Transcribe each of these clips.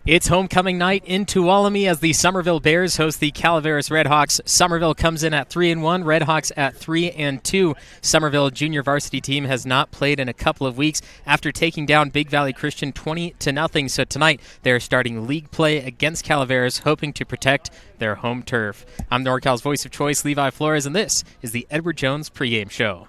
It's homecoming night in Tuolumne as the Summerville Bears host the Calaveras Redhawks. Summerville comes in at 3-1, Redhawks at 3-2. Summerville junior varsity team has not played in a couple of weeks after taking down Big Valley Christian 20-0. So tonight they're starting league play against Calaveras, hoping to protect their home turf. I'm NorCal's voice of choice, Levi Flores, and this is the Edward Jones pregame show.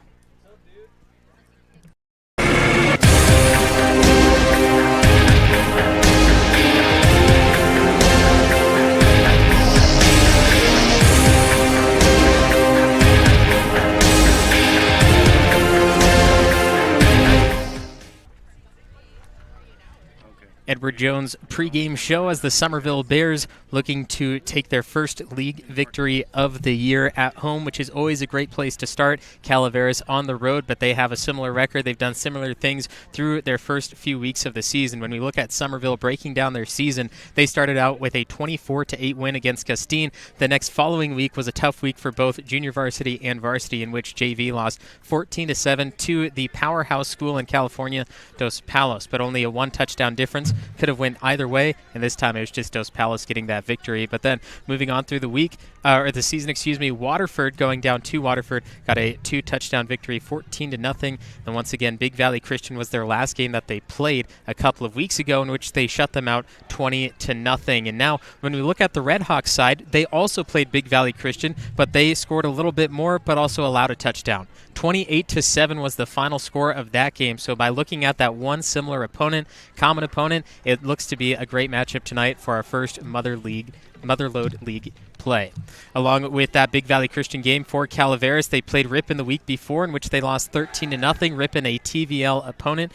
Edward Jones pregame show as the Summerville Bears looking to take their first league victory of the year at home, which is always a great place to start. Calaveras on the road, but they have a similar record. They've done similar things through their first few weeks of the season. When we look at Summerville breaking down their season, they started out with a 24-8 win against Gustine. The next following week was a tough week for both junior varsity and varsity, in which JV lost 14-7 to the powerhouse school in California, Dos Palos, but only a one-touchdown difference. Could have went either way, and this time it was just Dos Palos getting that victory. But then moving on through the week, or the season, Waterford going down to Waterford got a 2-touchdown victory, 14-0. And once again, Big Valley Christian was their last game that they played a couple of weeks ago, in which they shut them out 20-0. And now when we look at the Redhawks side, they also played Big Valley Christian, but they scored a little bit more, but also allowed a touchdown. 28-7 was the final score of that game. So by looking at that one similar opponent, common opponent, it looks to be a great matchup tonight for our first Motherlode League play. Along with that Big Valley Christian game for Calaveras, they played Ripon the week before, in which they lost 13-0. Ripon, a TVL opponent,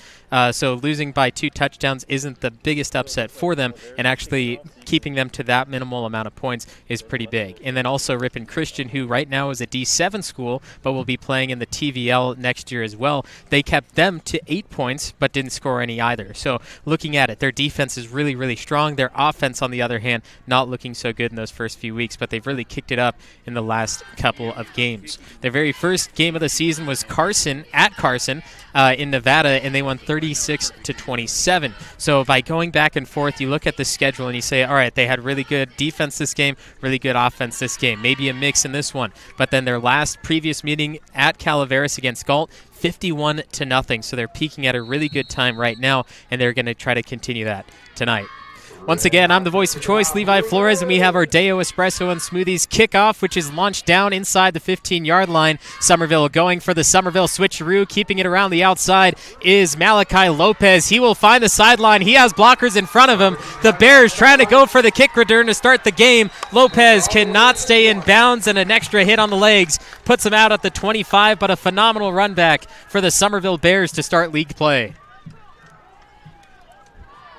so losing by 2 touchdowns isn't the biggest upset for them, and actually keeping them to that minimal amount of points is pretty big. And then also Ripon Christian, who right now is a D7 school, but will be playing in the TVL next year as well. They kept them to 8 points, but didn't score any either. So looking at it, their defense is really, really strong. Their offense, on the other hand, not looking so good in those first few weeks, but they've really kicked it up in the last couple of games. Their very first game of the season was Carson in Nevada, and they won 36-27. So by going back and forth, you look at the schedule and you say, all right, they had really good defense this game, really good offense this game, maybe a mix in this one. But then their previous meeting at Calaveras against Galt, 51-0. So they're peaking at a really good time right now, and they're going to try to continue that tonight. Once again, I'm the voice of choice, Levi Flores, and we have our Deo Espresso and Smoothies kickoff, which is launched down inside the 15-yard line. Summerville going for the Summerville switcheroo. Keeping it around the outside is Malachi Lopez. He will find the sideline. He has blockers in front of him. The Bears trying to go for the kick return to start the game. Lopez cannot stay in bounds, and an extra hit on the legs puts him out at the 25, but a phenomenal run back for the Summerville Bears to start league play.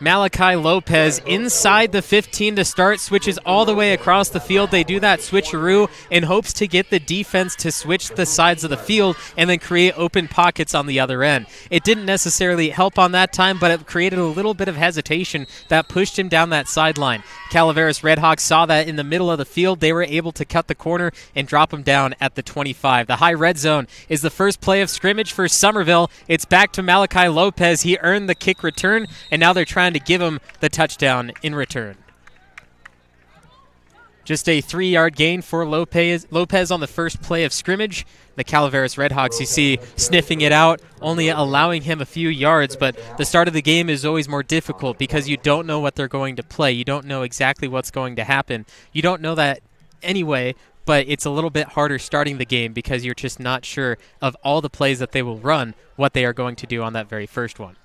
Malachi Lopez inside the 15 to start, switches all the way across the field. They do that switcheroo in hopes to get the defense to switch the sides of the field and then create open pockets on the other end. It didn't necessarily help on that time, but it created a little bit of hesitation that pushed him down that sideline. Calaveras Redhawks saw that in the middle of the field. They were able to cut the corner and drop him down at the 25. The high red zone is the first play of scrimmage for Summerville. It's back to Malachi Lopez. He earned the kick return, and now they're trying to give him the touchdown in return. Just a 3-yard gain for Lopez on the first play of scrimmage. The Calaveras Redhawks, you see, sniffing it out, only allowing him a few yards, but the start of the game is always more difficult because you don't know what they're going to play. You don't know exactly what's going to happen. You don't know that anyway, but it's a little bit harder starting the game because you're just not sure of all the plays that they will run, what they are going to do on that very first one.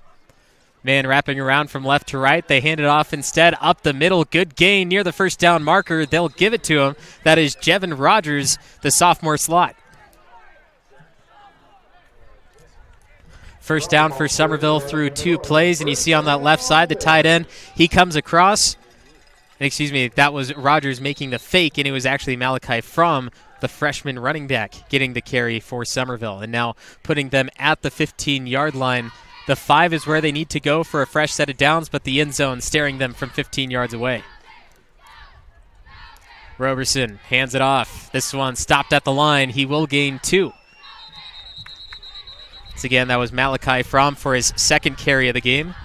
Man wrapping around from left to right. They hand it off instead up the middle. Good gain near the first down marker. They'll give it to him. That is Jevin Rogers, the sophomore slot. First down for Summerville through 2 plays, and you see on that left side the tight end. He comes across. That was Rogers making the fake, and it was actually Malachi Fromm, the freshman running back, getting the carry for Summerville, and now putting them at the 15-yard line. The 5 is where they need to go for a fresh set of downs, but the end zone staring them from 15 yards away. Roberson hands it off. This one stopped at the line. He will gain 2. Once again, that was Malachi Fromm for his second carry of the game.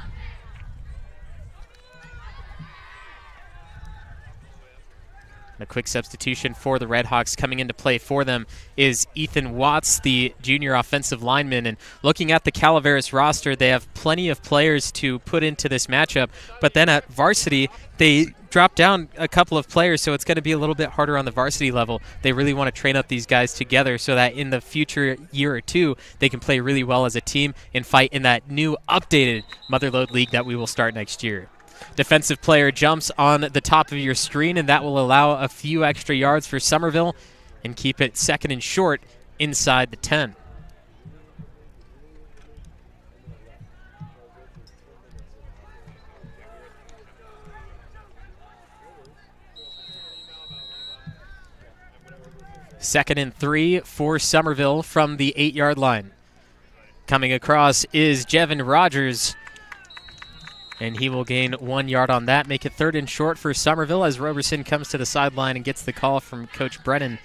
A quick substitution for the Redhawks coming into play for them is Ethan Watts, the junior offensive lineman. And looking at the Calaveras roster, they have plenty of players to put into this matchup. But then at varsity, they drop down a couple of players, so it's going to be a little bit harder on the varsity level. They really want to train up these guys together so that in the future year or two, they can play really well as a team and fight in that new updated Motherlode League that we will start next year. Defensive player jumps on the top of your screen, and that will allow a few extra yards for Summerville and keep it second and short inside the 10. Second and 3 for Summerville from the 8-yard line. Coming across is Jevin Rogers, and he will gain 1 yard on that, make it third and short for Summerville as Roberson comes to the sideline and gets the call from Coach Brennan.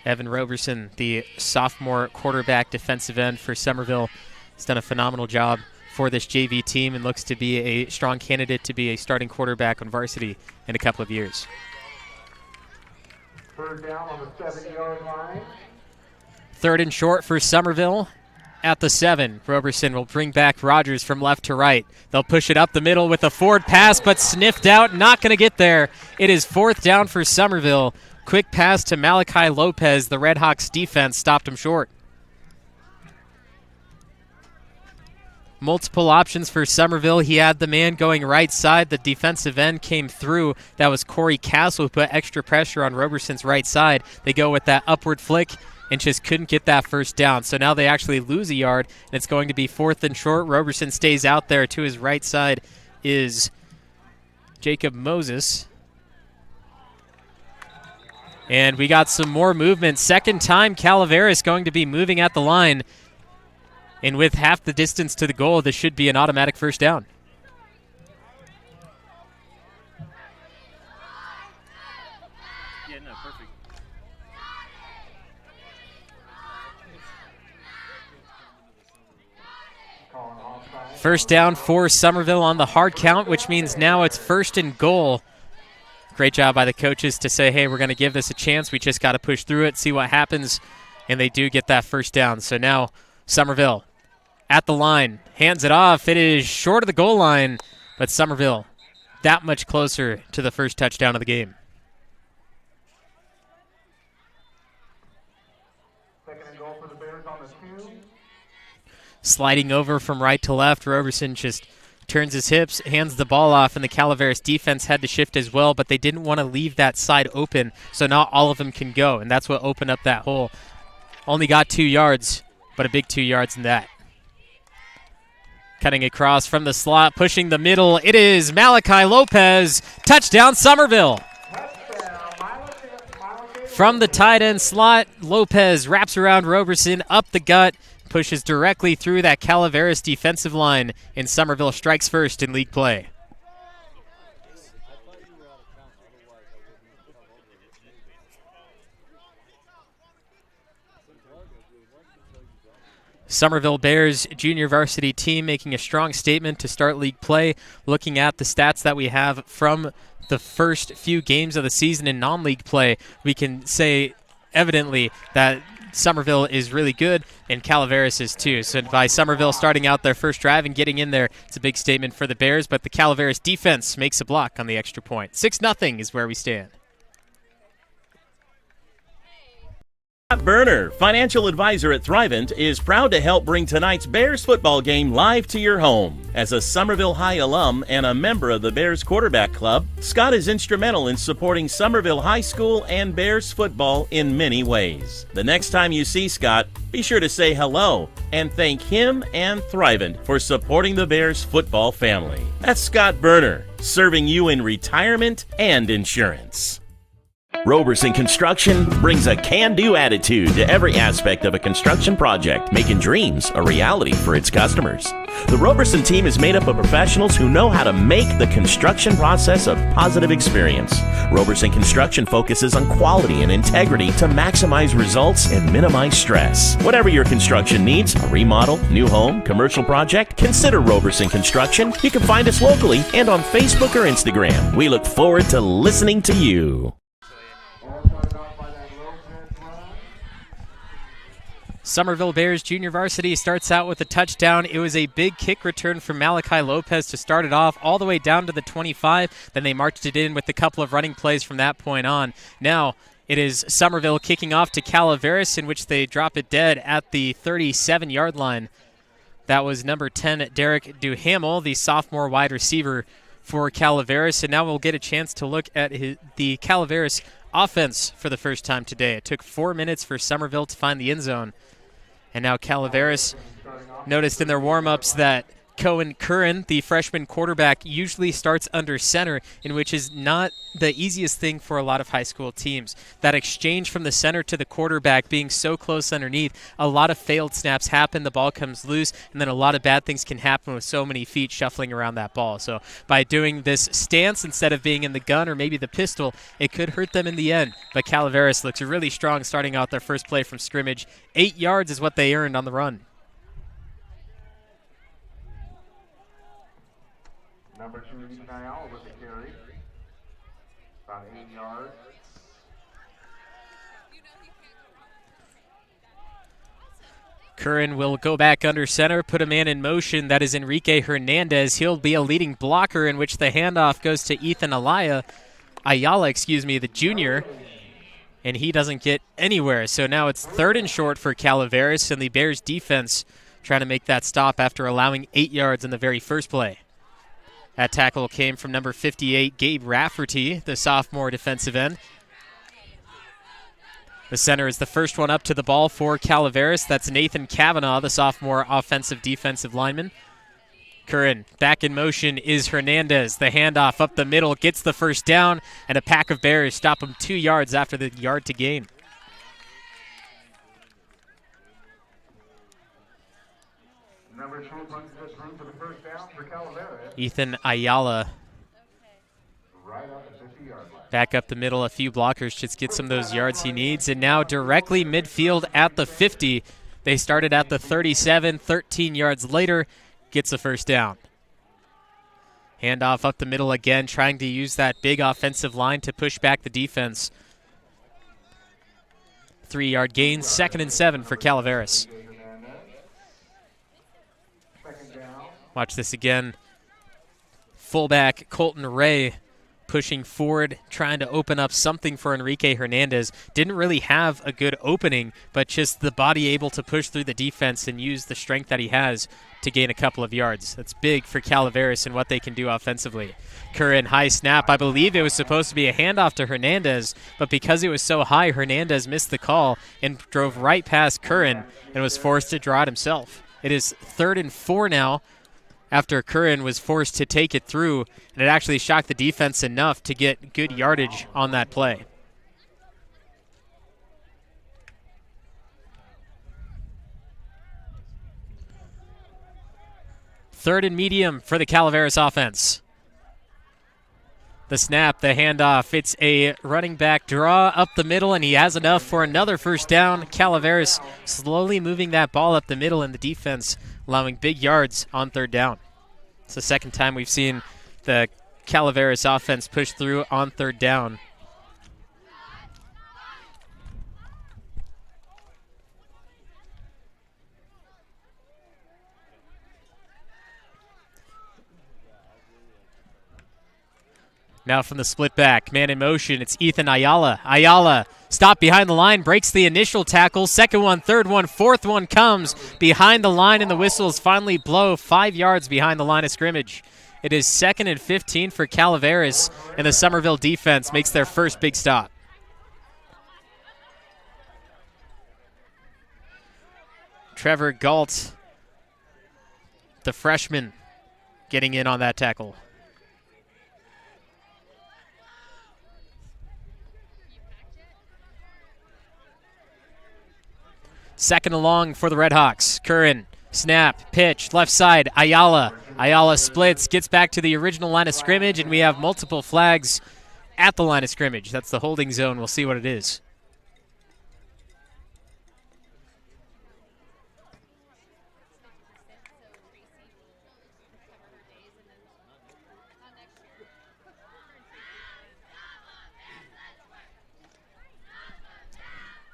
Evan Roberson, the sophomore quarterback defensive end for Summerville, has done a phenomenal job for this JV team and looks to be a strong candidate to be a starting quarterback on varsity in a couple of years. Third down on the 7-yard line. Third and short for Summerville at the 7. Roberson will bring back Rogers from left to right. They'll push it up the middle with a forward pass, but sniffed out, not going to get there. It is fourth down for Summerville. Quick pass to Malachi Lopez. The Redhawks defense stopped him short. Multiple options for Summerville. He had the man going right side. The defensive end came through. That was Corey Castle who put extra pressure on Roberson's right side. They go with that upward flick and just couldn't get that first down. So now they actually lose a yard, and it's going to be fourth and short. Roberson stays out there. To his right side is Jacob Moses. And we got some more movement. Second time Calaveras going to be moving at the line. And with half the distance to the goal, this should be an automatic first down. Yeah, no, perfect. First down for Summerville on the hard count, which means now it's first and goal. Great job by the coaches to say, hey, we're going to give this a chance. We just got to push through it, see what happens. And they do get that first down. So now Summerville at the line, hands it off. It is short of the goal line, but Summerville that much closer to the first touchdown of the game. Second and goal for the Bears on the 2. Sliding over from right to left, Roberson just turns his hips, hands the ball off, and the Calaveras defense had to shift as well, but they didn't want to leave that side open, so not all of them can go, and that's what opened up that hole. Only got 2 yards, but a big 2 yards in that. Cutting across from the slot, pushing the middle. It is Malachi Lopez. Touchdown, Summerville. From the tight end slot, Lopez wraps around Roberson, up the gut, pushes directly through that Calaveras defensive line, and Summerville strikes first in league play. Summerville Bears junior varsity team making a strong statement to start league play. Looking at the stats that we have from the first few games of the season in non-league play, we can say evidently that Summerville is really good and Calaveras is too. So by Summerville starting out their first drive and getting in there, it's a big statement for the Bears, but the Calaveras defense makes a block on the extra point. 6-0 is where we stand. Scott Berner, financial advisor at Thrivent, is proud to help bring tonight's Bears football game live to your home. As a Summerville High alum and a member of the Bears Quarterback Club, Scott is instrumental in supporting Summerville High School and Bears football in many ways. The next time you see Scott, be sure to say hello and thank him and Thrivent for supporting the Bears football family. That's Scott Berner, serving you in retirement and insurance. Roberson Construction brings a can-do attitude to every aspect of a construction project, making dreams a reality for its customers. The Roberson team is made up of professionals who know how to make the construction process a positive experience. Roberson Construction focuses on quality and integrity to maximize results and minimize stress. Whatever your construction needs, a remodel, new home, commercial project, consider Roberson Construction. You can find us locally and on Facebook or Instagram. We look forward to listening to you. Summerville Bears junior varsity starts out with a touchdown. It was a big kick return from Malachi Lopez to start it off all the way down to the 25. Then they marched it in with a couple of running plays from that point on. Now it is Summerville kicking off to Calaveras, in which they drop it dead at the 37-yard line. That was number 10, Derek Duhamel, the sophomore wide receiver for Calaveras. And now we'll get a chance to look at the Calaveras offense for the first time today. It took 4 minutes for Summerville to find the end zone. And now Calaveras noticed in their warm-ups that Cohen Curran, the freshman quarterback, usually starts under center, in which is not the easiest thing for a lot of high school teams. That exchange from the center to the quarterback being so close underneath, a lot of failed snaps happen, the ball comes loose, and then a lot of bad things can happen with so many feet shuffling around that ball. So by doing this stance instead of being in the gun or maybe the pistol, it could hurt them in the end. But Calaveras looks really strong starting out their first play from scrimmage. 8 yards is what they earned on the run. Number 2, Ethan Ayala with the carry. About 8 yards. Curran will go back under center, put a man in motion. That is Enrique Hernandez. He'll be a leading blocker, in which the handoff goes to Ethan Ayala, the junior, and he doesn't get anywhere. So now it's 3rd and short for Calaveras, and the Bears defense trying to make that stop after allowing 8 yards in the very first play. That tackle came from number 58, Gabe Rafferty, the sophomore defensive end. The center is the first one up to the ball for Calaveras. That's Nathan Kavanaugh, the sophomore defensive lineman. Curran back in motion is Hernandez. The handoff up the middle gets the first down, and a pack of Bears stop him 2 yards after the yard to gain. Number 2 punches this through for the first down for Calaveras. Ethan Ayala Right up the 50-yard line. back up the middle. A few blockers just get some of those yards he needs. And now directly midfield at the 50. They started at the 37, 13 yards later, gets a first down. Handoff up the middle again, trying to use that big offensive line to push back the defense. 3-yard gain, 2nd and 7 for Calaveras. Watch this again. Fullback Colton Ray pushing forward, trying to open up something for Enrique Hernandez. Didn't really have a good opening, but just the body able to push through the defense and use the strength that he has to gain a couple of yards. That's big for Calaveras and what they can do offensively. Curran, high snap. I believe it was supposed to be a handoff to Hernandez, but because it was so high, Hernandez missed the call and drove right past Curran and was forced to draw it himself. It is 3rd and 4 now, after Curran was forced to take it through, and it actually shocked the defense enough to get good yardage on that play. Third and medium for the Calaveras offense. The snap, the handoff, it's a running back draw up the middle, and he has enough for another first down. Calaveras slowly moving that ball up the middle, and the defense allowing big yards on 3rd down. It's the second time we've seen the Calaveras offense push through on 3rd down. Now from the split back, man in motion, it's Ethan Ayala. Ayala stopped behind the line, breaks the initial tackle. Second one, third one, fourth one comes behind the line, and the whistles finally blow 5 yards behind the line of scrimmage. It is 2nd and 15 for Calaveras, and the Summerville defense makes their first big stop. Trevor Galt, the freshman, getting in on that tackle. Second and long for the Redhawks. Curran, snap, pitch, left side, Ayala. Ayala splits, gets back to the original line of scrimmage, and we have multiple flags at the line of scrimmage. That's the holding zone. We'll see what it is.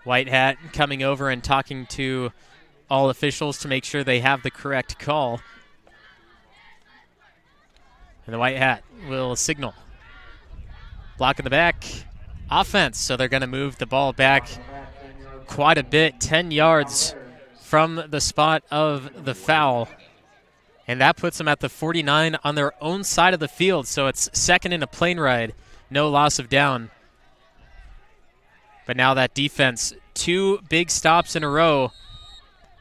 White Hat coming over and talking to all officials to make sure they have the correct call. And the White Hat will signal. Block in the back. Offense. So they're going to move the ball back quite a bit, 10 yards from the spot of the foul. And that puts them at the 49 on their own side of the field. So it's second in a plane ride. No loss of down. But now that defense, 2 big stops in a row.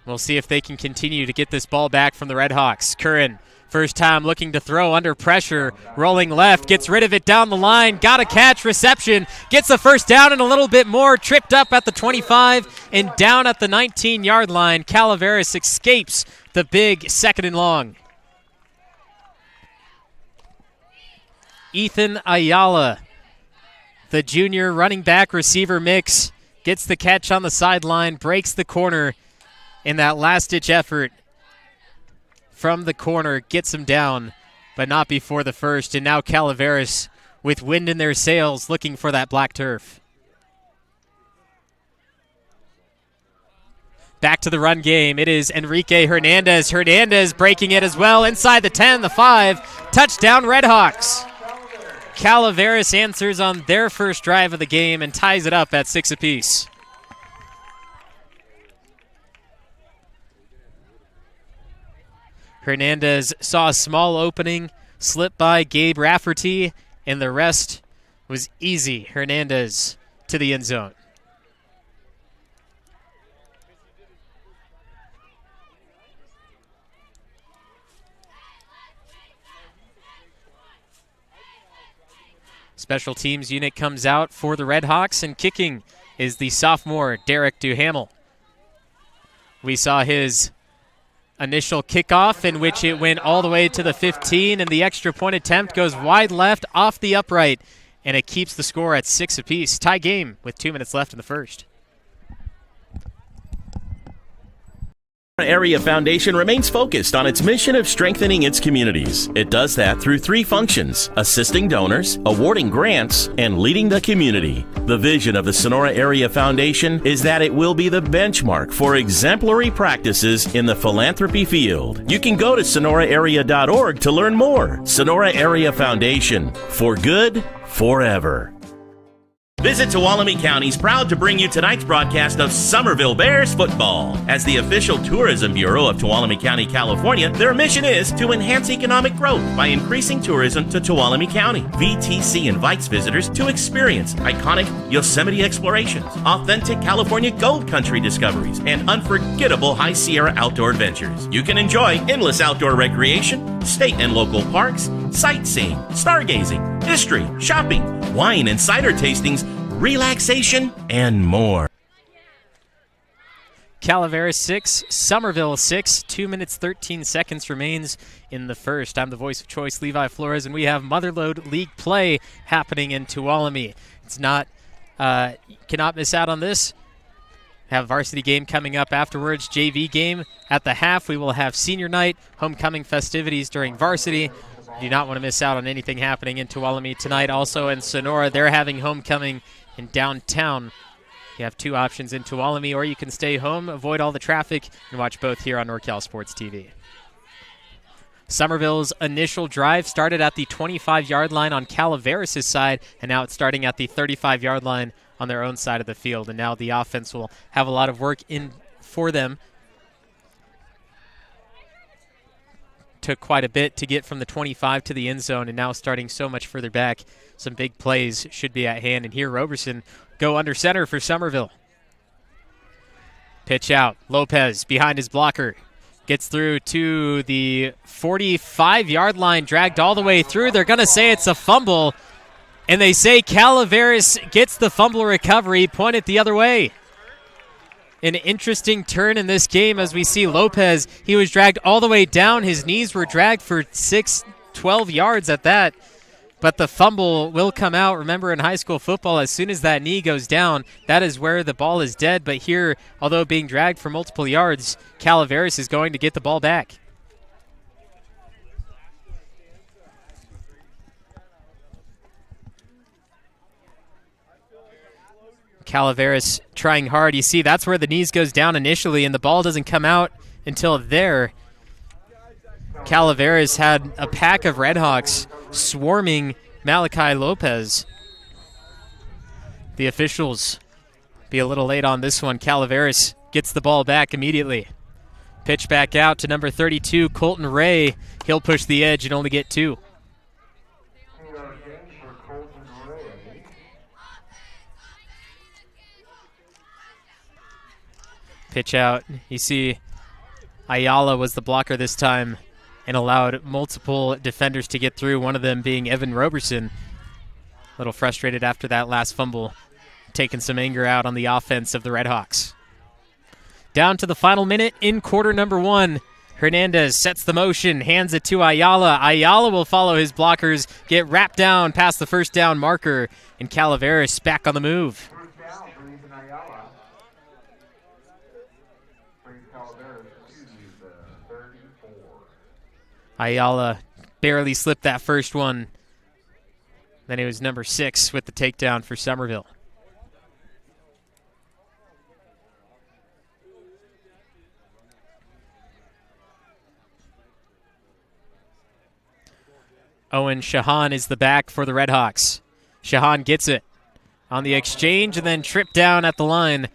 We'll see if they can continue to get this ball back from the Redhawks. Curran, first time looking to throw under pressure, rolling left, gets rid of it down the line, got a catch, reception, gets the first down and a little bit more, tripped up at the 25 and down at the 19-yard line. Calaveras escapes the big second and long. Ethan Ayala, the junior running back receiver mix, gets the catch on the sideline, breaks the corner in that last-ditch effort from the corner, gets him down, but not before the first. And now Calaveras, with wind in their sails, looking for that black turf. Back to the run game. It is Enrique Hernandez. Hernandez breaking it as well. Inside the 10, the 5. Touchdown, Redhawks. Calaveras answers on their first drive of the game and ties it up at 6 apiece. Hernandez saw a small opening, slipped by Gabe Rafferty, and the rest was easy. Hernandez to the end zone. Special teams unit comes out for the Redhawks, and kicking is the sophomore Derek Duhamel. We saw his initial kickoff in which it went all the way to the 15, and the extra point attempt goes wide left off the upright, and it keeps the score at 6 apiece. Tie game with 2 minutes left in the first. Area Foundation remains focused on its mission of strengthening its communities. It does that through 3 functions: assisting donors, awarding grants, and leading the community. The vision of the Sonora Area Foundation is that it will be the benchmark for exemplary practices in the philanthropy field. You can go to sonoraarea.org to learn more. Sonora Area Foundation, for good, forever. Visit Tuolumne County is proud to bring you tonight's broadcast of Summerville Bears football. As the official tourism bureau of Tuolumne County, California, their mission is to enhance economic growth by increasing tourism to Tuolumne County. VTC invites visitors to experience iconic Yosemite explorations, authentic California gold country discoveries, and unforgettable High Sierra outdoor adventures. You can enjoy endless outdoor recreation, state and local parks, sightseeing, stargazing, history, shopping, wine and cider tastings, relaxation, and more. Calaveras 6, Summerville 6. 2 minutes, 13 seconds remains in the first. I'm the voice of choice, Levi Flores, and we have Motherlode League play happening in Tuolumne. It's not, cannot miss out on this. Have varsity game coming up afterwards, JV game at the half. We will have senior night, homecoming festivities during varsity. You do not want to miss out on anything happening in Tuolumne tonight. Also in Sonora, they're having homecoming in downtown. You have 2 options in Tuolumne, or you can stay home, avoid all the traffic, and watch both here on NorCal Sports TV. Summerville's initial drive started at the 25-yard line on Calaveras' side, and now it's starting at the 35-yard line on their own side of the field. And now the offense will have a lot of work in for them. Took quite a bit to get from the 25 to the end zone, and now starting so much further back, some big plays should be at hand. And here Roberson go under center for Summerville. Pitch out. Lopez behind his blocker. Gets through to the 45-yard line, dragged all the way through. They're going to say it's a fumble, and they say Calaveras gets the fumble recovery, pointed the other way. an interesting turn in this game as we see Lopez. He was dragged all the way down. His knees were dragged for 12 yards at that. But the fumble will come out. Remember, in high school football, as soon as that knee goes down, that is where the ball is dead. But here, although being dragged for multiple yards, Calaveras is going to get the ball back. Calaveras trying hard. You see, that's where the knees goes down initially, and the ball doesn't come out until there. Calaveras had a pack of Redhawks swarming Malachi Lopez. The officials be a little late on this one. Calaveras gets the ball back immediately. Pitch back out to number 32, Colton Ray. He'll push the edge and only get 2. Pitch out. You see Ayala was the blocker this time and allowed multiple defenders to get through, one of them being Evan Roberson. A little frustrated after that last fumble, taking some anger out on the offense of the Redhawks. Down to the final minute in quarter number 1. Hernandez sets the motion, hands it to Ayala. Ayala will follow his blockers, get wrapped down past the first down marker, and Calaveras back on the move. Ayala barely slipped that first one. Then it was number 6 with the takedown for Summerville. Owen Shahan is the back for the Redhawks. Shahan gets it on the exchange and then tripped down at the line.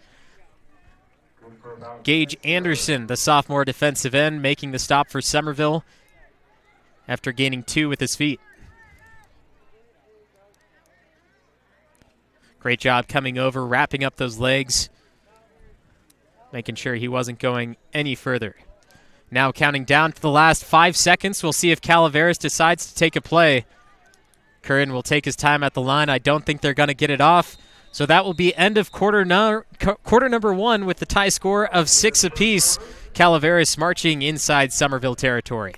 Gage Anderson, the sophomore defensive end, making the stop for Summerville after gaining 2 with his feet. Great job coming over, wrapping up those legs, making sure he wasn't going any further. Now counting down to the last 5 seconds. We'll see if Calaveras decides to take a play. Curran will take his time at the line. I don't think they're going to get it off. So that will be end of quarter number 1 with the tie score of 6 apiece. Calaveras marching inside Summerville territory.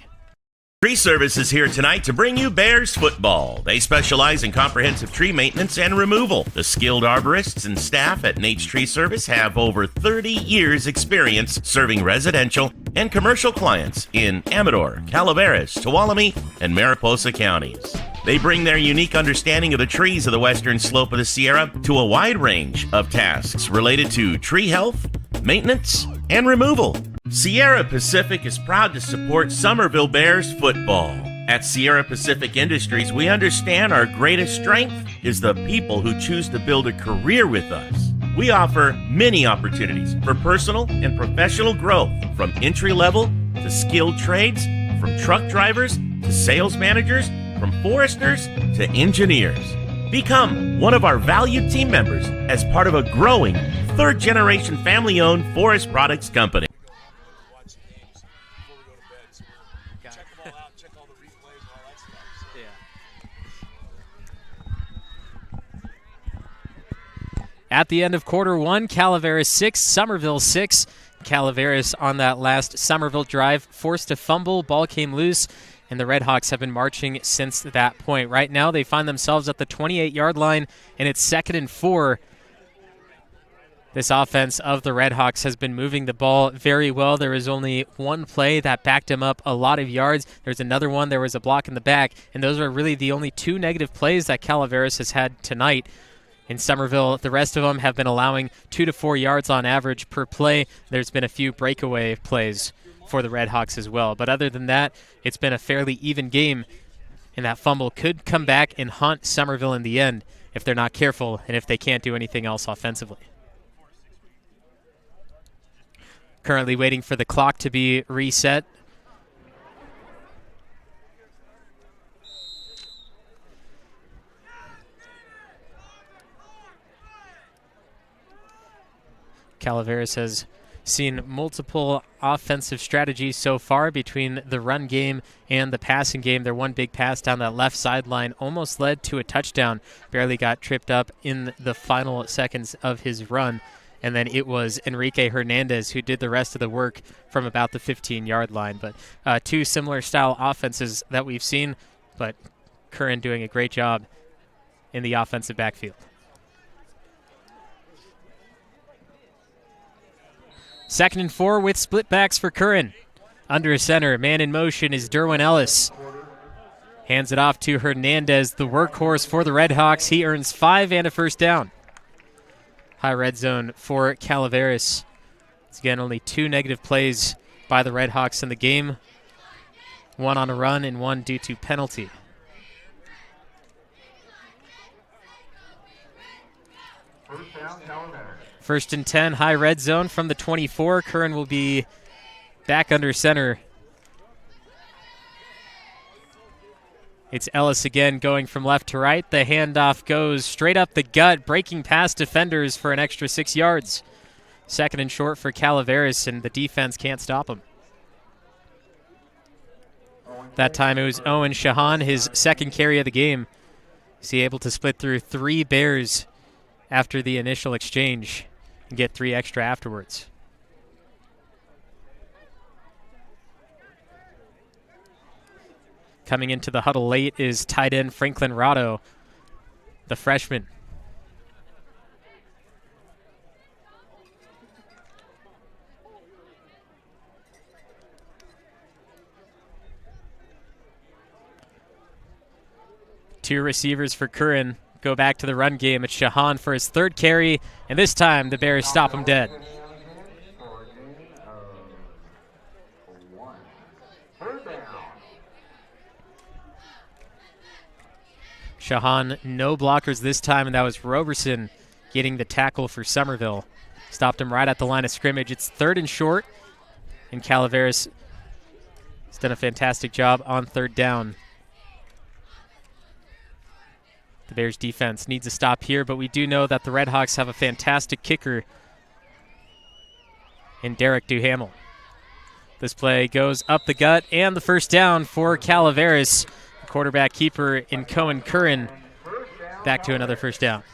Tree Service is here tonight to bring you Bears football. They specialize in comprehensive tree maintenance and removal. The skilled arborists and staff at Nate's Tree Service have over 30 years experience serving residential and commercial clients in Amador, Calaveras, Tuolumne, and Mariposa counties. They bring their unique understanding of the trees of the western slope of the Sierra to a wide range of tasks related to tree health, maintenance, and removal. Sierra Pacific is proud to support Summerville Bears football. At Sierra Pacific Industries, we understand our greatest strength is the people who choose to build a career with us. We offer many opportunities for personal and professional growth, from entry-level to skilled trades, from truck drivers to sales managers, from foresters to engineers. Become one of our valued team members as part of a growing third-generation family-owned forest products company. At the end of quarter 1, Calaveras 6, Summerville 6. Calaveras on that last Summerville drive forced a fumble, ball came loose, and the Redhawks have been marching since that point. Right now they find themselves at the 28-yard line, and it's 2nd and 4. This offense of the Redhawks has been moving the ball very well. There was only one play that backed him up a lot of yards. There's another one, there was a block in the back, and those are really the only 2 negative plays that Calaveras has had tonight. In Summerville, the rest of them have been allowing 2 to 4 yards on average per play. There's been a few breakaway plays for the Redhawks as well. But other than that, it's been a fairly even game, and that fumble could come back and haunt Summerville in the end if they're not careful and if they can't do anything else offensively. Currently waiting for the clock to be reset. Calaveras has seen multiple offensive strategies so far between the run game and the passing game. Their one big pass down that left sideline almost led to a touchdown. Barely got tripped up in the final seconds of his run. and then it was Enrique Hernandez who did the rest of the work from about the 15-yard line. But two similar style offenses that we've seen, but Curran doing a great job in the offensive backfield. Second and 4 with split backs for Curran. Under center, man in motion is Derwin Ellis. Hands it off to Hernandez, the workhorse for the Redhawks. He earns 5 and a first down. High red zone for Calaveras. It's again only 2 negative plays by the Redhawks in the game. 1 on a run and 1 due to penalty. First down, Calaveras. First and 10, high red zone from the 24. Curran will be back under center. It's Ellis again going from left to right. The handoff goes straight up the gut, breaking past defenders for an extra 6 yards. Second and short for Calaveras, and the defense can't stop him. That time it was Owen Shahan, his second carry of the game. Is he able to split through 3 Bears after the initial exchange and get 3 extra afterwards? Coming into the huddle late is tight end Franklin Rado, the freshman. Two receivers for Curran go back to the run game. It's Shahan for his 3rd carry, and this time the Bears stop him dead. Shahan, no blockers this time, and that was Roberson getting the tackle for Summerville. Stopped him right at the line of scrimmage. It's 3rd and short, and Calaveras has done a fantastic job on 3rd down. The Bears defense needs a stop here, but we do know that the Redhawks have a fantastic kicker in Derek Duhamel. This play goes up the gut, and the first down for Calaveras. Quarterback keeper in Cohen Curran back to another first down.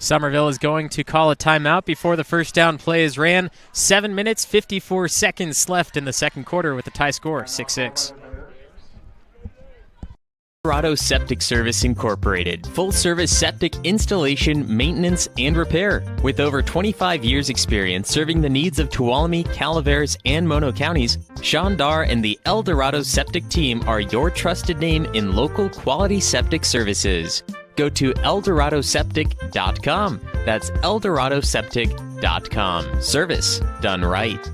Summerville is going to call a timeout before the first down play is ran. 7 minutes, 54 seconds left in the second quarter with the tie score, 6-6. Colorado Septic Service Incorporated. Full-service septic installation, maintenance, and repair. With over 25 years experience serving the needs of Tuolumne, Calaveras, and Mono counties, Sean Dar and the El Dorado Septic team are your trusted name in local quality septic services. Go to ElDoradoSeptic.com. That's ElDoradoSeptic.com. Service done right.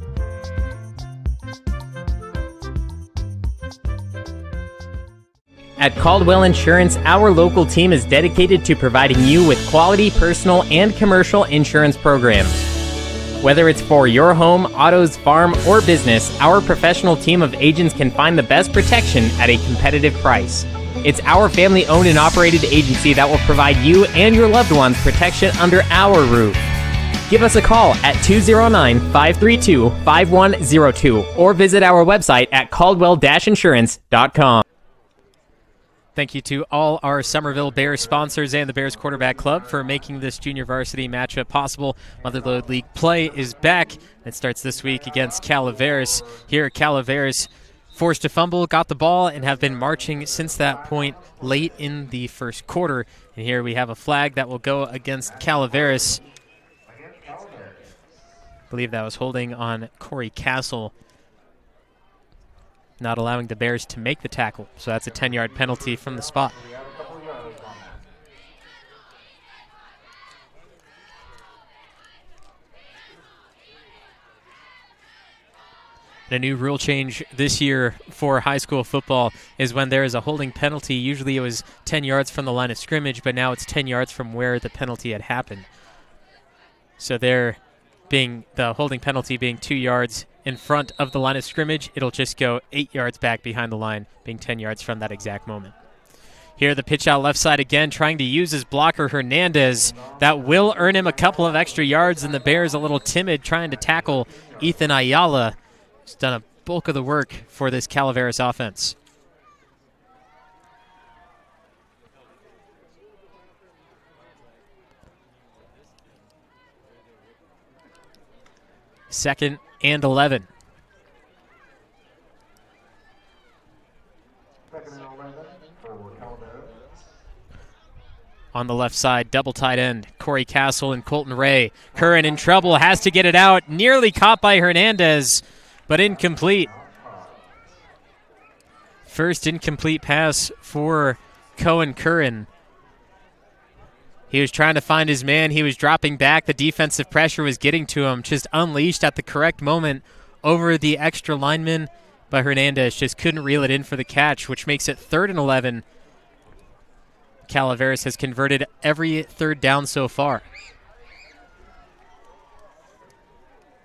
At Caldwell Insurance, our local team is dedicated to providing you with quality personal and commercial insurance programs. Whether it's for your home, autos, farm, or business, our professional team of agents can find the best protection at a competitive price. It's our family-owned and operated agency that will provide you and your loved ones protection under our roof. Give us a call at 209-532-5102 or visit our website at caldwell-insurance.com. Thank you to all our Summerville Bears sponsors and the Bears Quarterback Club for making this junior varsity matchup possible. Motherlode League play is back. It starts this week against Calaveras. Here, Calaveras forced to fumble, got the ball, and have been marching since that point late in the first quarter. And here we have a flag that will go against Calaveras. I believe that was holding on Corey Castle, not allowing the Bears to make the tackle. So that's a 10-yard penalty from the spot. A new rule change this year for high school football is when there is a holding penalty. Usually it was 10 yards from the line of scrimmage, but now it's 10 yards from where the penalty had happened. So there being the holding penalty being 2 yards in front of the line of scrimmage, it'll just go 8 yards back behind the line, being 10 yards from that exact moment. Here the pitch out left side again, trying to use his blocker Hernandez. That will earn him a couple of extra yards, and the Bears a little timid trying to tackle Ethan Ayala. He's done a bulk of the work for this Calaveras offense. Second and 11. On the left side, double tight end, Corey Castle and Colton Ray. Curran in trouble, has to get it out. Nearly caught by Hernandez, but incomplete. First incomplete pass for Cohen Curran. He was trying to find his man. He was dropping back. The defensive pressure was getting to him. Just unleashed at the correct moment over the extra lineman, but Hernandez just couldn't reel it in for the catch, which makes it 3rd and 11. Calaveras has converted every third down so far.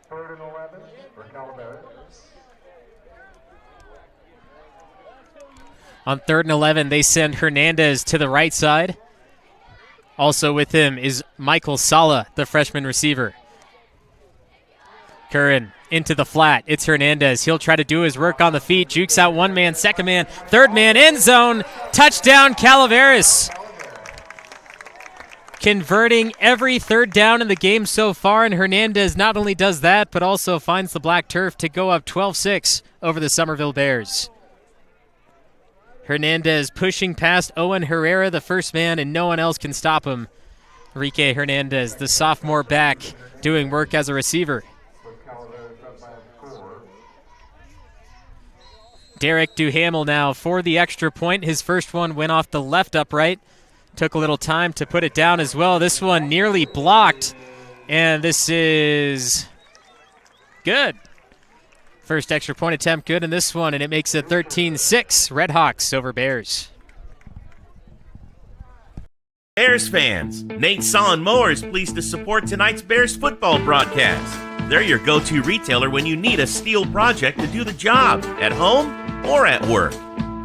3rd and 11 for Calaveras. On 3rd and 11, they send Hernandez to the right side. Also with him is Michael Sala, the freshman receiver. Curran into the flat. It's Hernandez. He'll try to do his work on the feet. Jukes out one man, second man, third man, end zone. Touchdown, Calaveras. Converting every third down in the game so far, and Hernandez not only does that, but also finds the black turf to go up 12-6 over the Summerville Bears. Hernandez pushing past Owen Herrera, the first man, and no one else can stop him. Enrique Hernandez, the sophomore back, doing work as a receiver. Derek Duhamel now for the extra point. His first one went off the left upright. Took a little time to put it down as well. This one nearly blocked, and this is good. First extra point attempt good in this one, and it makes it 13-6. Redhawks over Bears. Bears fans, Nate Solon Mower is pleased to support tonight's Bears football broadcast. They're your go-to retailer when you need a steel project to do the job, at home or at work.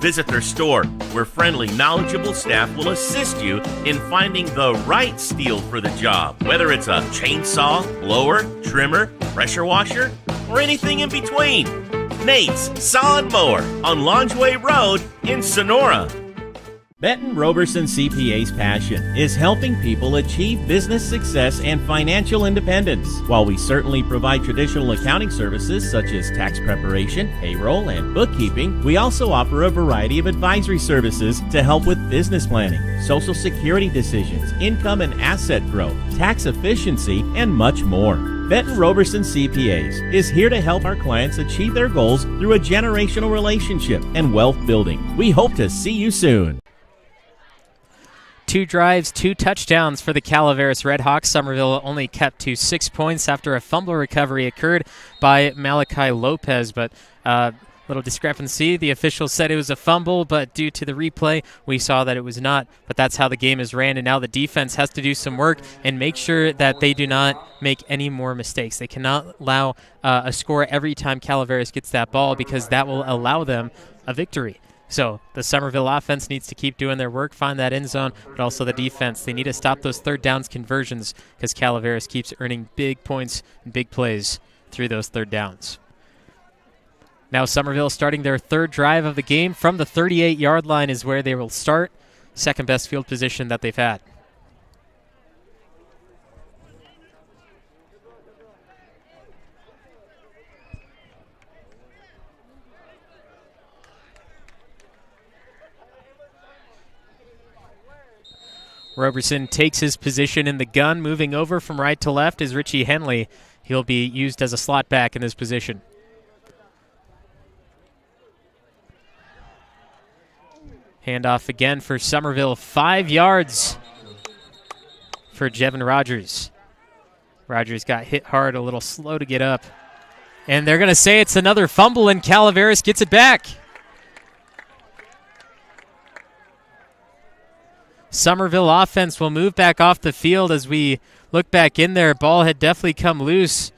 Visit their store, where friendly, knowledgeable staff will assist you in finding the right steel for the job, whether it's a chainsaw, blower, trimmer, pressure washer, or anything in between. Nate's Solid Mower on Longeway Road in Sonora. Benton Roberson CPA's passion is helping people achieve business success and financial independence. While we certainly provide traditional accounting services such as tax preparation, payroll, and bookkeeping, we also offer a variety of advisory services to help with business planning, Social Security decisions, income and asset growth, tax efficiency, and much more. Benton Roberson CPAs is here to help our clients achieve their goals through a generational relationship and wealth building. We hope to see you soon. 2 drives, 2 touchdowns for the Calaveras Redhawks. Summerville only kept to 6 points after a fumble recovery occurred by Malachi Lopez, but little discrepancy. The official said it was a fumble, but due to the replay, we saw that it was not. But that's how the game is ran, and now the defense has to do some work and make sure that they do not make any more mistakes. They cannot allow a score every time Calaveras gets that ball, because that will allow them a victory. So the Summerville offense needs to keep doing their work, find that end zone, but also the defense. They need to stop those third downs conversions, because Calaveras keeps earning big points and big plays through those third downs. Now Summerville starting their third drive of the game from the 38-yard line is where they will start. Second best field position that they've had. Roberson takes his position in the gun. Moving over from right to left is Richie Henley. He'll be used as a slot back in this position. Handoff again for Summerville. 5 yards for Jevin Rogers. Rogers got hit hard, a little slow to get up. And they're going to say it's another fumble, and Calaveras gets it back. Summerville offense will move back off the field as we look back in there. Ball had definitely come loose.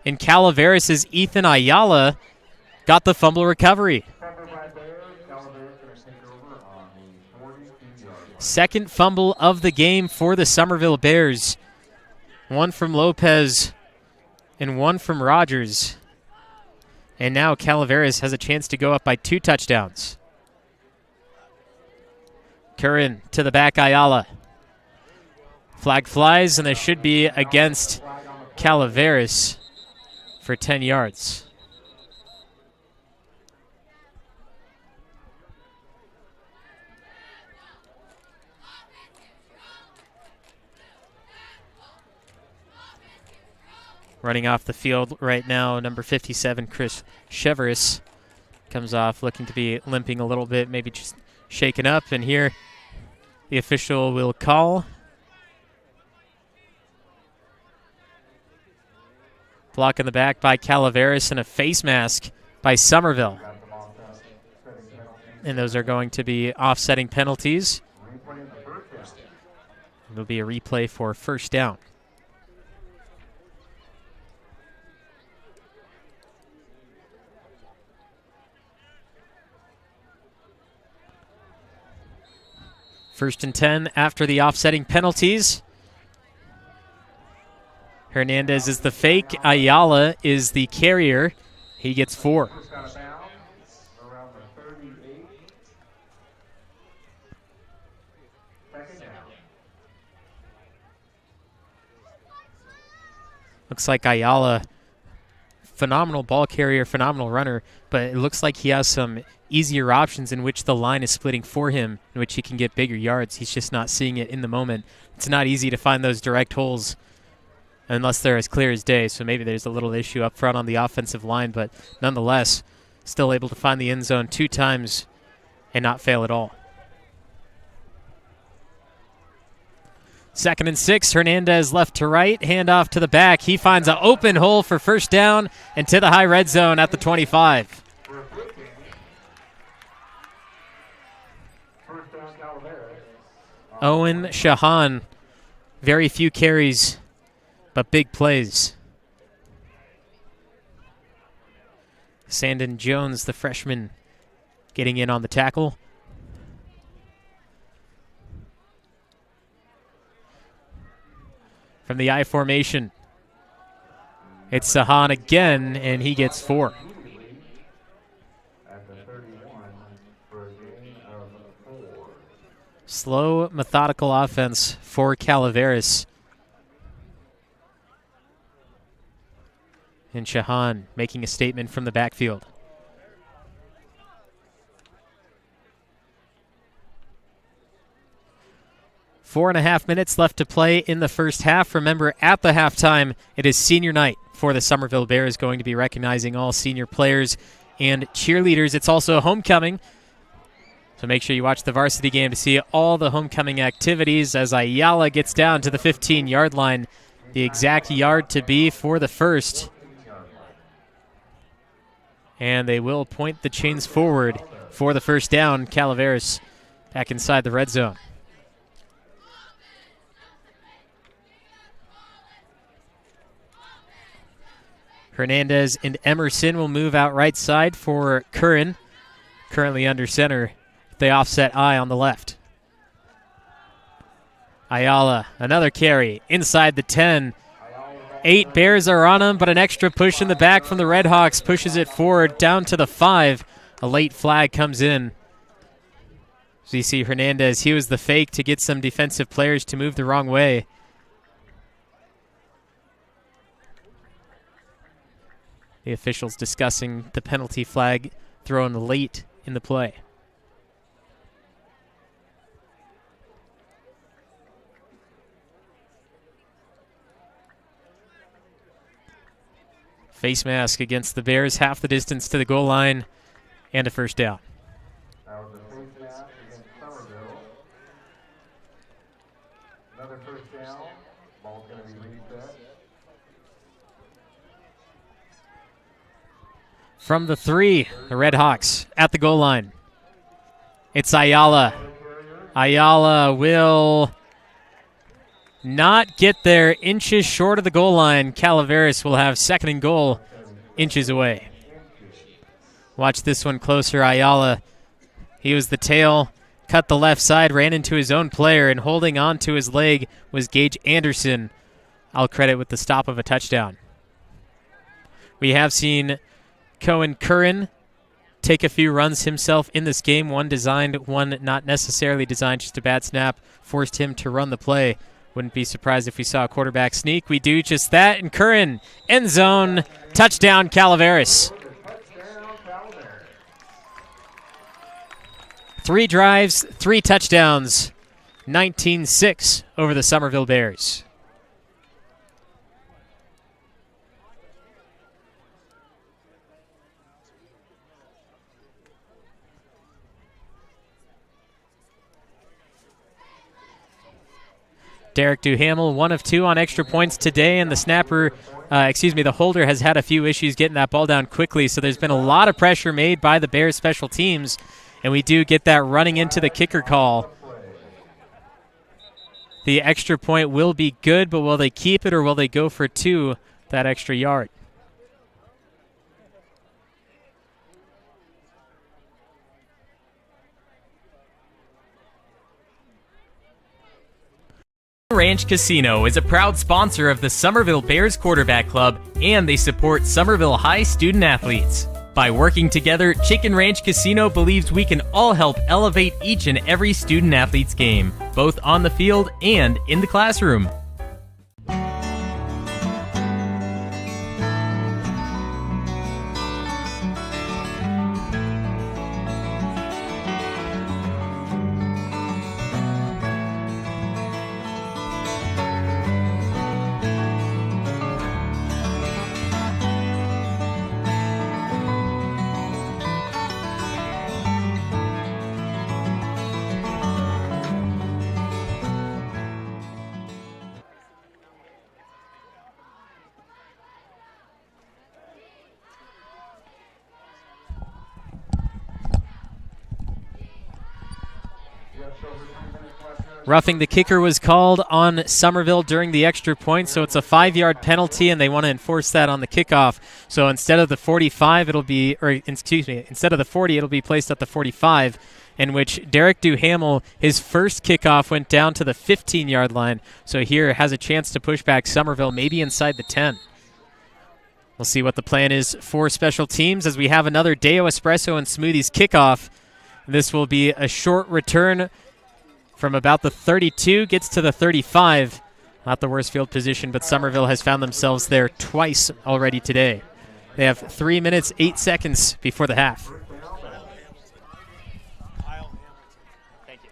And Calaveras' Ethan Ayala got the fumble recovery. Second fumble of the game for the Summerville Bears. One from Lopez and one from Rogers. And now Calaveras has a chance to go up by 2 touchdowns. Curran to the back, Ayala. Flag flies, and this should be against Calaveras for 10 yards. Running off the field right now, number 57, Chris Cheveris, comes off looking to be limping a little bit, maybe just shaken up. And here the official will call. Block in the back by Calaveras and a face mask by Summerville. And those are going to be offsetting penalties. It'll be a replay for first down. First and 10 after the offsetting penalties. Hernandez is the fake. Ayala is the carrier. He gets 4. Looks like Ayala, phenomenal ball carrier, phenomenal runner, but it looks like he has some easier options in which the line is splitting for him, in which he can get bigger yards. He's just not seeing it in the moment. It's not easy to find those direct holes unless they're as clear as day, so maybe there's a little issue up front on the offensive line, but nonetheless, still able to find the end zone 2 times and not fail at all. 2nd and 6, Hernandez left to right, handoff to the back. He finds an open hole for first down and to the high red zone at the 25. Owen Shahan, very few carries, but big plays. Sandon Jones, the freshman, getting in on the tackle. From the I formation, it's Sahan again, and he gets 4. Slow, methodical offense for Calaveras. And Shahan making a statement from the backfield. Four and a half minutes left to play in the first half. Remember, at the halftime, it is senior night for the Summerville Bears, going to be recognizing all senior players and cheerleaders. It's also homecoming, so make sure you watch the varsity game to see all the homecoming activities as Ayala gets down to the 15-yard line, the exact yard to be for the first. And they will point the chains forward for the first down. Calaveras back inside the red zone. Hernandez and Emerson will move out right side for Curran, currently under center. They offset I on the left. Ayala, another carry inside the 10. 8 Bears are on him, but an extra push in the back from the Redhawks pushes it forward down to the 5. A late flag comes in. So you see Hernandez, he was the fake to get some defensive players to move the wrong way. The officials discussing the penalty flag thrown late in the play. Face mask against the Bears, half the distance to the goal line, and a first down. That was a face mask against Summerville. Another first down. Ball's going to be reset. From the 3, the Redhawks at the goal line. It's Ayala. Ayala will not get there, inches short of the goal line. Calaveras will have 2nd and goal, inches away. Watch this one closer. Ayala, he was the tail, cut the left side, ran into his own player, and holding on to his leg was Gage Anderson. I'll credit with the stop of a touchdown. We have seen Cohen Curran take a few runs himself in this game. One designed, one not necessarily designed, just a bad snap forced him to run the play. Wouldn't be surprised if we saw a quarterback sneak. We do just that, and Curran, end zone, touchdown Calaveras. 3 drives, 3 touchdowns, 19-6 over the Summerville Bears. Derek Duhamel, 1 of 2 on extra points today, and the holder has had a few issues getting that ball down quickly, so there's been a lot of pressure made by the Bears special teams, and we do get that running into the kicker call. The extra point will be good, but will they keep it or will they go for 2, that extra yard? Ranch Casino is a proud sponsor of the Summerville Bears Quarterback Club, and they support Summerville High student athletes. By working together, Chicken Ranch Casino believes we can all help elevate each and every student athlete's game, both on the field and in the classroom. Roughing the kicker was called on Summerville during the extra point, so it's a 5-yard penalty, and they want to enforce that on the kickoff. So instead of the 45, instead of the 40, it'll be placed at the 45, in which Derek Duhamel, his first kickoff went down to the 15-yard line. So here has a chance to push back Summerville, maybe inside the 10. We'll see what the plan is for special teams as we have another Deo Espresso and Smoothies kickoff. This will be a short return from about the 32, gets to the 35. Not the worst field position, but Summerville has found themselves there twice already today. They have 3 minutes, 8 seconds before the half. Thank you.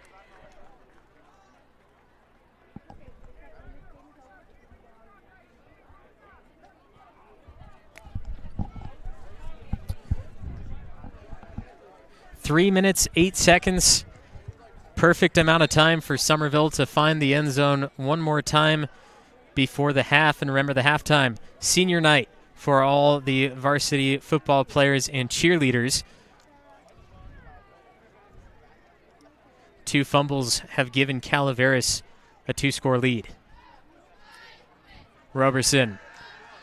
Three minutes, 8 seconds. Perfect amount of time for Summerville to find the end zone one more time before the half. And remember, the halftime, senior night for all the varsity football players and cheerleaders. 2 fumbles have given Calaveras a 2-score lead. Roberson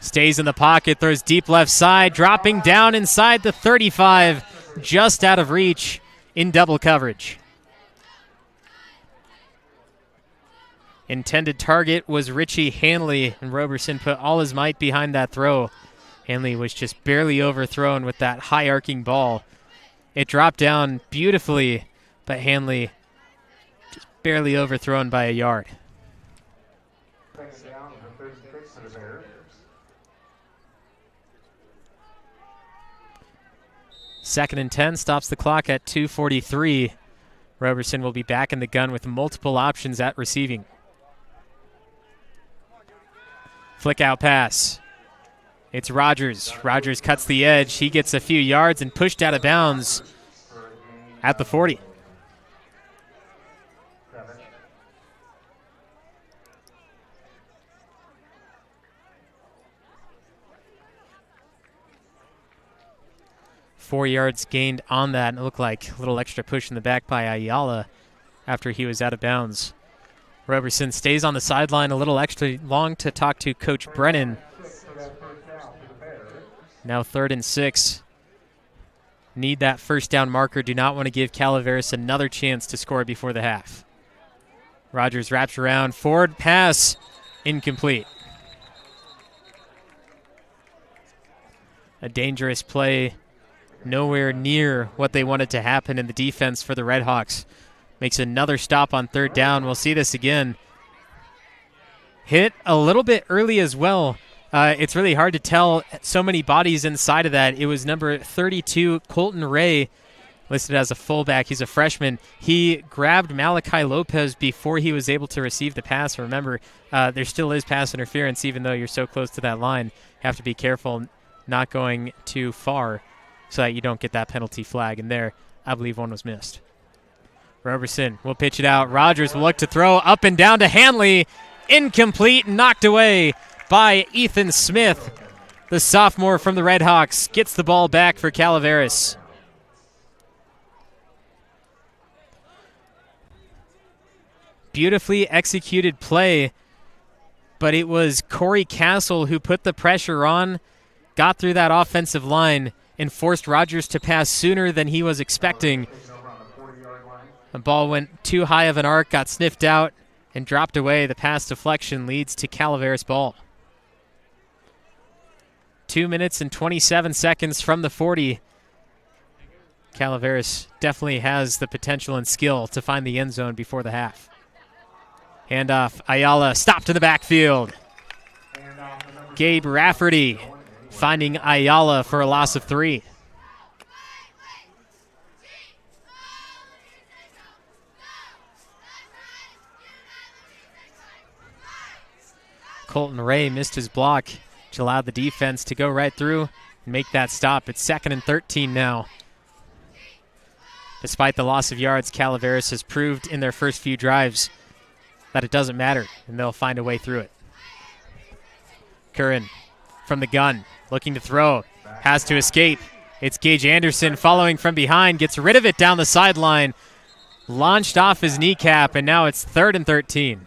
stays in the pocket, throws deep left side, dropping down inside the 35, just out of reach in double coverage. Intended target was Richie Hanley, and Roberson put all his might behind that throw. Hanley was just barely overthrown with that high arcing ball. It dropped down beautifully, but Hanley just barely overthrown by a yard. Second and 10 stops the clock at 2:43. Roberson will be back in the gun with multiple options at receiving. Flick out pass. It's Rogers. Rogers cuts the edge. He gets a few yards and pushed out of bounds at the 40. Four yards gained on that, and it looked like a little extra push in the back by Ayala after he was out of bounds. Roberson stays on the sideline a little extra long to talk to Coach Brennan. Now 3rd and 6. need that first down marker. Do not want to give Calaveras another chance to score before the half. Rogers wraps around. Forward pass. Incomplete. A dangerous play. Nowhere near what they wanted to happen in the defense for the Redhawks. Makes another stop on third down. We'll see this again. Hit a little bit early as well. It's really hard to tell. So many bodies inside of that. It was number 32, Colton Ray, listed as a fullback. He's a freshman. He grabbed Malachi Lopez before he was able to receive the pass. Remember, there still is pass interference even though you're so close to that line. You have to be careful not going too far so that you don't get that penalty flag. And there, I believe one was missed. Roberson will pitch it out. Rogers will look to throw up and down to Hanley. Incomplete, knocked away by Ethan Smith. The sophomore from the Redhawks gets the ball back for Calaveras. Beautifully executed play, but it was Corey Castle who put the pressure on, got through that offensive line, and forced Rogers to pass sooner than he was expecting. The ball went too high of an arc, got sniffed out, and dropped away. The pass deflection leads to Calaveras ball. 2 minutes and 27 seconds from the 40. Calaveras definitely has the potential and skill to find the end zone before the half. Handoff, Ayala stopped in the backfield. Gabe Rafferty finding Ayala for a loss of 3. Colton Ray missed his block, which allowed the defense to go right through and make that stop. It's 2nd and 13 now. Despite the loss of yards, Calaveras has proved in their first few drives that it doesn't matter, and they'll find a way through it. Curran from the gun, looking to throw, has to escape. It's Gage Anderson following from behind, gets rid of it down the sideline, launched off his kneecap, and now it's 3rd and 13.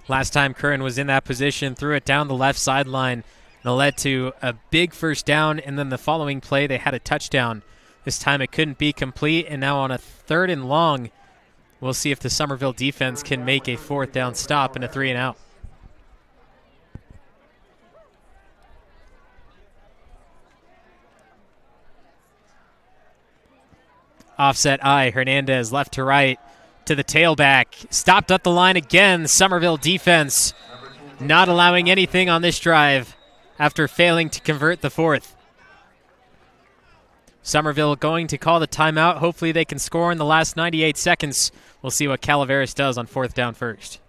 Last time Curran was in that position, threw it down the left sideline, and it led to a big first down, and then the following play they had a touchdown. This time it couldn't be complete, and now on a 3rd and long, we'll see if the Summerville defense can make a 4th down stop and a 3 and out. Offset I, Hernandez left to right. To the tailback, stopped at the line again. Summerville defense not allowing anything on this drive after failing to convert the 4th. Summerville going to call the timeout. Hopefully they can score in the last 98 seconds. We'll see what Calaveras does on 4th down first.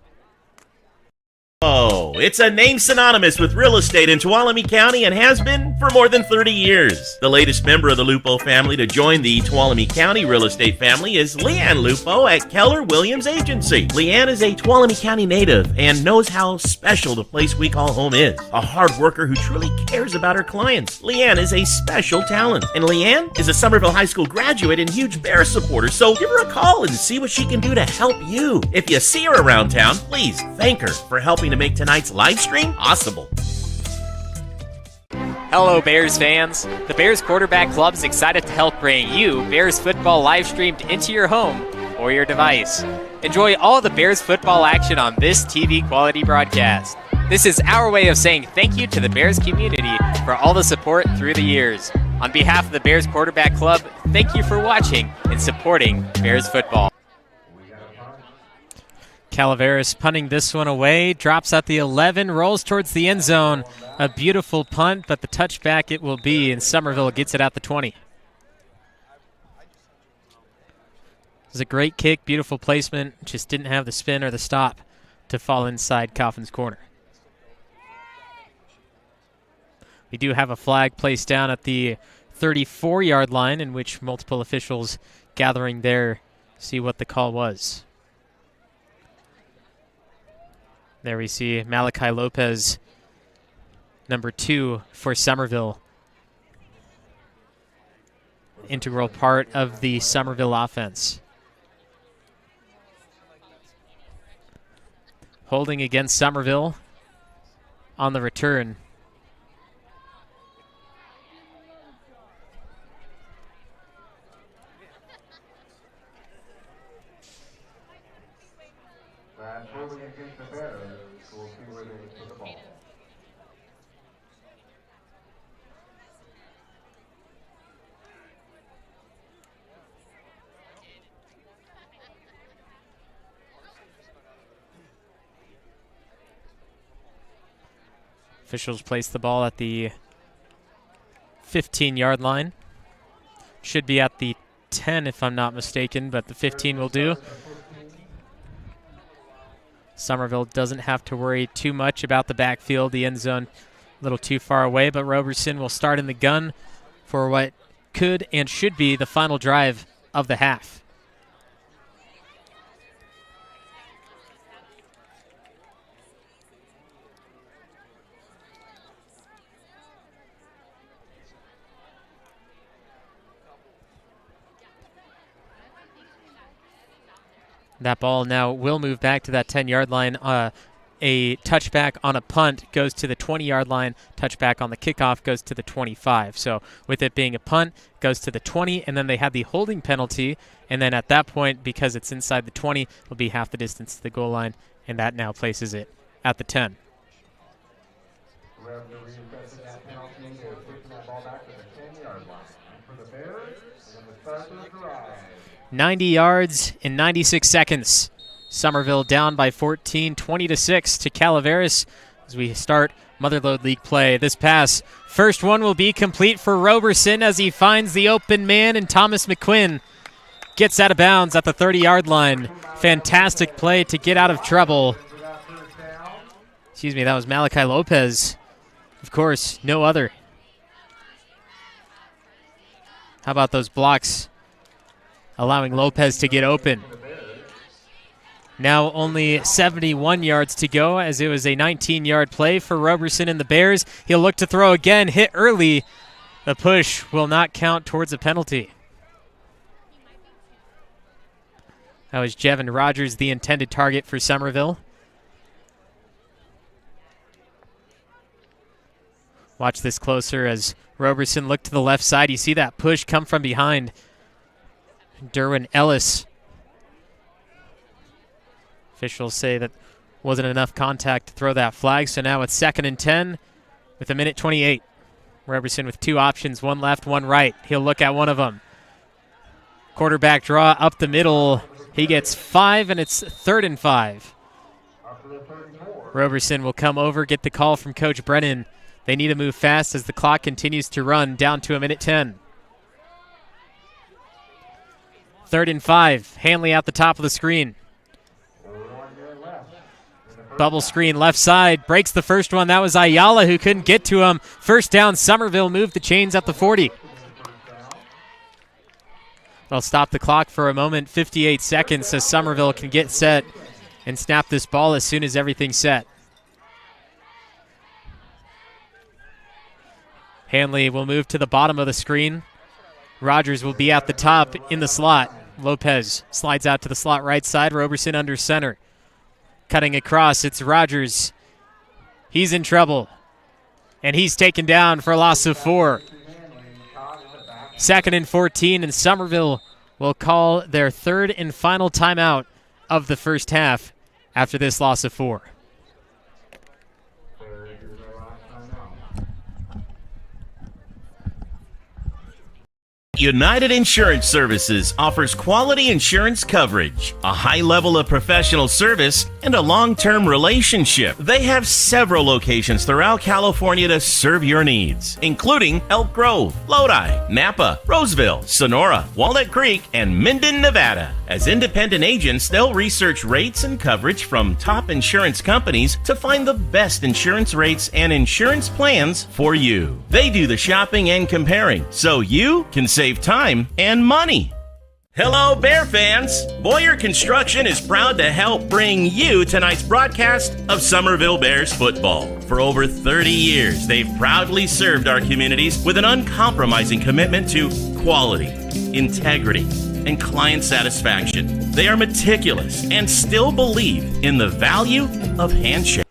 Oh, it's a name synonymous with real estate in Tuolumne County and has been for more than 30 years. The latest member of the Lupo family to join the Tuolumne County real estate family is Leanne Lupo at Keller Williams Agency. Leanne is a Tuolumne County native and knows how special the place we call home is. A hard worker who truly cares about her clients. Leanne is a special talent. And Leanne is a Summerville High School graduate and huge Bears supporter, so give her a call and see what she can do to help you. If you see her around town, please thank her for helping to make tonight's live stream possible. Hello, Bears fans. The Bears Quarterback Club is excited to help bring you Bears football live streamed into your home or your device. Enjoy all the Bears football action on this TV quality broadcast. This is our way of saying thank you to the Bears community for all the support through the years. On behalf of the Bears Quarterback Club, thank you for watching and supporting Bears football. Calaveras punting this one away, drops at the 11, rolls towards the end zone. A beautiful punt, but the touchback it will be, and Summerville gets it at the 20. It was a great kick, beautiful placement, just didn't have the spin or the stop to fall inside Coffin's corner. We do have a flag placed down at the 34-yard line, in which multiple officials gathering there see what the call was. There we see Malachi Lopez, number 2 for Summerville. Integral part of the Summerville offense. holding against Summerville on the return. That's holding against the Bears. We'll see where they put the ball. Officials place the ball at the 15-yard line. Should be at the 10 if I'm not mistaken, but the 15 will do. Summerville doesn't have to worry too much about the backfield, the end zone a little too far away, but Roberson will start in the gun for what could and should be the final drive of the half. That ball now will move back to that 10-yard line. A touchback on a punt goes to the 20-yard line. Touchback on the kickoff goes to the 25. So with it being a punt, goes to the 20, and then they had the holding penalty. And then at that point, because it's inside the 20, it'll be half the distance to the goal line, and that now places it at the 10. Referee assessing that penalty. They're pushing that ball back to the 10-yard line. And for the Bears, they're going to start their drive. 90 yards in 96 seconds. Summerville down by 14, 20-6 to Calaveras as we start Motherlode League play. This pass, first one will be complete for Roberson as he finds the open man, and Thomas McQuinn gets out of bounds at the 30-yard line. Fantastic play to get out of trouble. Excuse me, that was Malachi Lopez. Of course, no other. How about those blocks allowing Lopez to get open? Now only 71 yards to go as it was a 19-yard play for Roberson and the Bears. He'll look to throw again, hit early. The push will not count towards a penalty. That was Jevin Rogers, the intended target for Summerville. Watch this closer as Roberson looked to the left side. You see that push come from behind. Derwin Ellis. Officials say that wasn't enough contact to throw that flag, so now it's 2nd and 10 with 1:28. Roberson with two options, one left, one right. He'll look at one of them. Quarterback draw up the middle. He gets 5, and it's 3rd and 5. Roberson will come over, get the call from Coach Brennan. They need to move fast as the clock continues to run down to 1:10. 3rd and 5. Hanley at the top of the screen. Bubble screen left side. Breaks the first one. That was Ayala who couldn't get to him. First down, Summerville moved the chains at the 40. They'll stop the clock for a moment. 58 seconds so Summerville can get set and snap this ball as soon as everything's set. Hanley will move to the bottom of the screen. Rogers will be at the top in the slot. Lopez slides out to the slot right side. Roberson under center. Cutting across, it's Rogers. He's in trouble. And he's taken down for a loss of 4. 2nd and 14, and Summerville will call their 3rd and final timeout of the first half after this loss of 4. United Insurance Services offers quality insurance coverage, a high level of professional service, and a long-term relationship. They have several locations throughout California to serve your needs, including Elk Grove, Lodi, Napa, Roseville, Sonora, Walnut Creek, and Minden, Nevada. As independent agents, they'll research rates and coverage from top insurance companies to find the best insurance rates and insurance plans for you. They do the shopping and comparing, so you can save time and money. Hello, Bear fans! Boyer Construction is proud to help bring you tonight's broadcast of Summerville Bears football. For over 30 years, they've proudly served our communities with an uncompromising commitment to quality, integrity, and client satisfaction. They are meticulous and still believe in the value of handshake.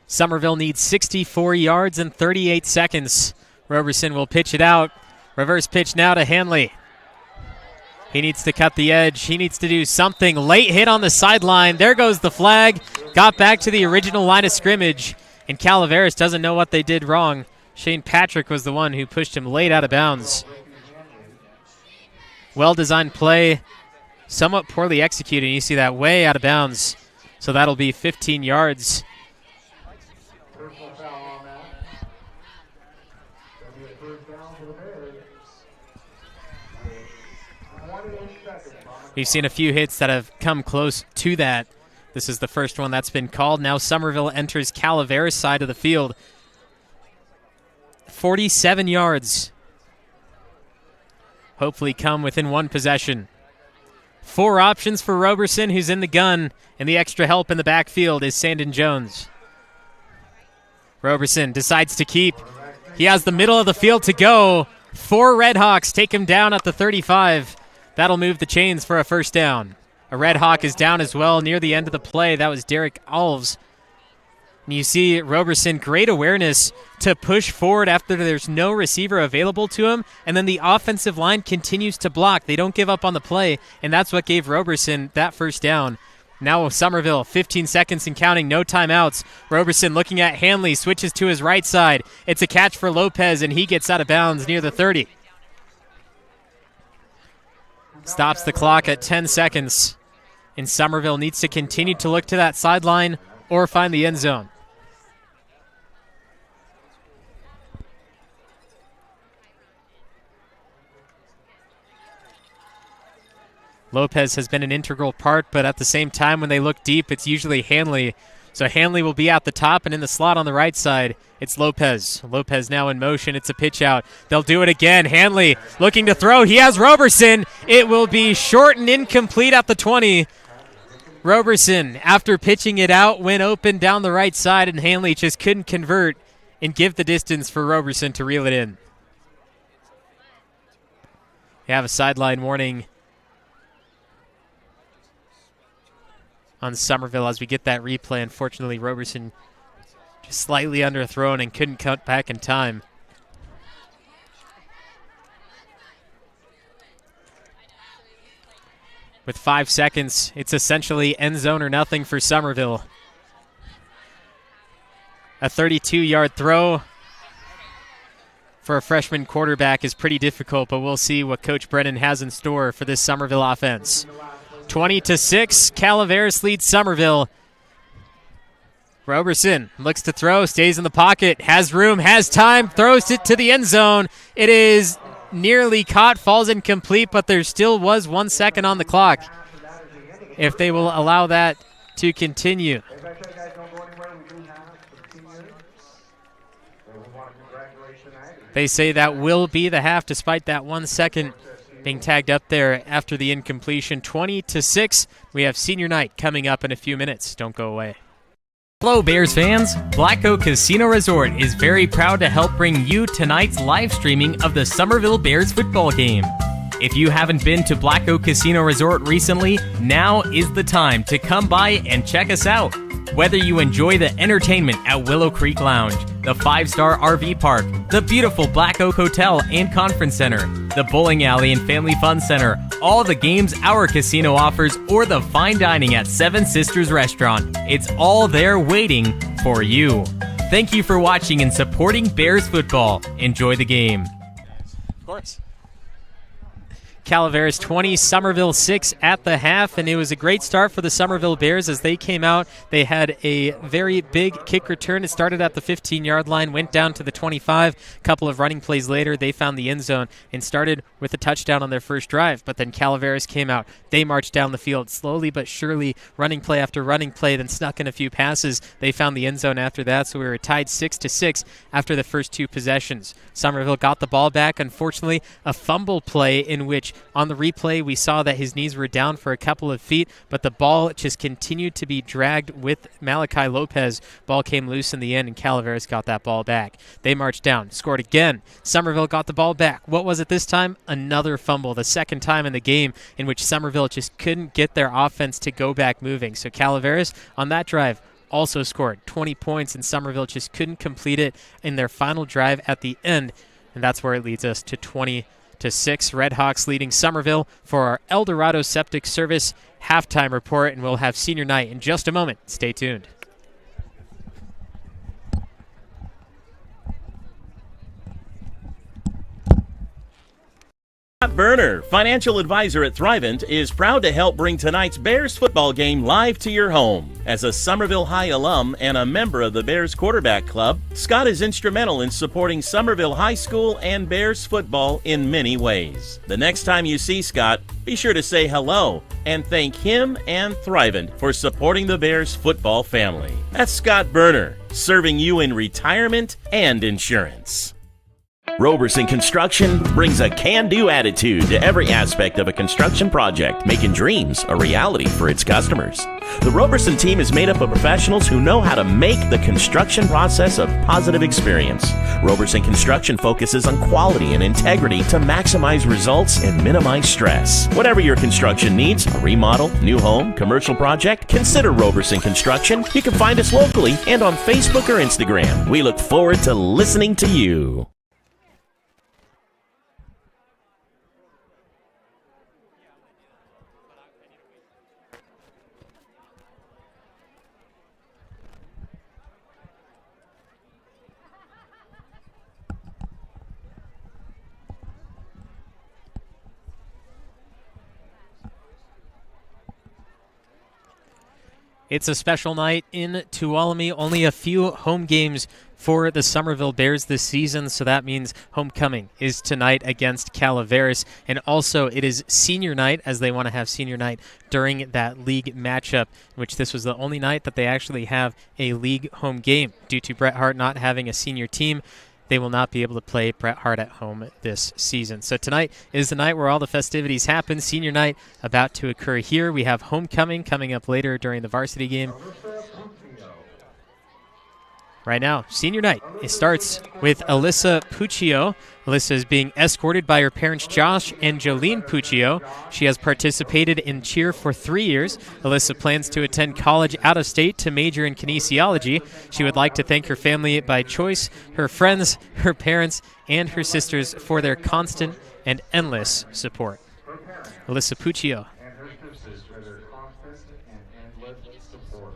Summerville needs 64 yards and 38 seconds. Roberson will pitch it out. Reverse pitch now to Hanley. He needs to cut the edge. He needs to do something. Late hit on the sideline. There goes the flag. Got back to the original line of scrimmage. And Calaveras doesn't know what they did wrong. Shane Patrick was the one who pushed him late out of bounds. Well-designed play. Somewhat poorly executed. You see that way out of bounds. So that'll be 15 yards. We've seen a few hits that have come close to that. This is the first one that's been called. Now Summerville enters Calaveras' side of the field. 47 yards. Hopefully come within one possession. 4 options for Roberson, who's in the gun, and the extra help in the backfield is Sandon Jones. Roberson decides to keep. He has the middle of the field to go. 4 Redhawks take him down at the 35. That'll move the chains for a first down. A Red Hawk is down as well near the end of the play. That was Derek Alves. And you see Roberson, great awareness to push forward after there's no receiver available to him, and then the offensive line continues to block. They don't give up on the play, and that's what gave Roberson that first down. Now Summerville, 15 seconds and counting, no timeouts. Roberson looking at Hanley, switches to his right side. It's a catch for Lopez, and he gets out of bounds near the 30. Stops the clock at 10 seconds. And Summerville needs to continue to look to that sideline or find the end zone. Lopez has been an integral part, but at the same time, when they look deep, it's usually Hanley. So Hanley will be at the top, and in the slot on the right side, it's Lopez. Lopez now in motion. It's a pitch out. They'll do it again. Hanley looking to throw. He has Roberson. It will be short and incomplete at the 20. Roberson, after pitching it out, went open down the right side, and Hanley just couldn't convert and give the distance for Roberson to reel it in. You have a sideline warning on Summerville as we get that replay. Unfortunately, Roberson just slightly underthrown and couldn't cut back in time. With 5 seconds, it's essentially end zone or nothing for Summerville. A 32-yard throw for a freshman quarterback is pretty difficult, but we'll see what Coach Brennan has in store for this Summerville offense. 20-6, Calaveras leads Summerville. Roberson looks to throw, stays in the pocket, has room, has time, throws it to the end zone. It is nearly caught, falls incomplete, but there still was 1 second on the clock. If they will allow that to continue. They say that will be the half despite that 1 second being tagged up there after the incompletion. 20-6. We have senior night coming up in a few minutes. Don't go away. Hello, Bears fans. Black Oak Casino Resort is very proud to help bring you tonight's live streaming of the Summerville Bears football game. If you haven't been to Black Oak Casino Resort recently, now is the time to come by and check us out. Whether you enjoy the entertainment at Willow Creek Lounge, the 5-star RV park, the beautiful Black Oak Hotel and Conference Center, the bowling alley and family fun center, all the games our casino offers, or the fine dining at Seven Sisters Restaurant, it's all there waiting for you. Thank you for watching and supporting Bears football. Enjoy the game. Of course. Calaveras 20, Summerville 6 at the half, and it was a great start for the Summerville Bears as they came out. They had a very big kick return. It started at the 15-yard line, went down to the 25. A couple of running plays later, they found the end zone and started with a touchdown on their first drive. But then Calaveras came out. They marched down the field slowly but surely, running play after running play, then snuck in a few passes. They found the end zone after that, so we were tied 6-6 after the first 2 possessions. Summerville got the ball back. Unfortunately, a fumble play in which catch. On the replay, we saw that his knees were down for a couple of feet, but the ball just continued to be dragged with Malachi Lopez. Ball came loose in the end, and Calaveras got that ball back. They marched down, scored again. Summerville got the ball back. What was it this time? Another fumble, the second time in the game in which Summerville just couldn't get their offense to go back moving. So Calaveras, on that drive, also scored 20 points, and Summerville just couldn't complete it in their final drive at the end. And that's where it leads us to 20-6. Redhawks leading Summerville for our El Dorado Septic Service halftime report, and we'll have senior night in just a moment. Stay tuned. Scott Berner, financial advisor at Thrivent, is proud to help bring tonight's Bears football game live to your home. As a Somerville High alum and a member of the Bears quarterback club, Scott is instrumental in supporting Somerville High School and Bears football in many ways. The next time you see Scott, be sure to say hello and thank him and Thrivent for supporting the Bears football family. That's Scott Berner, serving you in retirement and insurance. Roberson Construction brings a can-do attitude to every aspect of a construction project, making dreams a reality for its customers. The Roberson team is made up of professionals who know how to make the construction process a positive experience. Roberson Construction focuses on quality and integrity to maximize results and minimize stress. Whatever your construction needs, a remodel, new home, commercial project, consider Roberson Construction. You can find us locally and on Facebook or Instagram. We look forward to listening to you. It's a special night in Tuolumne. Only a few home games for the Summerville Bears this season, so that means homecoming is tonight against Calaveras. And also it is senior night, as they want to have senior night during that league matchup, which this was the only night that they actually have a league home game. Due to Bret Hart not having a senior team, they will not be able to play Bret Hart at home this season. So tonight is the night where all the festivities happen. Senior night about to occur here. We have homecoming coming up later during the varsity game. Right now, senior night. It starts with Alyssa Puccio. Alyssa is being escorted by her parents Josh and Jolene Puccio. She has participated in cheer for 3 years. Alyssa plans to attend college out of state to major in kinesiology. She would like to thank her family by choice, her friends, her parents, and her sisters for their constant and endless support. Alyssa Puccio. And her sisters for their constant and endless support.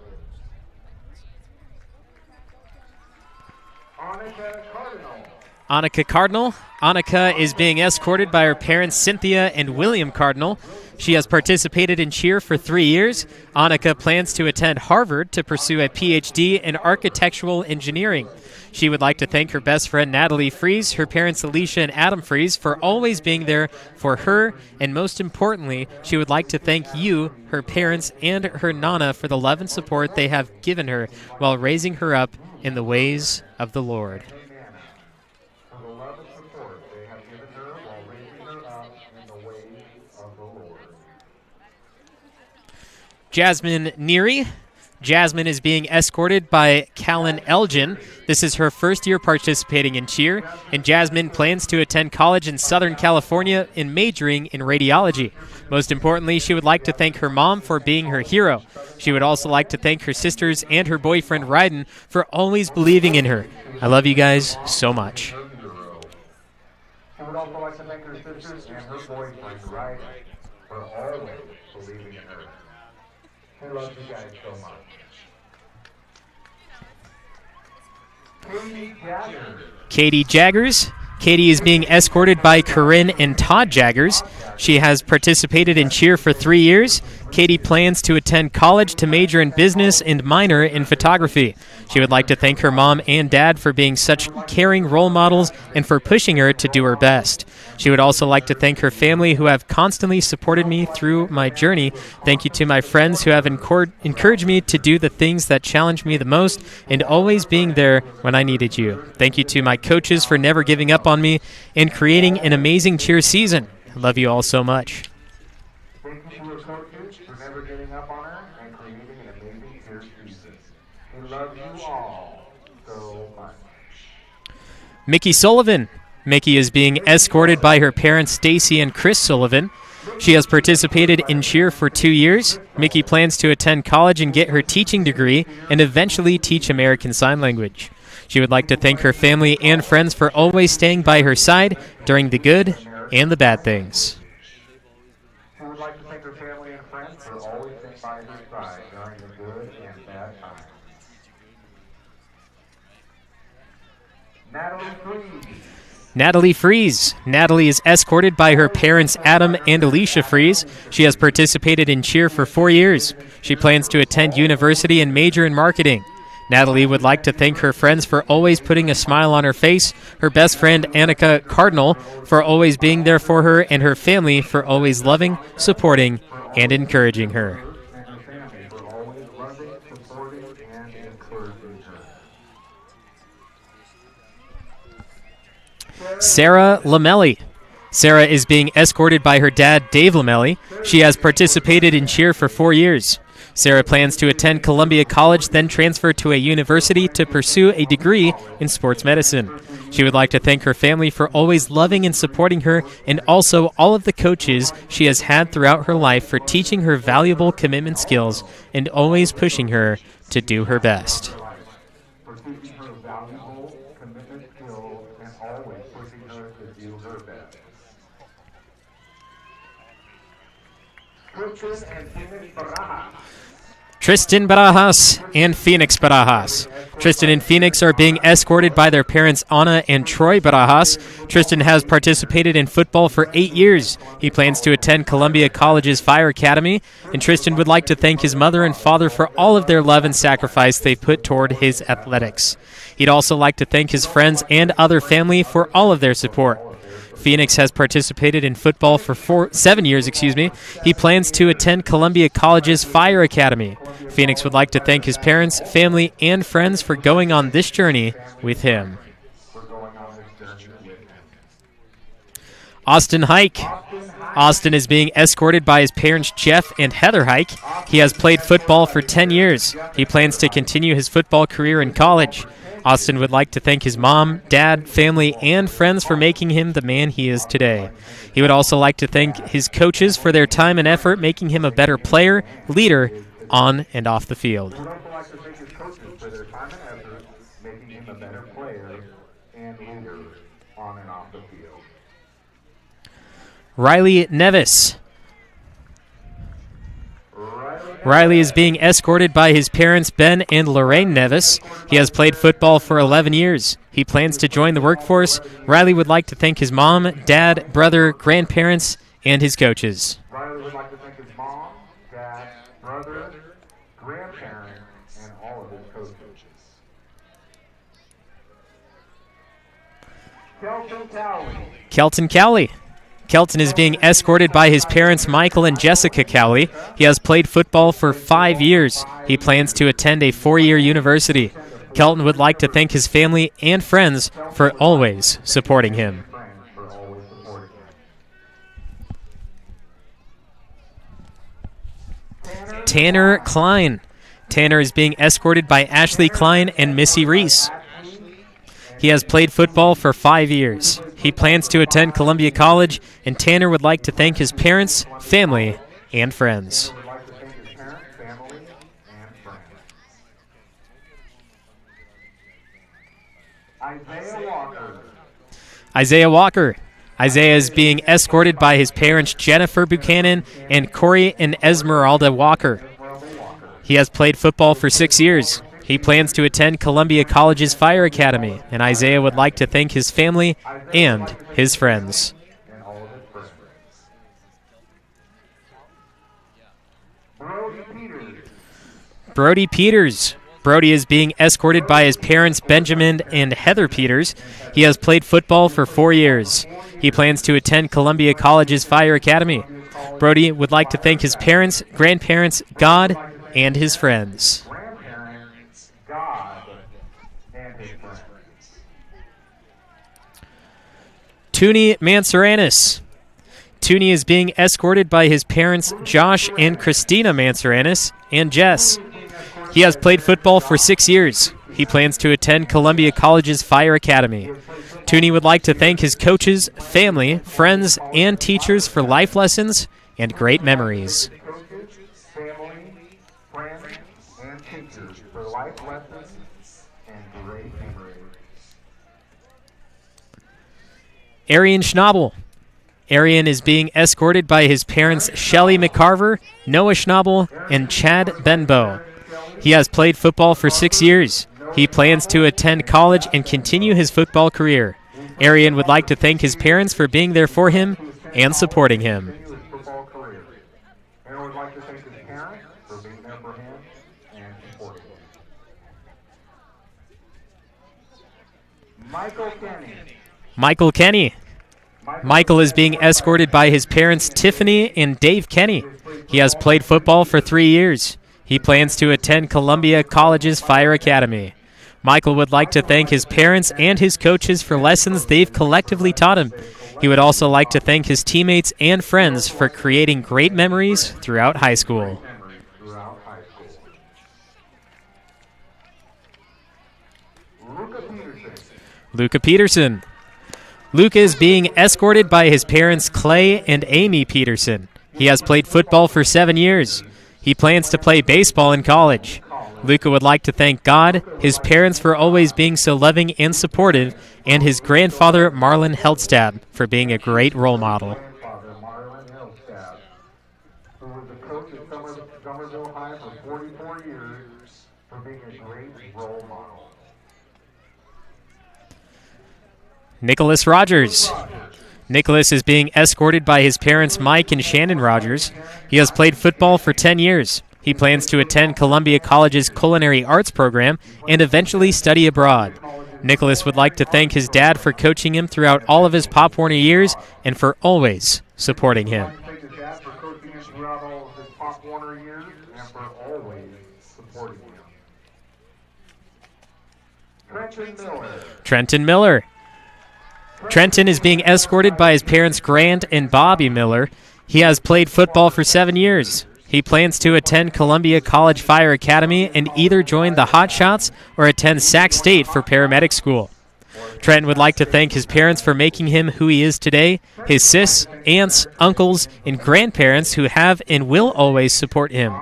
Annika Cardinal. Annika is being escorted by her parents Cynthia and William Cardinal. She has participated in cheer for 3 years. Annika plans to attend Harvard to pursue a PhD in architectural engineering. She would like to thank her best friend Natalie Fries, her parents Alicia and Adam Fries, for always being there for her, and most importantly, she would like to thank you, her parents, and her Nana for the love and support they have given her while raising her up in the ways of the Lord. For the love and support they have given her while raising her up in the ways of the Lord. Jasmine Neary. Jasmine is being escorted by Callan Elgin. This is her first year participating in cheer, and Jasmine plans to attend college in Southern California and majoring in radiology. Most importantly, she would like to thank her mom for being her hero. She would also like to thank her sisters and her boyfriend Ryden for always believing in her. I love you guys so much. She would also like to thank her sisters and her boyfriend Ryden for always believing in her. She loves you guys so much. Katie Jaggers. Katie is being escorted by Corinne and Todd Jaggers. She has participated in cheer for 3 years. Katie plans to attend college to major in business and minor in photography. She would like to thank her mom and dad for being such caring role models and for pushing her to do her best. She would also like to thank her family who have constantly supported me through my journey. Thank you to my friends who have encouraged me to do the things that challenge me the most and always being there when I needed you. Thank you to my coaches for never giving up on me and creating an amazing cheer season. Love you all so much. Thank you to your coaches for never giving up on her and creating an amazing cheer season. We love you all so much. Mickey Sullivan. Mickey is being escorted by her parents, Stacy and Chris Sullivan. She has participated in cheer for 2 years. Mickey plans to attend college and get her teaching degree and eventually teach American Sign Language. She would like to thank her family and friends for always staying by her side during the good and the bad things. She would like to thank her family and friends for always being by her side during the good and bad times. Natalie Freeze. Natalie Freeze. Natalie is escorted by her parents, Adam and Alicia Freeze. She has participated in cheer for 4 years. She plans to attend university and major in marketing. Natalie would like to thank her friends for always putting a smile on her face, her best friend Annika Cardinal for always being there for her, and her family for always loving, supporting, and encouraging her. And her family for always loving, supporting, and encouraging her. Sarah Lamelli. Sarah is being escorted by her dad, Dave Lamelli. She has participated in cheer for 4 years. Sarah plans to attend Columbia College, then transfer to a university to pursue a degree in sports medicine. She would like to thank her family for always loving and supporting her, and also all of the coaches she has had throughout her life for teaching her valuable commitment skills and always pushing her to do her best. For teaching her valuable commitment skills and always pushing her to do her best. Tristan and Phoenix Barajas. Tristan Barajas and Phoenix Barajas. Tristan and Phoenix are being escorted by their parents, Anna and Troy Barajas. Tristan has participated in football for 8 years. He plans to attend Columbia College's Fire Academy, and Tristan would like to thank his mother and father for all of their love and sacrifice they put toward his athletics. He'd also like to thank his friends and other family for all of their support. Phoenix has participated in football for 7 years. He plans to attend Columbia College's Fire Academy. Phoenix would like to thank his parents, family, and friends for going on this journey with him. Austin Hike. Austin is being escorted by his parents, Jeff and Heather Hike. He has played football for 10 years. He plans to continue his football career in college. Austin would like to thank his mom, dad, family, and friends for making him the man he is today. He would also like to thank his coaches for their time and effort making him a better player, leader, on and off the field. He would also like to thank his coaches for their time and effort making him a better player and leader on and off the field. Riley Nevis. Riley is being escorted by his parents, Ben and Lorraine Nevis. He has played football for 11 years. He plans to join the workforce. Riley would like to thank his mom, dad, brother, grandparents, and his coaches. Riley would like to thank his mom, dad, brother, grandparents, and all of his coaches. Kelton Cowley. Kelton Cowley. Kelton is being escorted by his parents, Michael and Jessica Cowley. He has played football for 5 years. He plans to attend a 4-year university. Kelton would like to thank his family and friends for always supporting him. Tanner Klein. Tanner is being escorted by Ashley Klein and Missy Reese. He has played football for 5 years. He plans to attend Columbia College, and Tanner would like to thank his parents, family, and friends. Isaiah Walker. Isaiah is being escorted by his parents, Jennifer Buchanan and Corey and Esmeralda Walker. He has played football for 6 years. He plans to attend Columbia College's Fire Academy, and Isaiah would like to thank his family and his friends. Brody Peters. Brody is being escorted by his parents, Benjamin and Heather Peters. He has played football for 4 years. He plans to attend Columbia College's Fire Academy. Brody would like to thank his parents, grandparents, God, and his friends. Toonie Mansuranis. Tooney is being escorted by his parents, Josh and Christina Mansuranis, and Jess. He has played football for 6 years. He plans to attend Columbia College's Fire Academy. Tooney would like to thank his coaches, family, friends, and teachers for life lessons and great memories. Coaches, family, friends, and teachers for life lessons and great memories. Arian Schnabel. Arian is being escorted by his parents, Shelly McCarver, Noah Schnabel, and Chad Benbow. He has played football for 6 years. He plans to attend college and continue his football career. Arian would like to thank his parents for being there for him and supporting him. Football career. Aaron would like to thank his parents for being there for him and supporting him. Michael Kenny. Michael Kenny. Michael is being escorted by his parents, Tiffany and Dave Kenny. He has played football for 3 years. He plans to attend Columbia College's Fire Academy. Michael would like to thank his parents and his coaches for lessons they've collectively taught him. He would also like to thank his teammates and friends for creating great memories throughout high school. Luca Peterson. Luca is being escorted by his parents, Clay and Amy Peterson. He has played football for 7 years. He plans to play baseball in college. Luca would like to thank God, his parents for always being so loving and supportive, and his grandfather, Marlon Heldstab, for being a great role model. Marlon Heldstab, who was the coach at Summerville High for 44 years, for being a great role model. Nicholas Rogers. Nicholas is being escorted by his parents, Mike and Shannon Rogers. He has played football for 10 years. He plans to attend Columbia College's Culinary Arts program and eventually study abroad. Nicholas would like to thank his dad for coaching him throughout all of his Pop Warner years and for always supporting him. Thank his dad for coaching him throughout all of his Pop Warner years and for always supporting him. Trenton Miller. Trenton is being escorted by his parents, Grant and Bobby Miller. He has played football for 7 years. He plans to attend Columbia College Fire Academy and either join the Hot Shots or attend Sac State for paramedic school. Trenton would like to thank his parents for making him who he is today, his sis, aunts, uncles, and grandparents who have and will always support him.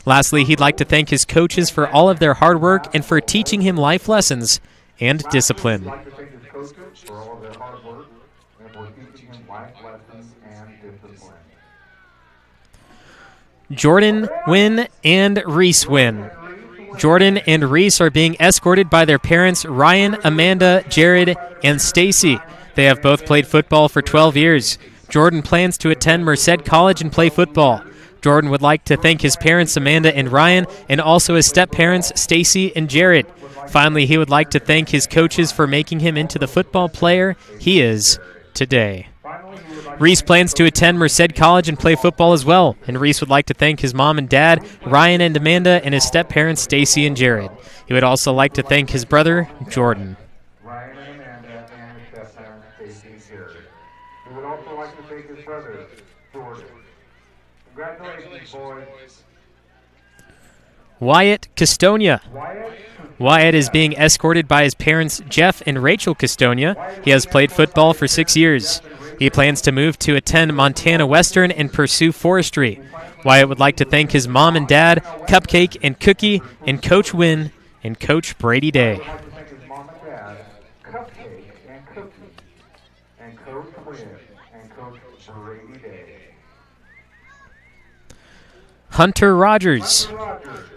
Lastly, he'd like to thank his coaches for all of their hard work and for teaching him life lessons and discipline. Jordan Wynn and Reese Wynn. Jordan and Reese are being escorted by their parents, Ryan, Amanda, Jared, and Stacy. They have both played football for 12 years. Jordan plans to attend Merced College and play football. Jordan would like to thank his parents, Amanda and Ryan, and also his step-parents, Stacy and Jared. Finally, he would like to thank his coaches for making him into the football player he is today. Reese plans to attend Merced College and play football as well, and Reese would like to thank his mom and dad, Ryan and Amanda, and his step-parents, Stacy and Jared. He would also like to thank his brother, Jordan. Ryan and Amanda and his step-parents, Stacy and Jared. He would also like to thank his brother, Jordan. Congratulations, boys. Wyatt Custonia. Wyatt is being escorted by his parents, Jeff and Rachel Custonia. He has played football for 6 years. He plans to move to attend Montana Western and pursue forestry. Wyatt would like to thank his mom and dad, Cupcake and Cookie, and Coach Wynn and Coach Brady Day. Hunter Rogers.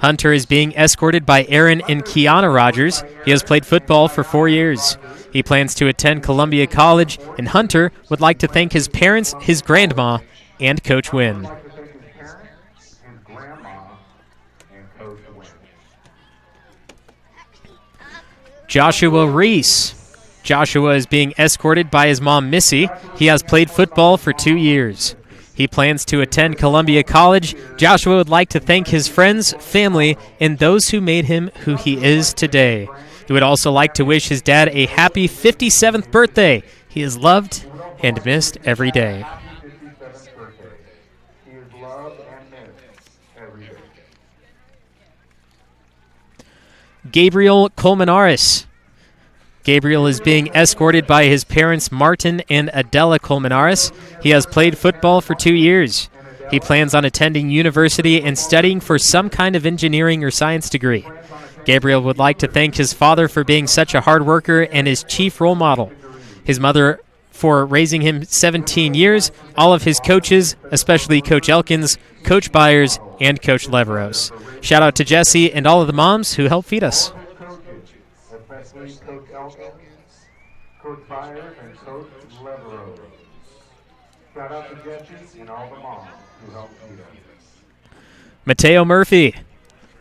Hunter is being escorted by Aaron and Kiana Rogers. He has played football for 4 years. He plans to attend Columbia College, and Hunter would like to thank his parents, his grandma, and Coach Wynn. Joshua Reese. Joshua is being escorted by his mom, Missy. He has played football for 2 years. He plans to attend Columbia College. Joshua would like to thank his friends, family, and those who made him who he is today. He would also like to wish his dad a happy 57th birthday. He is loved and missed every day. Gabriel Colmenares. Gabriel is being escorted by his parents Martin and Adela Colmenares. He has played football for 2 years. He plans on attending university and studying for some kind of engineering or science degree. Gabriel would like to thank his father for being such a hard worker and his chief role model, his mother for raising him 17 years, all of his coaches, especially Coach Elkins, Coach Byers, and Coach Leveros. Shout out to Jesse and all of the moms who help feed us. Especially Coach Elkins, Coach Byers, and Coach Leveros. Shout out to Jesse and all the moms who help feed us. Mateo Murphy.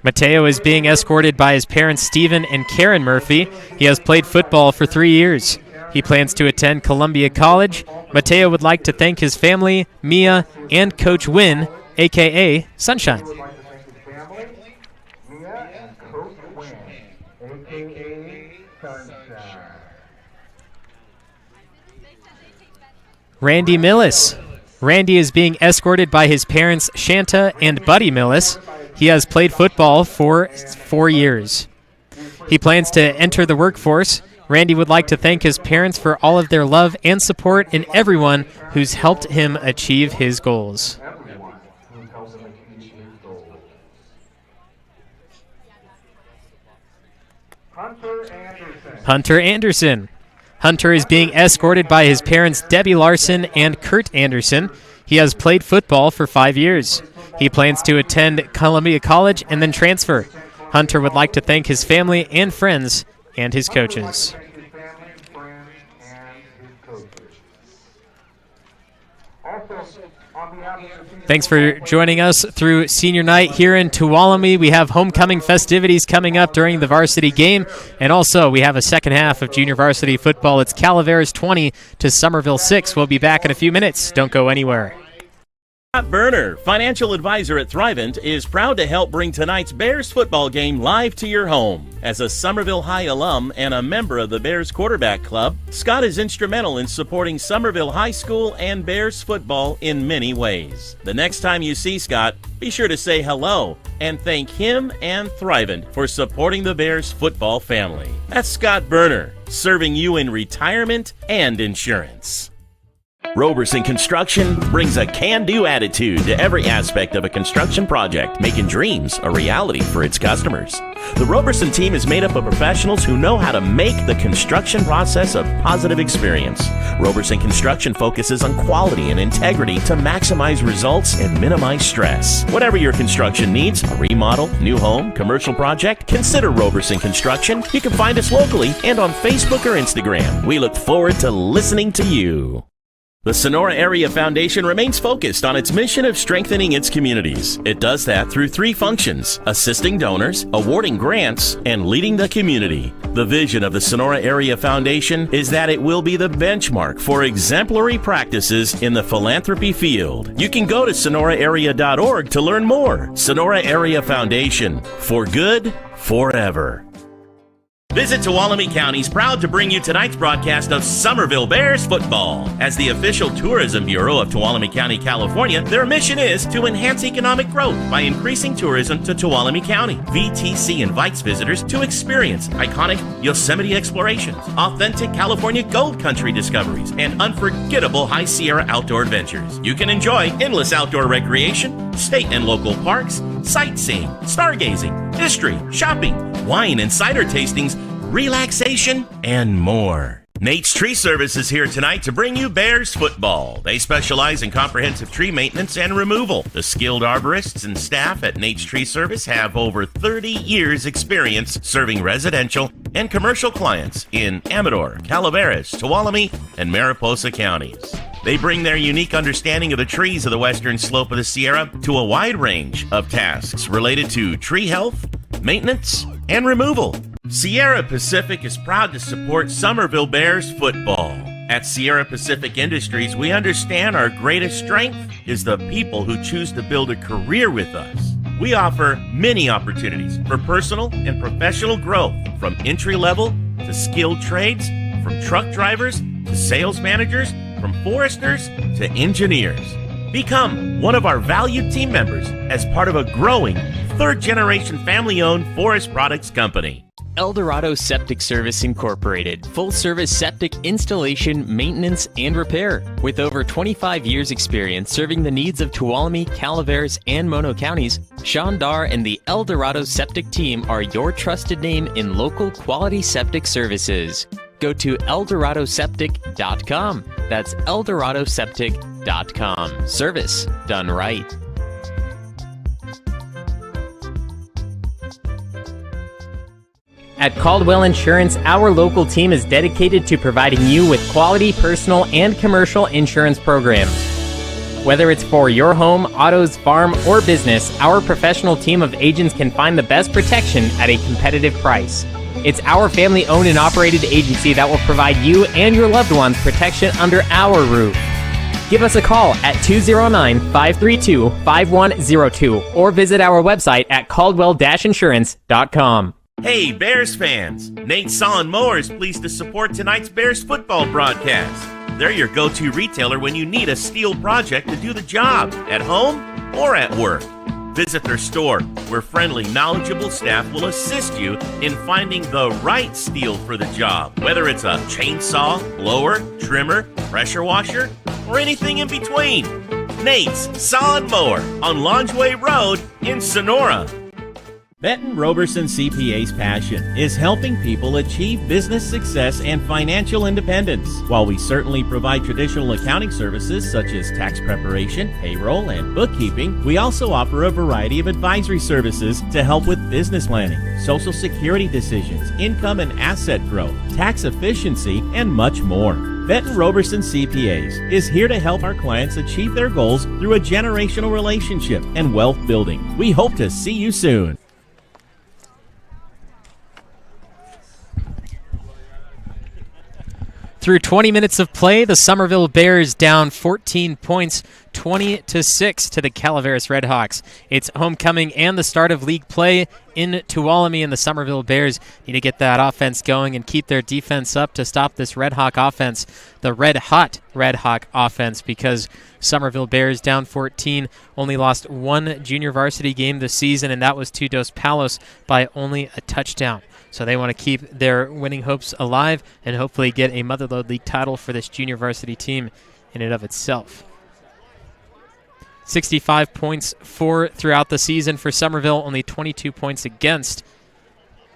Mateo is being escorted by his parents Stephen and Karen Murphy. He has played football for 3 years. He plans to attend Columbia College. Mateo would like to thank his family, Mia, and Coach Wynn, a.k.a. Sunshine. Would like to thank his family, Mia, and Coach Wynn, a.k.a. Sunshine. Randy Millis. Randy is being escorted by his parents Shanta and Buddy Millis. He has played football for 4 years. He plans to enter the workforce. Randy would like to thank his parents for all of their love and support and everyone who's helped him achieve his goals. Everyone who helps him achieve his goals. Hunter Anderson. Hunter Anderson. Hunter is being escorted by his parents Debbie Larson and Kurt Anderson. He has played football for 5 years. He plans to attend Columbia College and then transfer. Hunter would like to thank his family and friends and his coaches. Thank his family, friends, and his coaches. Also, on behalf of the Thanks for joining us through senior night here in Tuolumne. We have homecoming festivities coming up during the varsity game, and also we have a second half of junior varsity football. It's Calaveras 20 to Somerville 6. We'll be back in a few minutes. Don't go anywhere. Scott Berner, financial advisor at Thrivent, is proud to help bring tonight's Bears football game live to your home. As a Somerville High alum and a member of the Bears quarterback club, Scott is instrumental in supporting Somerville High School and Bears football in many ways. The next time you see Scott, be sure to say hello and thank him and Thrivent for supporting the Bears football family. That's Scott Berner, serving you in retirement and insurance. Roberson Construction brings a can-do attitude to every aspect of a construction project, making dreams a reality for its customers. The Roberson team is made up of professionals who know how to make the construction process a positive experience. Roberson Construction focuses on quality and integrity to maximize results and minimize stress. Whatever your construction needs, a remodel, new home, commercial project, consider Roberson Construction. You can find us locally and on Facebook or Instagram. We look forward to listening to you. The Sonora Area Foundation remains focused on its mission of strengthening its communities. It does that through 3 functions: assisting donors, awarding grants, and leading the community. The vision of the Sonora Area Foundation is that it will be the benchmark for exemplary practices in the philanthropy field. You can go to sonoraarea.org to learn more. Sonora Area Foundation, for good, forever. Visit Tuolumne County is proud to bring you tonight's broadcast of Somerville Bears football. As the official tourism bureau of Tuolumne County, California, their mission is to enhance economic growth by increasing tourism to Tuolumne County. VTC invites visitors to experience iconic Yosemite explorations, authentic California gold country discoveries, and unforgettable High Sierra outdoor adventures. You can enjoy endless outdoor recreation, state and local parks, sightseeing, stargazing, history, shopping, wine and cider tastings, relaxation, and more. Nate's Tree Service is here tonight to bring you Bears football. They specialize in comprehensive tree maintenance and removal. The skilled arborists and staff at Nate's Tree Service have over 30 years experience serving residential and commercial clients in Amador, Calaveras, Tuolumne, and Mariposa counties. They bring their unique understanding of the trees of the western slope of the Sierra to a wide range of tasks related to tree health, maintenance, and removal. Sierra Pacific is proud to support Somerville Bears football. At Sierra Pacific Industries, we understand our greatest strength is the people who choose to build a career with us. We offer many opportunities for personal and professional growth, from entry-level to skilled trades, from truck drivers to sales managers, from foresters to engineers. Become one of our valued team members as part of a growing third-generation family-owned forest products company. El Dorado Septic Service Incorporated. Full-service septic installation, maintenance, and repair. With over 25 years experience serving the needs of Tuolumne, Calaveras, and Mono counties, Sean Dar and the El Dorado Septic team are your trusted name in local quality septic services. Go to eldoradoseptic.com. That's eldoradoseptic.com. Service done right. At Caldwell Insurance, our local team is dedicated to providing you with quality personal and commercial insurance programs. Whether it's for your home, autos, farm, or business, our professional team of agents can find the best protection at a competitive price. It's our family-owned and operated agency that will provide you and your loved ones protection under our roof. Give us a call at 209-532-5102 or visit our website at caldwell-insurance.com. Hey, Bears fans! Nate Saw and More is pleased to support tonight's Bears football broadcast. They're your go-to retailer when you need a steel project to do the job, at home or at work. Visit their store, where friendly, knowledgeable staff will assist you in finding the right steel for the job, whether it's a chainsaw, blower, trimmer, pressure washer, or anything in between. Nate's Saw and More on Longeway Road in Sonora. Benton Roberson CPA's passion is helping people achieve business success and financial independence. While we certainly provide traditional accounting services such as tax preparation, payroll, and bookkeeping, we also offer a variety of advisory services to help with business planning, Social Security decisions, income and asset growth, tax efficiency, and much more. Benton Roberson CPAs is here to help our clients achieve their goals through a generational relationship and wealth building. We hope to see you soon. Through 20 minutes of play, the Summerville Bears down 14 points, 20-6 to the Calaveras Redhawks. It's homecoming and the start of league play in Tuolumne, and the Summerville Bears need to get that offense going and keep their defense up to stop this Redhawk offense, the red-hot Redhawk offense, because Summerville Bears down 14, only lost one junior varsity game this season, and that was to Dos Palos by only a touchdown. So they want to keep their winning hopes alive and hopefully get a Motherlode League title for this junior varsity team in and of itself. 65 points for throughout the season for Summerville, only 22 points against.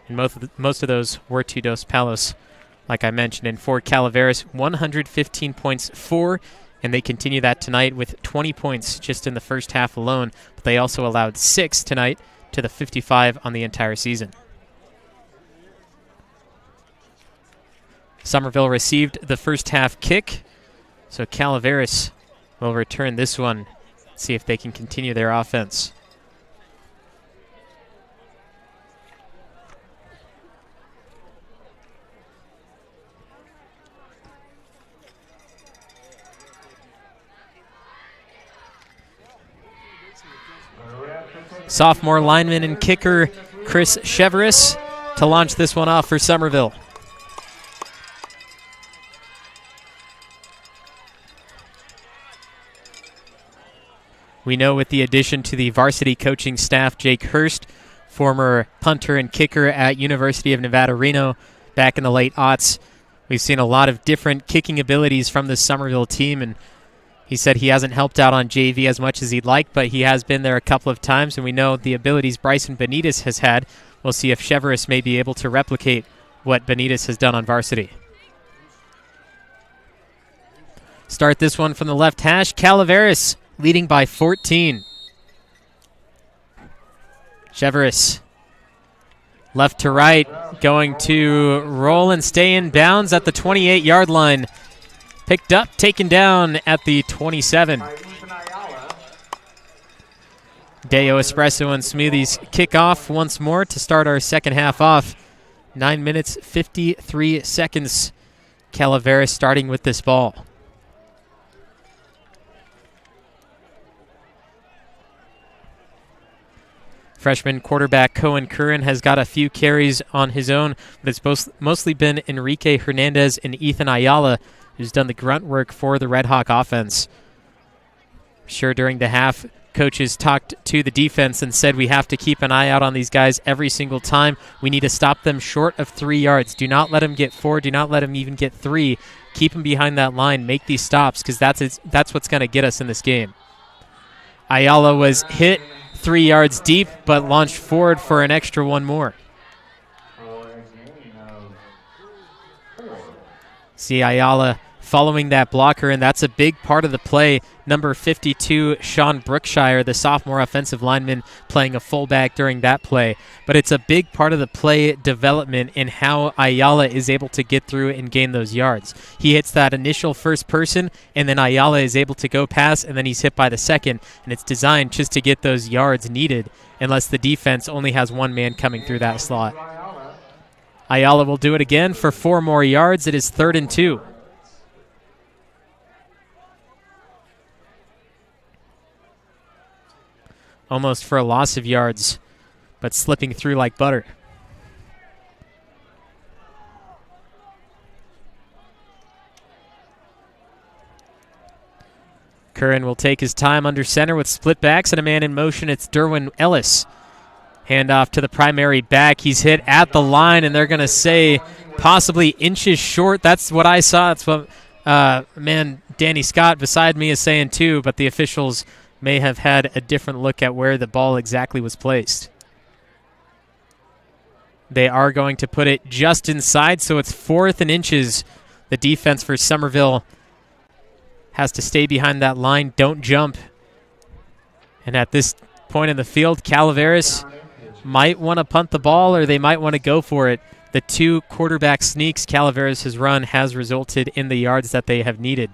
And most of those were to Dos Palos, like I mentioned. And for Calaveras, 115 points for, and they continue that tonight with 20 points just in the first half alone. But they also allowed 6 tonight to the 55 on the entire season. Summerville received the first half kick, so Calaveras will return this one, see if they can continue their offense. Sophomore lineman and kicker Chris Chevres to launch this one off for Summerville. We know with the addition to the varsity coaching staff, Jake Hurst, former punter and kicker at University of Nevada, Reno, back in the late aughts. We've seen a lot of different kicking abilities from this Summerville team, and he said he hasn't helped out on JV as much as he'd like, but he has been there a couple of times, and we know the abilities Bryson Benitez has had. We'll see if Chevres may be able to replicate what Benitez has done on varsity. Start this one from the left hash. Calaveras leading by 14. Chevres, left to right, going to roll and stay in bounds at the 28-yard line. Picked up, taken down at the 27. Deo Espresso and Smoothies kick off once more to start our second half off. 9 minutes, 53 seconds. Calaveras starting with this ball. Freshman quarterback Cohen Curran has got a few carries on his own, but it's mostly been Enrique Hernandez and Ethan Ayala who's done the grunt work for the Red Hawk offense. Sure, during the half, coaches talked to the defense and said we have to keep an eye out on these guys every single time. We need to stop them short of 3 yards. Do not let them get 4. Do not let them even get 3. Keep them behind that line. Make these stops because that's what's going to get us in this game. Ayala was hit 3 yards deep but launched forward for an extra one more. See Ayala following that blocker, and that's a big part of the play. Number 52, Sean Brookshire, the sophomore offensive lineman, playing a fullback during that play. But it's a big part of the play development in how Ayala is able to get through and gain those yards. He hits that initial first person, and then Ayala is able to go pass, and then he's hit by the second. And it's designed just to get those yards needed unless the defense only has one man coming through that slot. Ayala will do it again for 4 more yards. It is 3rd and 2. Almost for a loss of yards, but slipping through like butter. Curran will take his time under center with split backs and a man in motion. It's Derwin Ellis. Handoff to the primary back. He's hit at the line, and they're going to say possibly inches short. That's what I saw. That's what Danny Scott beside me is saying too, but the officials may have had a different look at where the ball exactly was placed. They are going to put it just inside, so it's 4th and inches. The defense for Summerville has to stay behind that line. Don't jump. And at this point in the field, Calaveras might want to punt the ball or they might want to go for it. The 2 quarterback sneaks Calaveras has run has resulted in the yards that they have needed.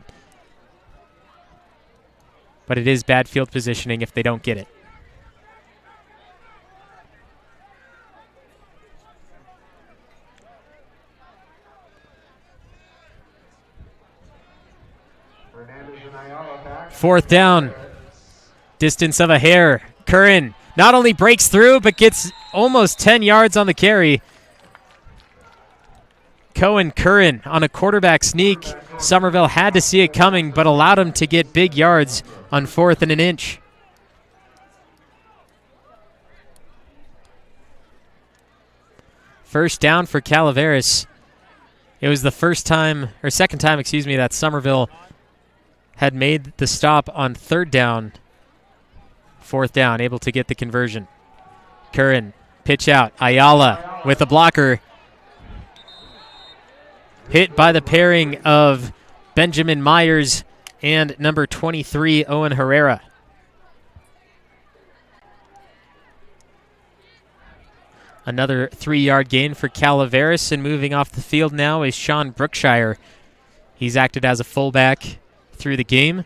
But it is bad field positioning if they don't get it. Fourth down. Distance of a hair. Curran not only breaks through, but gets almost 10 yards on the carry. Cohen Curran on a quarterback sneak. Summerville had to see it coming, but allowed him to get big yards on 4th and an inch. First down for Calaveras. It was the second time, that Summerville had made the stop on 3rd down. 4th down, able to get the conversion. Curran, pitch out. Ayala with a blocker. Hit by the pairing of Benjamin Myers and number 23, Owen Herrera. Another 3-yard gain for Calaveras, and moving off the field now is Sean Brookshire. He's acted as a fullback through the game.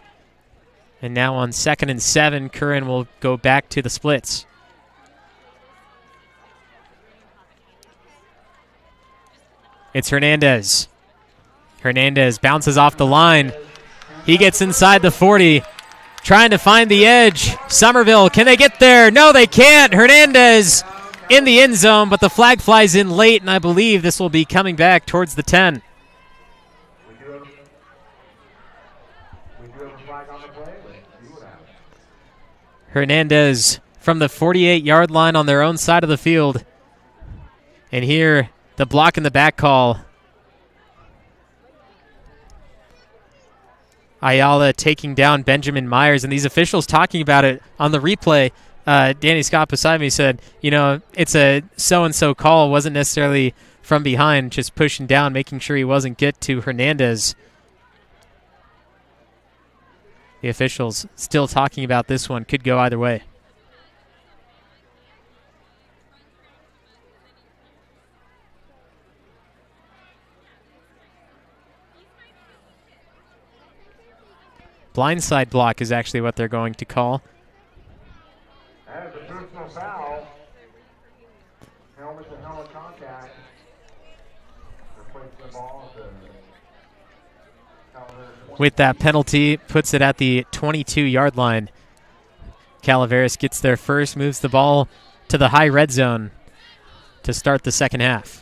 And now on 2nd and 7, Curran will go back to the splits. It's Hernandez. Hernandez bounces off the line. He gets inside the 40, trying to find the edge. Summerville, can they get there? No, they can't. Hernandez in the end zone, but the flag flies in late, and I believe this will be coming back towards the 10. Hernandez from the 48-yard line on their own side of the field. And here, the block in the back call. Ayala taking down Benjamin Myers, and these officials talking about it on the replay. Danny Scott beside me said, it's a so-and-so call. Wasn't necessarily from behind, just pushing down, making sure he wasn't get to Hernandez. The officials still talking about this one. Could go either way. Blindside block is actually what they're going to call. That is a personal foul. Helmet to helmet contact. Replace the ball at the Calaveras. With that penalty, puts it at the 22-yard line. Calaveras gets there first, moves the ball to the high red zone to start the second half.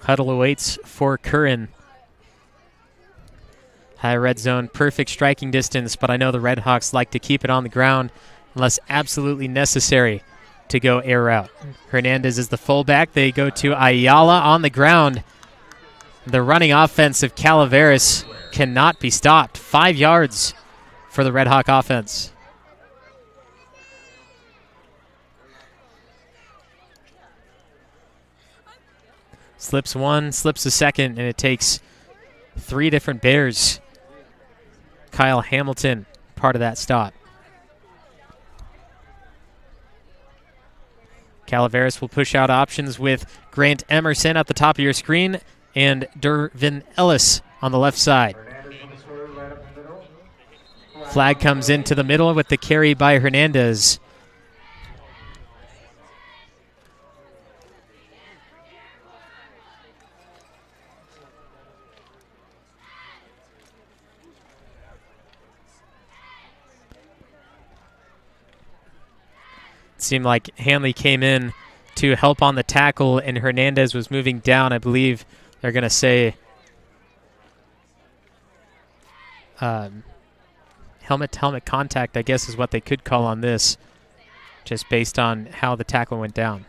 Huddle awaits for Curran. High red zone, perfect striking distance, but I know the Redhawks like to keep it on the ground unless absolutely necessary to go air route. Hernandez is the fullback. They go to Ayala on the ground. The running offense of Calaveras cannot be stopped. 5 yards for the Redhawk offense. Slips one, slips a second, and it takes 3 different Bears. Kyle Hamilton, part of that stop. Calaveras will push out options with Grant Emerson at the top of your screen and Dervin Ellis on the left side. Flag comes into the middle with the carry by Hernandez. It seemed like Hanley came in to help on the tackle and Hernandez was moving down. I believe they're going to say helmet-to-helmet contact, I guess is what they could call on this, just based on how the tackle went down.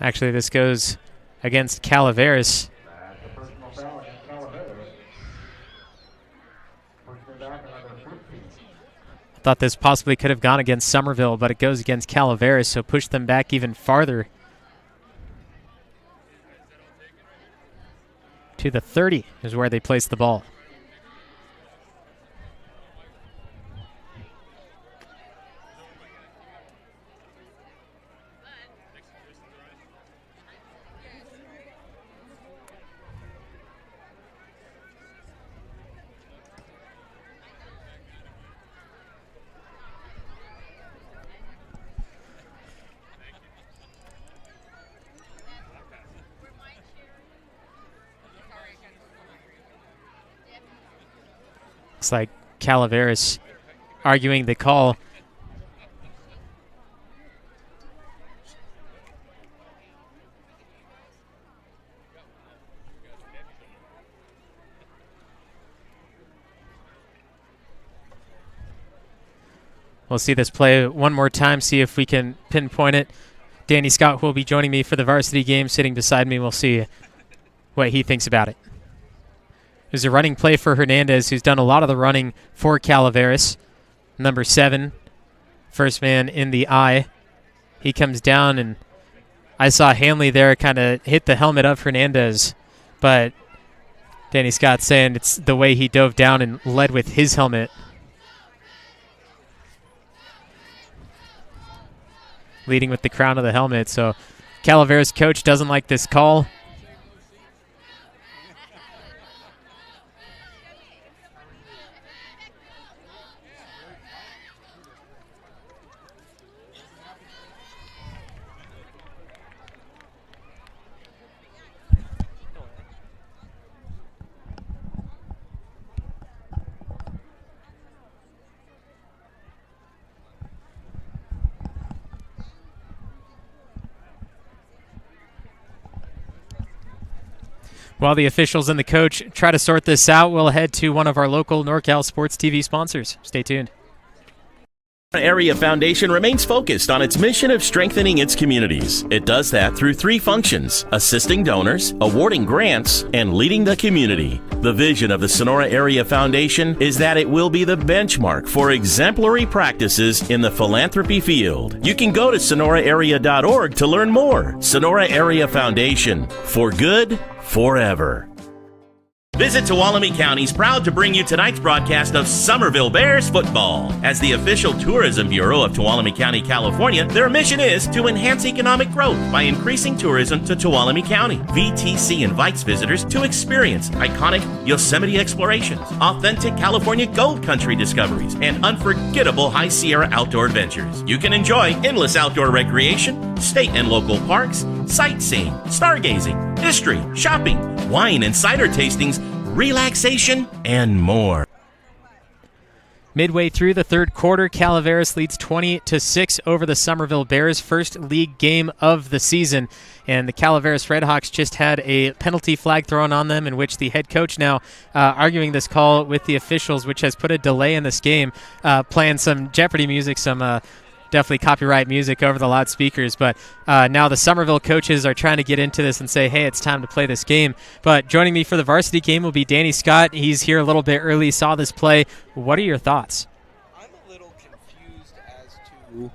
Actually, this goes against Calaveras. I thought this possibly could have gone against Summerville, but it goes against Calaveras, so push them back even farther. To the 30 is where they place the ball. Looks like Calaveras arguing the call. We'll see this play one more time, see if we can pinpoint it. Danny Scott will be joining me for the varsity game, sitting beside me. We'll see what he thinks about it. There's a running play for Hernandez, who's done a lot of the running for Calaveras. Number 7, first man in the eye. He comes down, and I saw Hanley there kind of hit the helmet of Hernandez, but Danny Scott's saying it's the way he dove down and led with his helmet. Leading with the crown of the helmet, so Calaveras coach doesn't like this call. While the officials and the coach try to sort this out, we'll head to one of our local NorCal Sports TV sponsors. Stay tuned. Area Foundation remains focused on its mission of strengthening its communities. It does that through 3 functions: assisting donors, awarding grants, and leading the community. The vision of the Sonora Area Foundation is that it will be the benchmark for exemplary practices in the philanthropy field. You can go to sonoraarea.org to learn more. Sonora Area Foundation, for good, forever. Visit Tuolumne County's proud to bring you tonight's broadcast of Summerville Bears football. As the official tourism bureau of Tuolumne County, California, their mission is to enhance economic growth by increasing tourism to Tuolumne County. VTC invites visitors to experience iconic Yosemite explorations, authentic California gold country discoveries, and unforgettable High Sierra outdoor adventures. You can enjoy endless outdoor recreation, state and local parks, sightseeing, stargazing, history, shopping, wine and cider tastings, relaxation, and more. Midway through the third quarter, Calaveras leads 20-6 over the Summerville Bears, first league game of the season. And the Calaveras Redhawks just had a penalty flag thrown on them, in which the head coach now arguing this call with the officials, which has put a delay in this game, playing some Jeopardy music, some definitely copyright music over the loudspeakers, but now the Summerville coaches are trying to get into this and say, hey, it's time to play this game. But joining me for the varsity game will be Danny Scott. He's here a little bit early, saw this play. What are your thoughts? I'm a little confused as to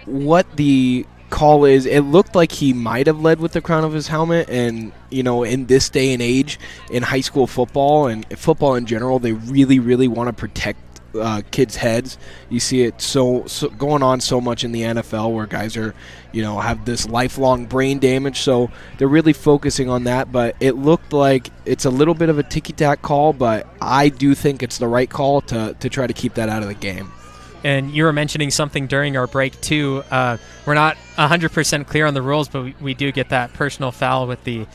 what the call is. It looked like he might have led with the crown of his helmet, and in this day and age in high school football and football in general, they really, really want to protect kids' heads. You see it so going on so much in the NFL, where guys are, have this lifelong brain damage. So they're really focusing on that. But it looked like it's a little bit of a ticky-tack call, but I do think it's the right call to try to keep that out of the game. And you were mentioning something during our break, too. We're not 100% clear on the rules, but we do get that personal foul with the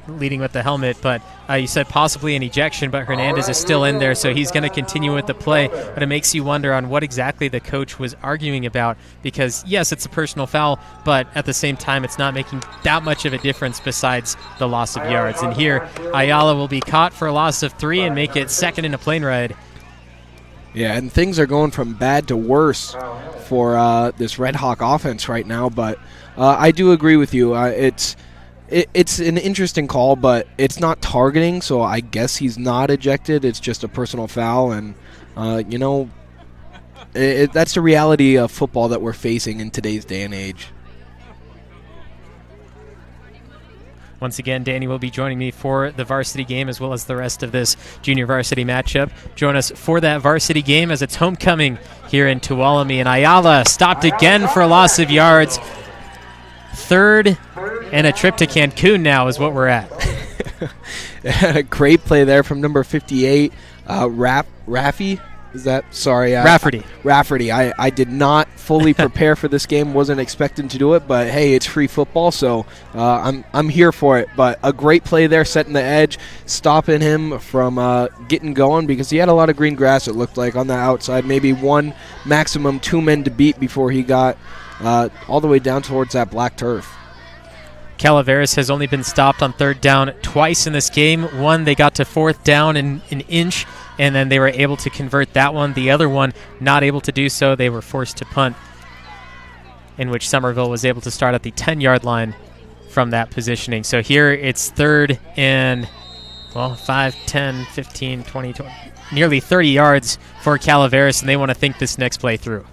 leading with the helmet, but you said possibly an ejection, but Hernandez is still in there, so he's going to continue with the play. But it makes you wonder on what exactly the coach was arguing about, because yes, it's a personal foul, but at the same time, it's not making that much of a difference besides the loss of yards. And here, Ayala will be caught for a loss of 3 and make it second in a plane ride. Yeah, and things are going from bad to worse for this Red Hawk offense right now, but I do agree with you. It's an interesting call, but it's not targeting, so I guess he's not ejected. It's just a personal foul, and, that's the reality of football that we're facing in today's day and age. Once again, Danny will be joining me for the varsity game as well as the rest of this junior varsity matchup. Join us for that varsity game as it's homecoming here in Tuolumne, and Ayala stopped again for a loss of yards. Third and a trip to Cancun now is what we're at. A great play there from number 58, Rafferty. Is that? Sorry. Rafferty. I did not fully prepare for this game. Wasn't expecting to do it, but hey, it's free football, so I'm here for it. But a great play there, setting the edge, stopping him from getting going, because he had a lot of green grass, it looked like, on the outside. Maybe one, maximum 2 men to beat before he got all the way down towards that black turf. Calaveras has only been stopped on third down twice in this game. One, they got to fourth down in an inch, and then they were able to convert that one. The other one, not able to do so. They were forced to punt, in which Summerville was able to start at the 10-yard line from that positioning. So here it's third and, 5, 10, 15, 20, nearly 30 yards for Calaveras, and they want to think this next play through.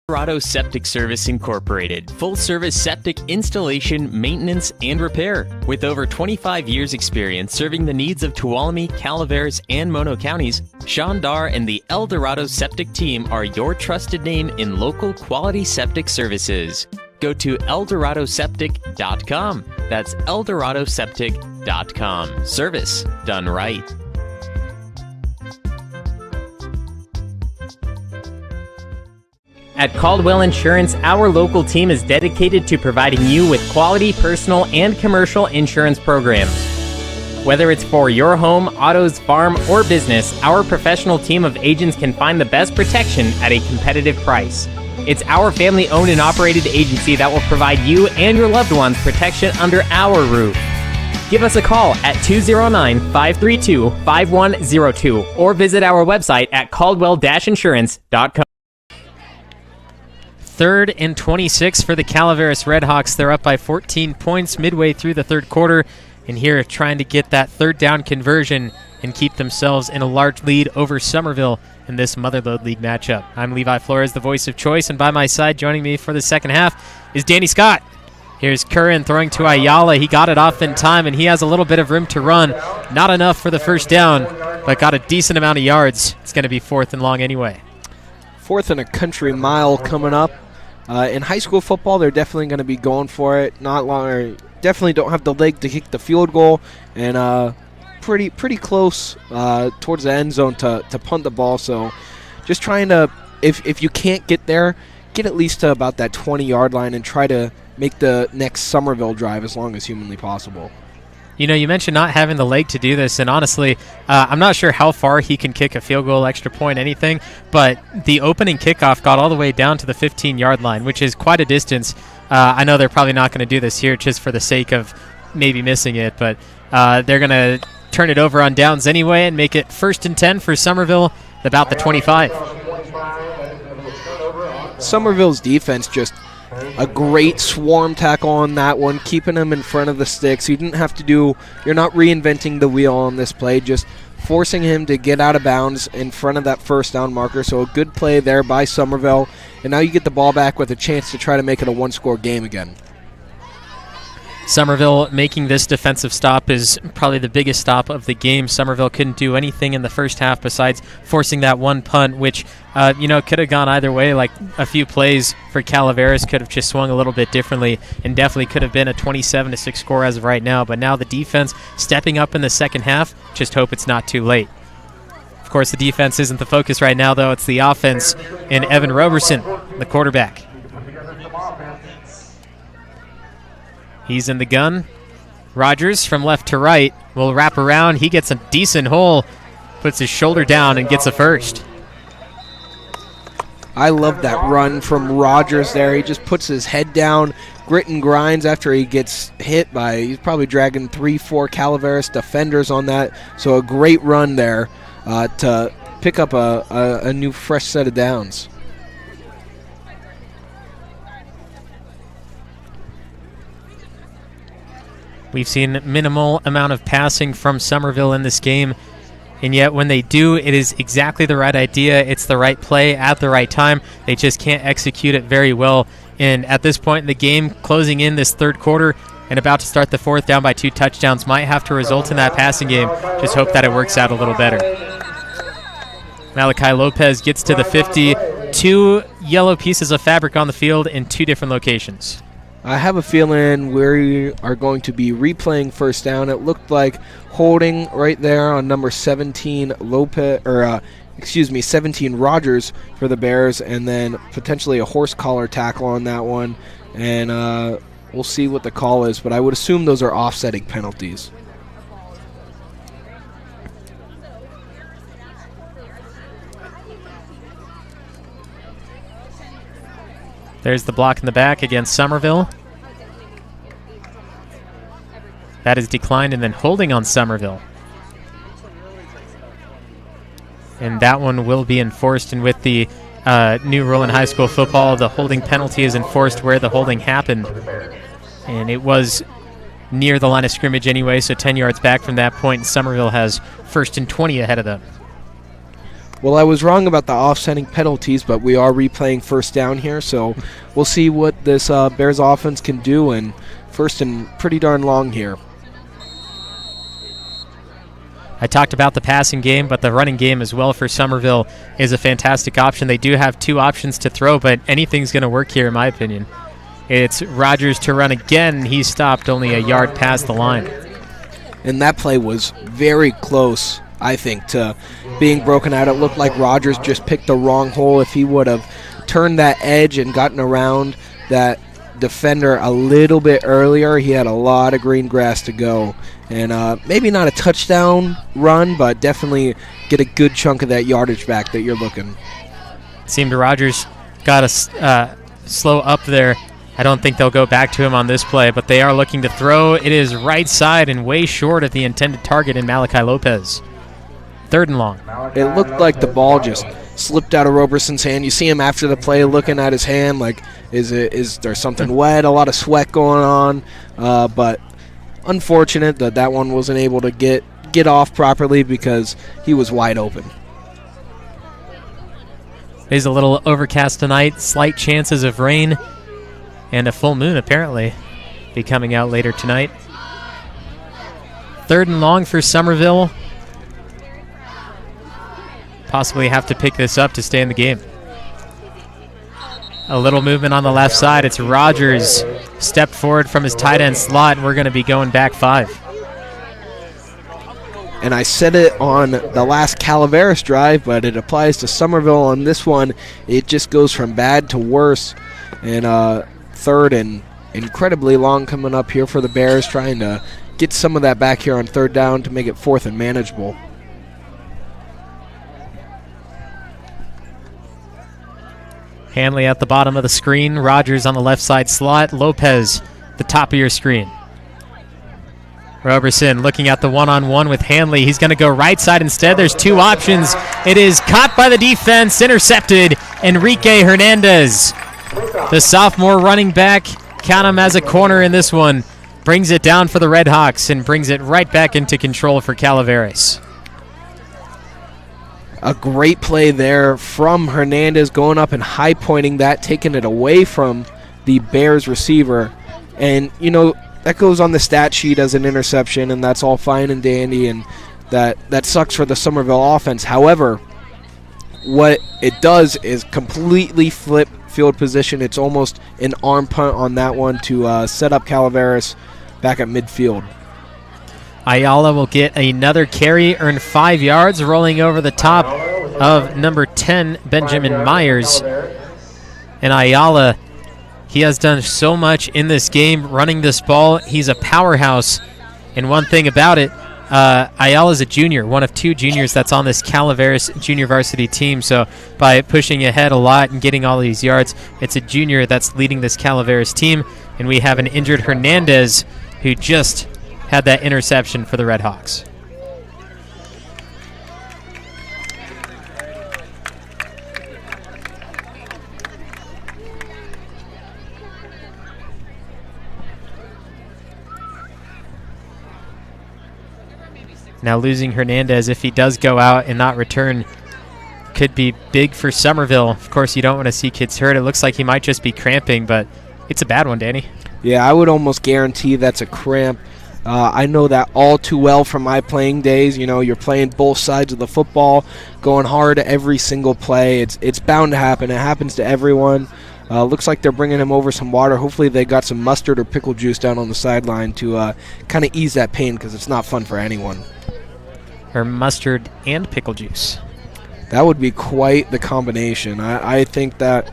Colorado Septic Service Incorporated. Full-service septic installation, maintenance, and repair. With over 25 years experience serving the needs of Tuolumne, Calaveras, and Mono counties, Sean Dar and the El Dorado Septic team are your trusted name in local quality septic services. Go to eldoradoseptic.com. That's eldoradoseptic.com. Service done right. At Caldwell Insurance, our local team is dedicated to providing you with quality personal and commercial insurance programs. Whether it's for your home, autos, farm, or business, our professional team of agents can find the best protection at a competitive price. It's our family-owned and operated agency that will provide you and your loved ones protection under our roof. Give us a call at 209-532-5102 or visit our website at caldwell-insurance.com. Third and 26 for the Calaveras Redhawks. They're up by 14 points midway through the third quarter, and here trying to get that third down conversion and keep themselves in a large lead over Summerville in this Motherlode League matchup. I'm Levi Flores, the voice of choice, and by my side joining me for the second half is Danny Scott. Here's Curran throwing to Ayala. He got it off in time, and he has a little bit of room to run. Not enough for the first down, but got a decent amount of yards. It's going to be 4th and long anyway. 4th and a country mile coming up. In high school football, they're definitely going to be going for it. Not long, definitely don't have the leg to kick the field goal, and pretty close towards the end zone to punt the ball. So just trying to, if you can't get there, get at least to about that 20-yard line and try to make the next Summerville drive as long as humanly possible. You know, you mentioned not having the leg to do this, and honestly, I'm not sure how far he can kick a field goal, extra point, anything, but the opening kickoff got all the way down to the 15-yard line, which is quite a distance. I know they're probably not going to do this here just for the sake of maybe missing it, but they're going to turn it over on downs anyway and make it 1st and 10 for Summerville, about the 25. Summerville's defense just a great swarm tackle on that one, keeping him in front of the sticks. You didn't have to do, you're not reinventing the wheel on this play, just forcing him to get out of bounds in front of that first down marker. So a good play there by Summerville. And now you get the ball back with a chance to try to make it a one-score game again. Summerville making this defensive stop is probably the biggest stop of the game. Summerville couldn't do anything in the first half besides forcing that one punt, which could have gone either way. Like a few plays for Calaveras could have just swung a little bit differently and definitely could have been a 27-6 score as of right now. But now the defense stepping up in the second half. Just hope it's not too late. Of course, the defense isn't the focus right now, though. It's the offense and Evan Roberson, the quarterback. He's in the gun. Rogers from left to right will wrap around. He gets a decent hole, puts his shoulder down, and gets a first. I love that run from Rogers there. He just puts his head down, grit and grinds after he gets hit by, he's probably dragging 3-4 Calaveras defenders on that. So a great run there to pick up a new fresh set of downs. We've seen minimal amount of passing from Summerville in this game, and yet when they do, it is exactly the right idea. It's the right play at the right time. They just can't execute it very well. And at this point in the game, closing in this third quarter and about to start the fourth, down by 2 touchdowns, might have to result in that passing game. Just hope that it works out a little better. Malachi Lopez gets to the 50. 2 yellow pieces of fabric on the field in 2 different locations. I have a feeling we are going to be replaying first down. It looked like holding right there on number 17 17 Rogers for the Bears, and then potentially a horse collar tackle on that one. And we'll see what the call is, but I would assume those are offsetting penalties. There's the block in the back against Summerville. That is declined, and then holding on Summerville. And that one will be enforced, and with the new rule in high school football, the holding penalty is enforced where the holding happened. And it was near the line of scrimmage anyway, so 10 yards back from that point, Summerville has 1st and 20 ahead of them. Well, I was wrong about the offsetting penalties, but we are replaying first down here, so we'll see what this Bears offense can do, and 1st and pretty darn long here. I talked about the passing game, but the running game as well for Summerville is a fantastic option. They do have 2 options to throw, but anything's going to work here in my opinion. It's Rogers to run again. He stopped only a yard past the line. And that play was very close, I think, to being broken out. It looked like Rogers just picked the wrong hole. If he would have turned that edge and gotten around that defender a little bit earlier, he had a lot of green grass to go. And maybe not a touchdown run, but definitely get a good chunk of that yardage back that you're looking. Seemed Rogers got a slow up there. I don't think they'll go back to him on this play, but they are looking to throw. It is right side and way short of the intended target in Malachi Lopez. 3rd and long. It looked like the ball just slipped out of Roberson's hand. You see him after the play looking at his hand like, is there something wet? A lot of sweat going on. But unfortunate that one wasn't able to get off properly because he was wide open. It is a little overcast tonight. Slight chances of rain and a full moon apparently. be coming out later tonight. 3rd and long for Summerville. Possibly have to pick this up to stay in the game. A little movement on the left side. It's Rogers stepped forward from his tight end slot, and we're going to be going back 5. And I said it on the last Calaveras drive, but it applies to Summerville on this one. It just goes from bad to worse. And 3rd and incredibly long coming up here for the Bears, trying to get some of that back here on 3rd down to make it 4th and manageable. Hanley at the bottom of the screen. Rogers on the left side slot. Lopez, the top of your screen. Roberson looking at the one-on-one with Hanley. He's going to go right side instead. There's 2 options. It is caught by the defense, intercepted. Enrique Hernandez, the sophomore running back, count him as a corner in this one. Brings it down for the Red Hawks and brings it right back into control for Calaveras. A great play there from Hernandez, going up and high pointing that, taking it away from the Bears receiver. And, you know, that goes on the stat sheet as an interception, and that's all fine and dandy, and that sucks for the Summerville offense. However, what it does is completely flip field position. It's almost an arm punt on that one to set up Calaveras back at midfield. Ayala will get another carry, earn 5 yards, rolling over the top of number 10, Benjamin Myers. And Ayala, he has done so much in this game running this ball. He's a powerhouse. And one thing about it, Ayala's a junior, one of 2 juniors that's on this Calaveras junior varsity team. So by pushing ahead a lot and getting all these yards, it's a junior that's leading this Calaveras team. And we have an injured Hernandez who just had that interception for the Red Hawks. Now losing Hernandez, if he does go out and not return, could be big for Summerville. Of course, you don't want to see kids hurt. It looks like he might just be cramping, but it's a bad one, Danny. Yeah, I would almost guarantee that's a cramp. I know that all too well from my playing days. You know, you're playing both sides of the football, going hard every single play. It's bound to happen. It happens to everyone. Looks like they're bringing him over some water. Hopefully they got some mustard or pickle juice down on the sideline to kind of ease that pain, because it's not fun for anyone. Or mustard and pickle juice. That would be quite the combination. I think that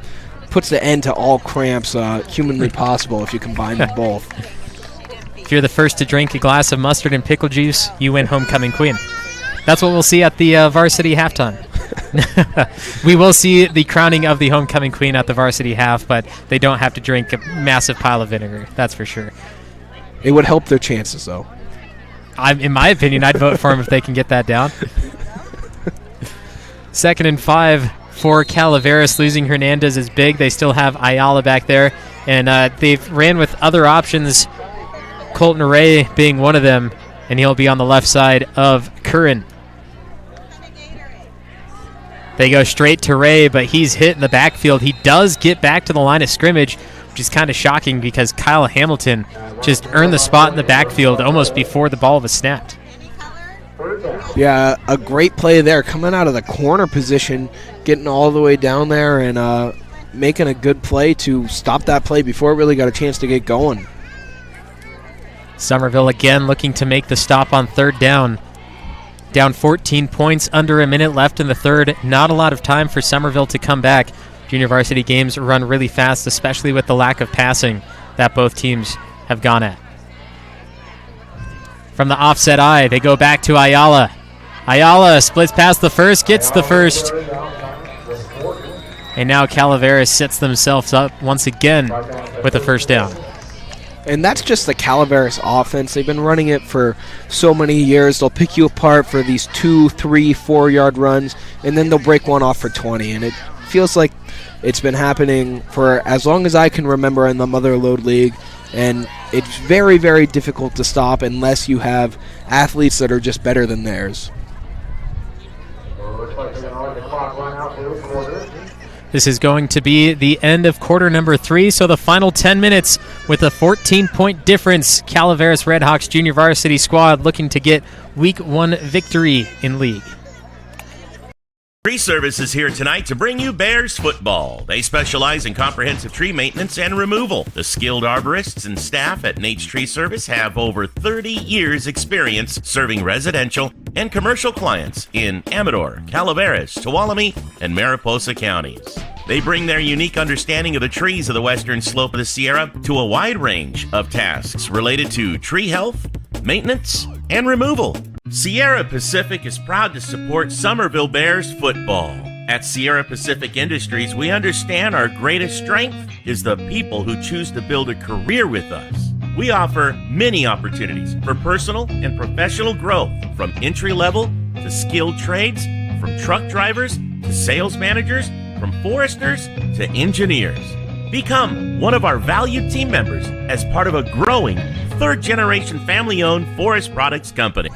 puts the end to all cramps humanly possible if you combine them both. If you're the first to drink a glass of mustard and pickle juice, you win homecoming queen. That's what we'll see at the varsity halftime. We will see the crowning of the homecoming queen at the varsity half, but they don't have to drink a massive pile of vinegar, that's for sure. It would help their chances, though. In my opinion, I'd vote for them if they can get that down. 2nd and 5 for Calaveras. Losing Hernandez is big. They still have Ayala back there, and they've ran with other options, Colton Ray being one of them, and he'll be on the left side of Curran. They go straight to Ray, but he's hit in the backfield. He does get back to the line of scrimmage, which is kind of shocking because Kyle Hamilton just earned the spot in the backfield almost before the ball was snapped. Yeah, a great play there, coming out of the corner position, getting all the way down there and making a good play to stop that play before it really got a chance to get going. Summerville again looking to make the stop on 3rd down. Down 14 points, under a minute left in the 3rd. Not a lot of time for Summerville to come back. Junior varsity games run really fast, especially with the lack of passing that both teams have gone at. From the offset eye, they go back to Ayala. Ayala splits past the first, gets the first. And now Calaveras sets themselves up once again with a 1st down. And that's just the Calaveras offense. They've been running it for so many years. They'll pick you apart for these 2, 3, 4-yard runs, and then they'll break one off for 20. And it feels like it's been happening for as long as I can remember in the Mother Lode League. And it's very, very difficult to stop unless you have athletes that are just better than theirs. This is going to be the end of quarter number 3, so the final 10 minutes with a 14-point difference. Calaveras Redhawks junior varsity squad looking to get Week 1 victory in league. Tree Service is here tonight to bring you Bears football. They specialize in comprehensive tree maintenance and removal. The skilled arborists and staff at Nate's Tree Service have over 30 years experience serving residential and commercial clients in Amador, Calaveras, Tuolumne, and Mariposa counties. They bring their unique understanding of the trees of the western slope of the Sierra to a wide range of tasks related to tree health, maintenance, and removal. Sierra Pacific is proud to support Summerville Bears football. At Sierra Pacific Industries, we understand our greatest strength is the people who choose to build a career with us. We offer many opportunities for personal and professional growth, from entry-level to skilled trades, from truck drivers to sales managers, from foresters to engineers. Become one of our valued team members as part of a growing third-generation family-owned forest products company.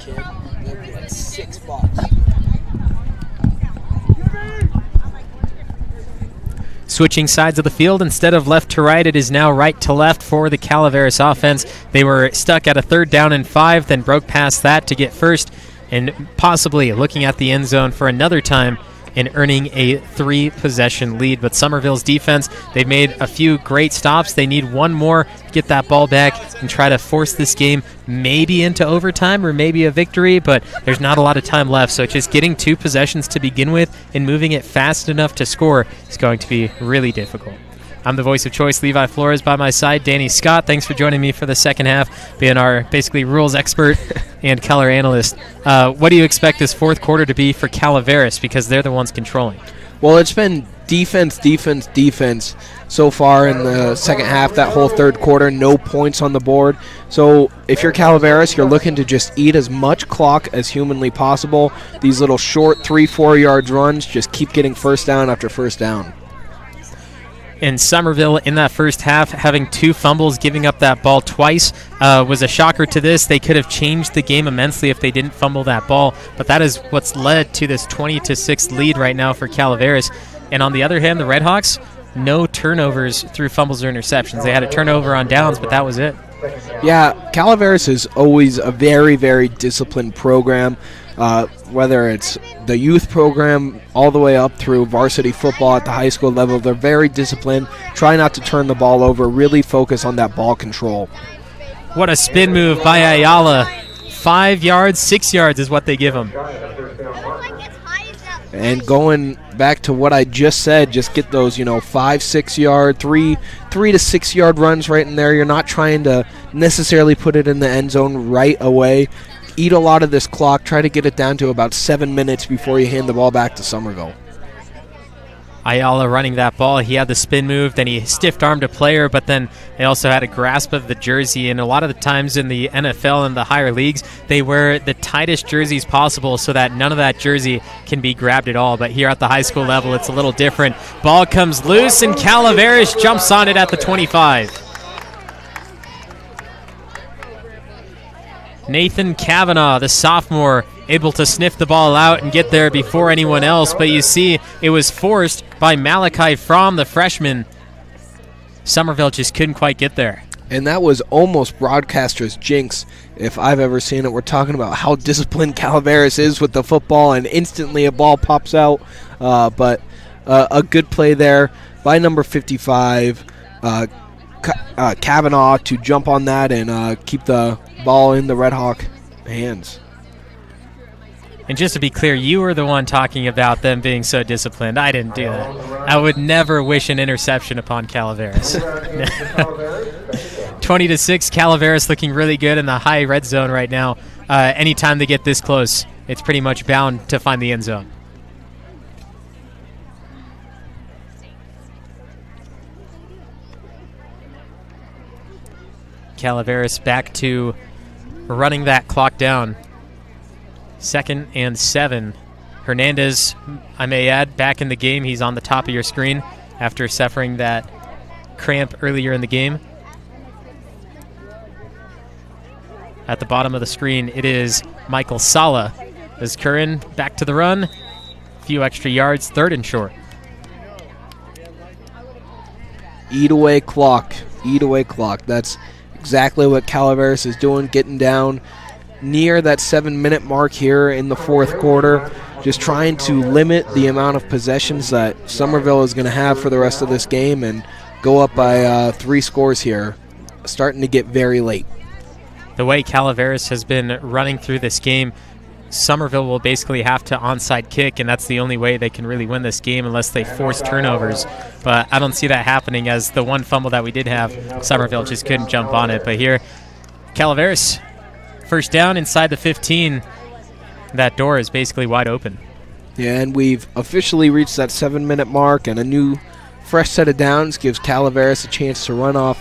Switching sides of the field, instead of left to right, it is now right to left for the Calaveras offense. They were stuck at a 3rd down and 5, then broke past that to get first, and possibly looking at the end zone for another time and earning a 3-possession lead. But Summerville's defense, they've made a few great stops. They need one more to get that ball back and try to force this game maybe into overtime or maybe a victory, but there's not a lot of time left. So just getting 2 possessions to begin with and moving it fast enough to score is going to be really difficult. I'm the voice of choice, Levi Flores. By my side, Danny Scott. Thanks for joining me for the second half, being our basically rules expert and color analyst. What do you expect this fourth quarter to be for Calaveras, because they're the ones controlling? Well, it's been defense so far in the second half. That whole third quarter, no points on the board. So if you're Calaveras, you're looking to just eat as much clock as humanly possible. These little short 3-4 yard runs, just keep getting first down after first down. In Summerville, in that first half, having 2 fumbles, giving up that ball twice was a shocker to this. They could have changed the game immensely if they didn't fumble that ball, but that is what's led to this 20-6 lead right now for Calaveras. And on the other hand, the Redhawks, no turnovers through fumbles or interceptions. They had a turnover on downs, but that was it. Yeah, Calaveras is always a very, very disciplined program. Whether it's the youth program all the way up through varsity football at the high school level, they're very disciplined, try not to turn the ball over, really focus on that ball control. What a spin move by Ayala. 5 yards, 6 yards is what they give him. And going back to what I just said, just get those, 5-6 yard, 3 to 6 yard runs right in there. You're not trying to necessarily put it in the end zone right away. Eat a lot of this clock. Try to get it down to about 7 minutes before you hand the ball back to Summerville. Ayala running that ball. He had the spin move, then he stiff-armed a player, but then they also had a grasp of the jersey. And a lot of the times in the NFL and the higher leagues, they wear the tightest jerseys possible so that none of that jersey can be grabbed at all. But here at the high school level, it's a little different. Ball comes loose, and Calaveras jumps on it at the 25. Nathan Kavanaugh, the sophomore, able to sniff the ball out and get there before anyone else, but you see it was forced by Malachi Fromm, the freshman. Summerville just couldn't quite get there. And that was almost broadcaster's jinx if I've ever seen it. We're talking about how disciplined Calaveras is with the football, and instantly a ball pops out. But a good play there by number 55, Kavanaugh, to jump on that and keep the ball in the Red Hawk hands. And just to be clear, you were the one talking about them being so disciplined. I didn't do that. I would never wish an interception upon Calaveras. 20-6, Calaveras looking really good in the high red zone right now. Anytime they get this close, it's pretty much bound to find the end zone. Calaveras back to running that clock down. 2nd and 7. Hernandez, I may add, back in the game. He's on the top of your screen after suffering that cramp earlier in the game. At the bottom of the screen, it is Michael Sala. As Curran back to the run. A few extra yards, 3rd and short. eat away clock. Eat away clock. That's exactly what Calaveras is doing, getting down near that 7-minute mark here in the fourth quarter, just trying to limit the amount of possessions that Summerville is going to have for the rest of this game and go up by 3 scores here, starting to get very late. The way Calaveras has been running through this game, Summerville will basically have to onside kick, and that's the only way they can really win this game unless they force turnovers. But I don't see that happening, as the one fumble that we did have, Summerville just couldn't jump on it. But here, Calaveras, first down inside the 15. That door is basically wide open. Yeah, and we've officially reached that 7-minute mark, and a new fresh set of downs gives Calaveras a chance to run off,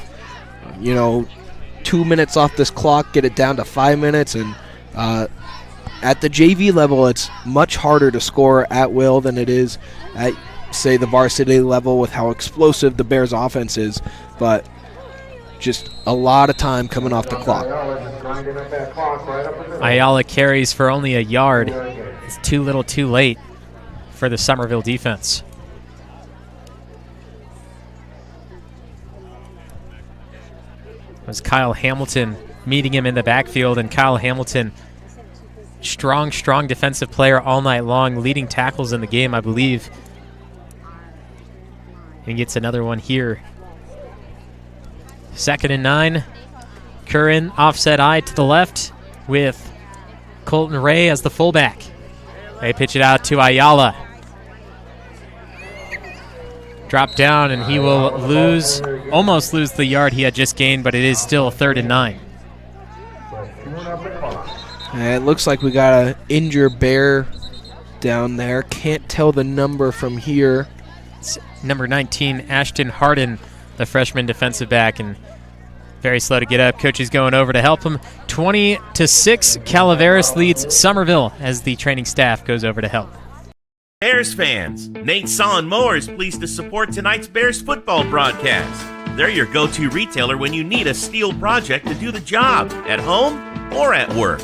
2 minutes off this clock, get it down to 5 minutes, and at the JV level, it's much harder to score at will than it is at, say, the varsity level with how explosive the Bears' offense is, but just a lot of time coming off the clock. Ayala carries for only a yard. It's too little too late for the Summerville defense. It was Kyle Hamilton meeting him in the backfield, and Kyle Hamilton, strong defensive player all night long, leading tackles in the game, I believe. And gets another one here. 2nd and 9. Curran offset eye to the left with Colton Ray as the fullback. They pitch it out to Ayala. Drop down, and he will almost lose the yard he had just gained, but it is still 3rd and 9. It looks like we got an injured Bear down there. Can't tell the number from here. It's number 19, Ashton Harden, the freshman defensive back, and very slow to get up. Coach is going over to help him. 20-6, Calaveras leads Summerville as the training staff goes over to help. Bears fans, Nate Solon Mower is pleased to support tonight's Bears football broadcast. They're your go-to retailer when you need a steel project to do the job, at home or at work.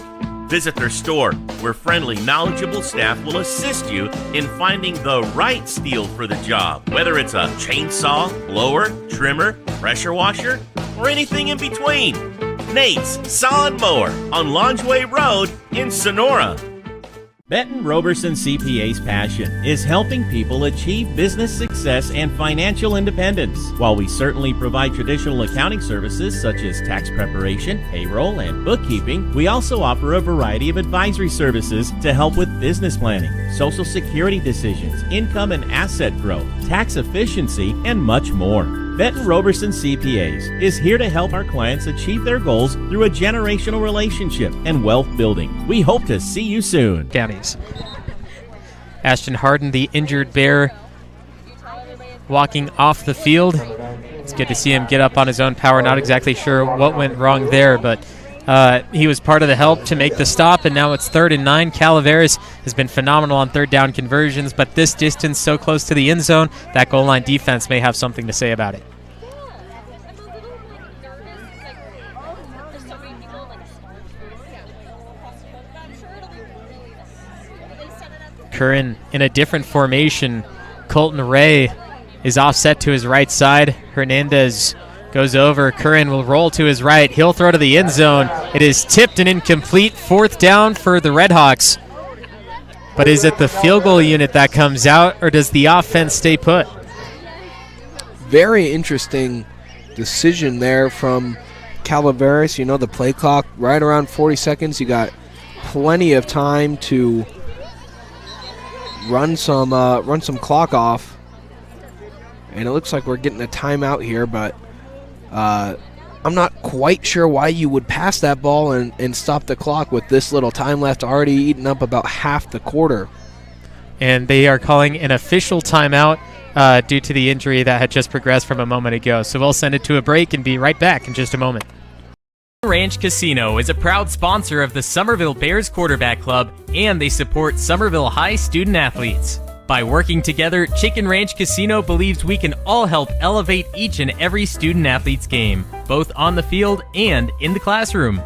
Visit their store, where friendly, knowledgeable staff will assist you in finding the right steel for the job, whether it's a chainsaw, blower, trimmer, pressure washer, or anything in between. Nate's Solid Mower on Longeway Road in Sonora. Benton Roberson CPA's passion is helping people achieve business success and financial independence. While we certainly provide traditional accounting services such as tax preparation, payroll, and bookkeeping, we also offer a variety of advisory services to help with business planning, Social Security decisions, income and asset growth, tax efficiency, and much more. Benton Roberson CPAs is here to help our clients achieve their goals through a generational relationship and wealth building. We hope to see you soon. Counties. Ashton Harden, the injured Bear, walking off the field. It's good to see him get up on his own power. Not exactly sure what went wrong there, but he was part of the help to make the stop, and now it's 3rd and 9. Calaveras has been phenomenal on 3rd down conversions, but this distance so close to the end zone, that goal line defense may have something to say about it. Curran in a different formation. Colton Ray is offset to his right side. Hernandez goes over. Curran will roll to his right. He'll throw to the end zone. It is tipped and incomplete. 4th down for the Redhawks. But is it the field goal unit that comes out, or does the offense stay put? Very interesting decision there from Calaveras. The play clock right around 40 seconds. You got plenty of time to run some clock off. And it looks like we're getting a timeout here, but I'm not quite sure why you would pass that ball and stop the clock with this little time left, already eaten up about half the quarter. And they are calling an official timeout due to the injury that had just progressed from a moment ago. So we'll send it to a break and be right back in just a moment. Ranch Casino is a proud sponsor of the Summerville Bears Quarterback Club, and they support Summerville High student athletes. By working together, Chicken Ranch Casino believes we can all help elevate each and every student athlete's game, both on the field and in the classroom.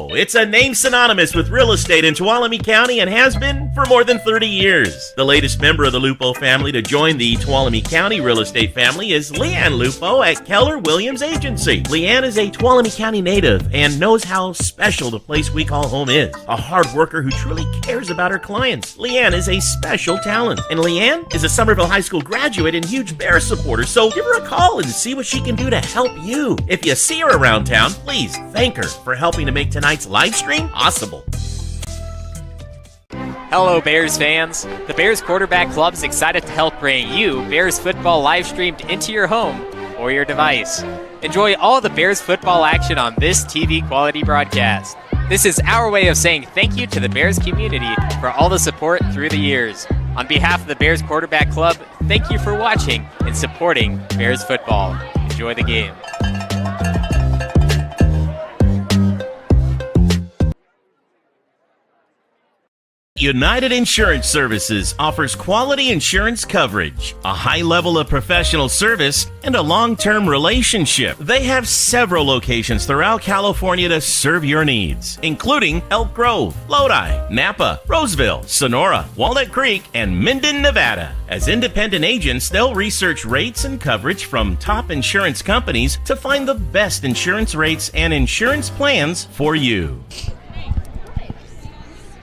Lupo. It's a name synonymous with real estate in Tuolumne County and has been for more than 30 years. The latest member of the Lupo family to join the Tuolumne County real estate family is Leanne Lupo at Keller Williams Agency. Leanne is a Tuolumne County native and knows how special the place we call home is. A hard worker who truly cares about her clients. Leanne is a special talent. And Leanne is a Summerville High School graduate and huge Bear supporter, so give her a call and see what she can do to help you. If you see her around town, please thank her for helping to make tonight's live stream possible. Hello, Bears fans. The Bears Quarterback Club is excited to help bring you Bears football live streamed into your home or your device. Enjoy all the Bears football action on this TV quality broadcast. This is our way of saying thank you to the Bears community for all the support through the years. On behalf of the Bears Quarterback Club, thank you for watching and supporting Bears football. Enjoy the game. United Insurance Services offers quality insurance coverage, a high level of professional service, and a long-term relationship. They have several locations throughout California to serve your needs, including Elk Grove, Lodi, Napa, Roseville, Sonora, Walnut Creek, and Minden, Nevada. As independent agents, they'll research rates and coverage from top insurance companies to find the best insurance rates and insurance plans for you.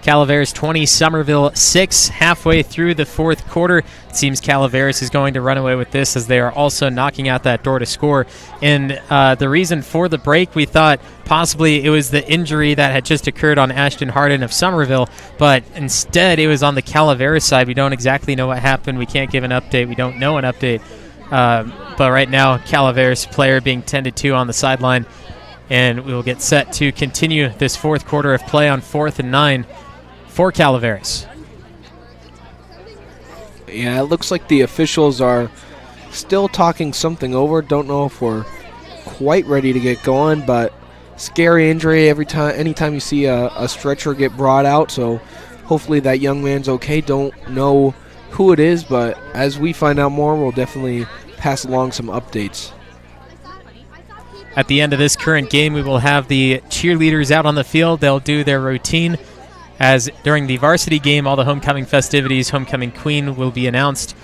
Calaveras 20, Summerville 6, halfway through the fourth quarter. It seems Calaveras is going to run away with this as they are also knocking out that door to score. And the reason for the break, we thought possibly it was the injury that had just occurred on Ashton Harden of Summerville, but instead it was on the Calaveras side. We don't exactly know what happened. We can't give an update. We don't know an update. But right now, Calaveras player being tended to on the sideline, and we will get set to continue this fourth quarter of play on 4th and 9. For Calaveras. Yeah, it looks like the officials are still talking something over. Don't know if we're quite ready to get going, but scary injury anytime you see a stretcher get brought out, so hopefully that young man's okay. Don't know who it is, but as we find out more, we'll definitely pass along some updates. At the end of this current game, we will have the cheerleaders out on the field. They'll do their routine. As during the varsity game, all the homecoming festivities, homecoming queen will be announced,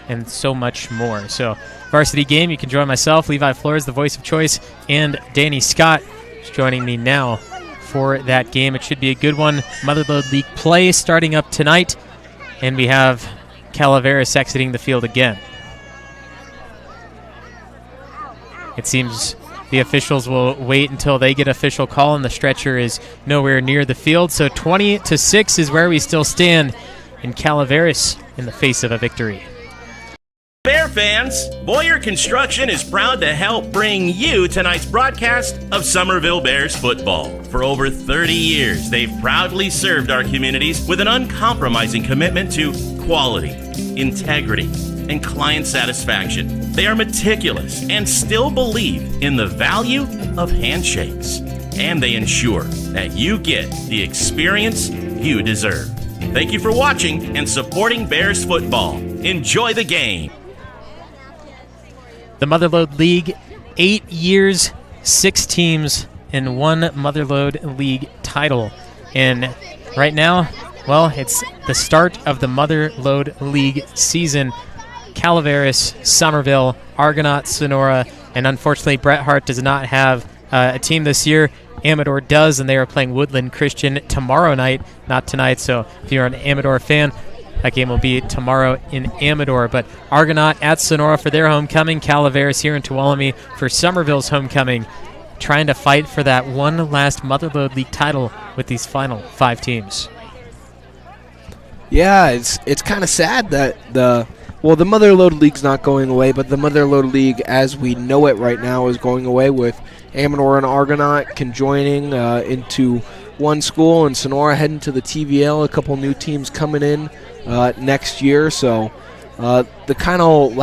and so much more. So, varsity game, you can join myself, Levi Flores, the voice of choice, and Danny Scott is joining me now for that game. It should be a good one. Motherlode League play starting up tonight, and we have Calaveras exiting the field again. It seems the officials will wait until they get official call, and the stretcher is nowhere near the field. So 20-6 is where we still stand, in Calaveras in the face of a victory. Bear fans, Boyer Construction is proud to help bring you tonight's broadcast of Summerville Bears football. For over 30 years, they've proudly served our communities with an uncompromising commitment to quality, integrity, and client satisfaction. They are meticulous and still believe in the value of handshakes. And they ensure that you get the experience you deserve. Thank you for watching and supporting Bears football. Enjoy the game. The Motherlode League, 8 years, 6 teams, and 1 Motherlode League title. And right now, well, it's the start of the Motherlode League season. Calaveras, Summerville, Argonaut, Sonora, and unfortunately Bret Hart does not have a team this year. Amador does, and they are playing Woodland Christian tomorrow night, not tonight. So if you're an Amador fan, that game will be tomorrow in Amador. But Argonaut at Sonora for their homecoming, Calaveras here in Tuolumne for Summerville's homecoming, trying to fight for that one last Motherlode League title with these final 5 teams. Yeah, it's kind of sad that the Motherlode League's not going away, but the Motherlode League as we know it right now is going away, with Amador and Argonaut conjoining into one school, and Sonora heading to the TVL. A couple new teams coming in next year, so the kind of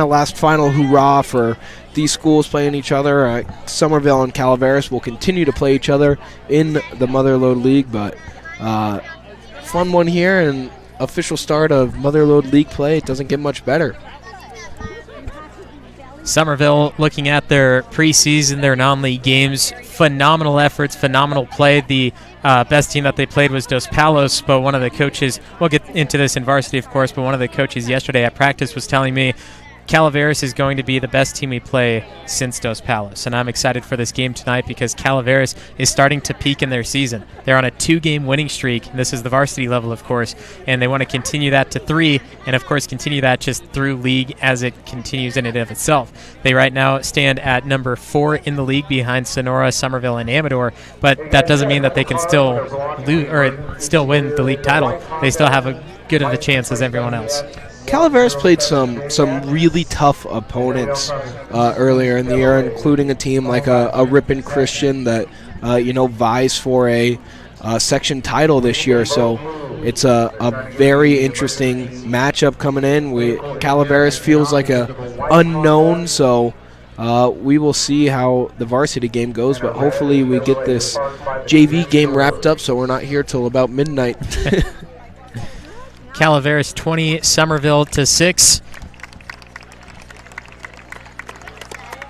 last final hoorah for these schools playing each other. Summerville and Calaveras will continue to play each other in the Motherlode League, but fun one here, and official start of Motherlode League play. It doesn't get much better. Summerville, looking at their preseason, their non-league games, phenomenal efforts, phenomenal play. The best team that they played was Dos Palos, but one of the coaches, we'll get into this in varsity, of course, but one of the coaches yesterday at practice was telling me Calaveras is going to be the best team we play since Dos Palos, and I'm excited for this game tonight because Calaveras is starting to peak in their season. They're on a 2-game winning streak, and this is the varsity level, of course, and they want to continue that to 3, and of course continue that just through league as it continues in and of itself. They right now stand at number 4 in the league behind Sonora, Summerville, and Amador, but that doesn't mean that they can still still win the league title. They still have a good of a chance as everyone else. Calaveras played some really tough opponents earlier in the year, including a team like a Ripon Christian that vies for a section title this year. So it's a very interesting matchup coming in. Calaveras feels like a unknown, so we will see how the varsity game goes. But hopefully we get this JV game wrapped up so we're not here till about midnight. Calaveras 20, Summerville to 6.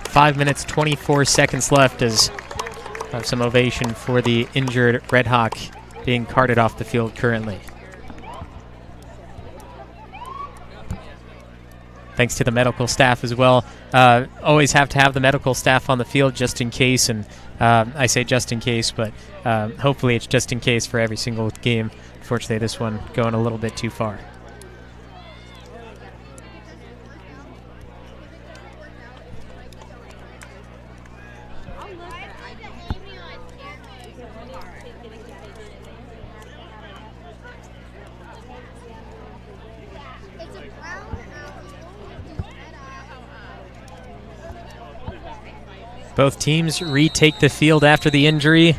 5 minutes, 24 seconds left as have some ovation for the injured Red Hawk being carted off the field currently. Thanks to the medical staff as well. Always have to have the medical staff on the field just in case, and I say just in case, but hopefully it's just in case for every single game. Unfortunately, this one going a little bit too far. Both teams retake the field after the injury.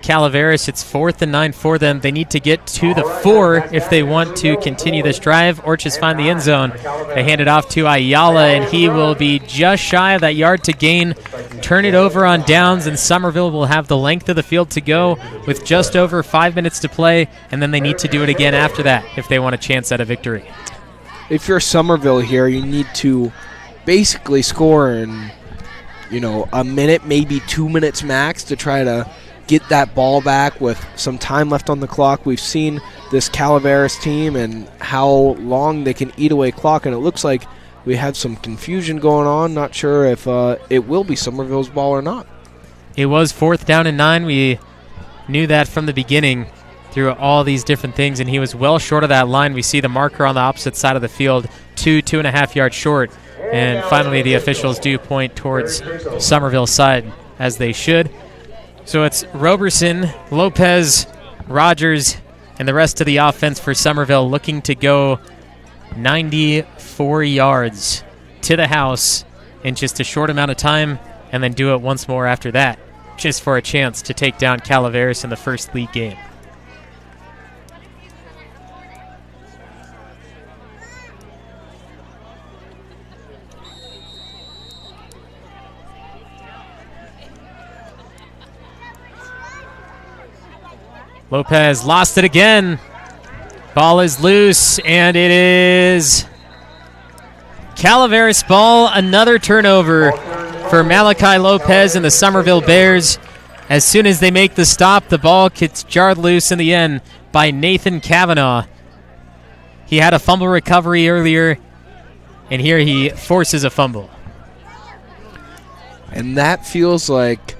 Calaveras, it's 4th and 9 for them. They need to get to the 4 if they want to continue this drive or just find the end zone. They hand it off to Ayala, and he will be just shy of that yard to gain. Turn it over on downs, and Summerville will have the length of the field to go with just over 5 minutes to play, and then they need to do it again after that if they want a chance at a victory. If you're Summerville here, you need to basically score in, a minute, maybe 2 minutes max to try to get that ball back with some time left on the clock. We've seen this Calaveras team and how long they can eat away clock, and it looks like we have some confusion going on. Not sure if it will be Summerville's ball or not. It was 4th down and 9. We knew that from the beginning through all these different things, and he was well short of that line. We see the marker on the opposite side of the field, 2.5 yards short, and finally the officials do point towards Summerville's side, as they should. So it's Roberson, Lopez, Rogers, and the rest of the offense for Summerville looking to go 94 yards to the house in just a short amount of time, and then do it once more after that, just for a chance to take down Calaveras in the first league game. Lopez lost it again. Ball is loose, and it is Calaveras ball. Another turnover for Malachi Lopez and the Summerville Bears. As soon as they make the stop, the ball gets jarred loose in the end by Nathan Kavanaugh. He had a fumble recovery earlier, and here he forces a fumble. And that feels like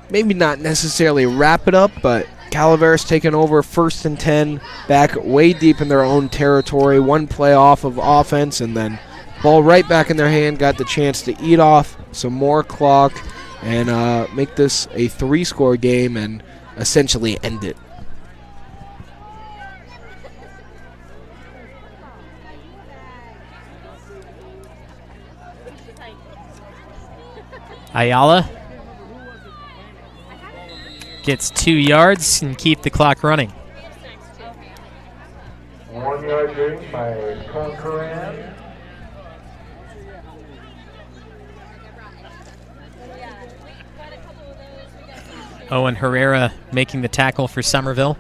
maybe not necessarily wrap it up, but Calaveras taking over 1st and 10, back way deep in their own territory. One play off of offense, and then ball right back in their hand. Got the chance to eat off some more clock and make this a 3-score game and essentially end it. Ayala gets 2 yards and keep the clock running. 1 yard gain by Concoran. Owen Herrera making the tackle for Summerville.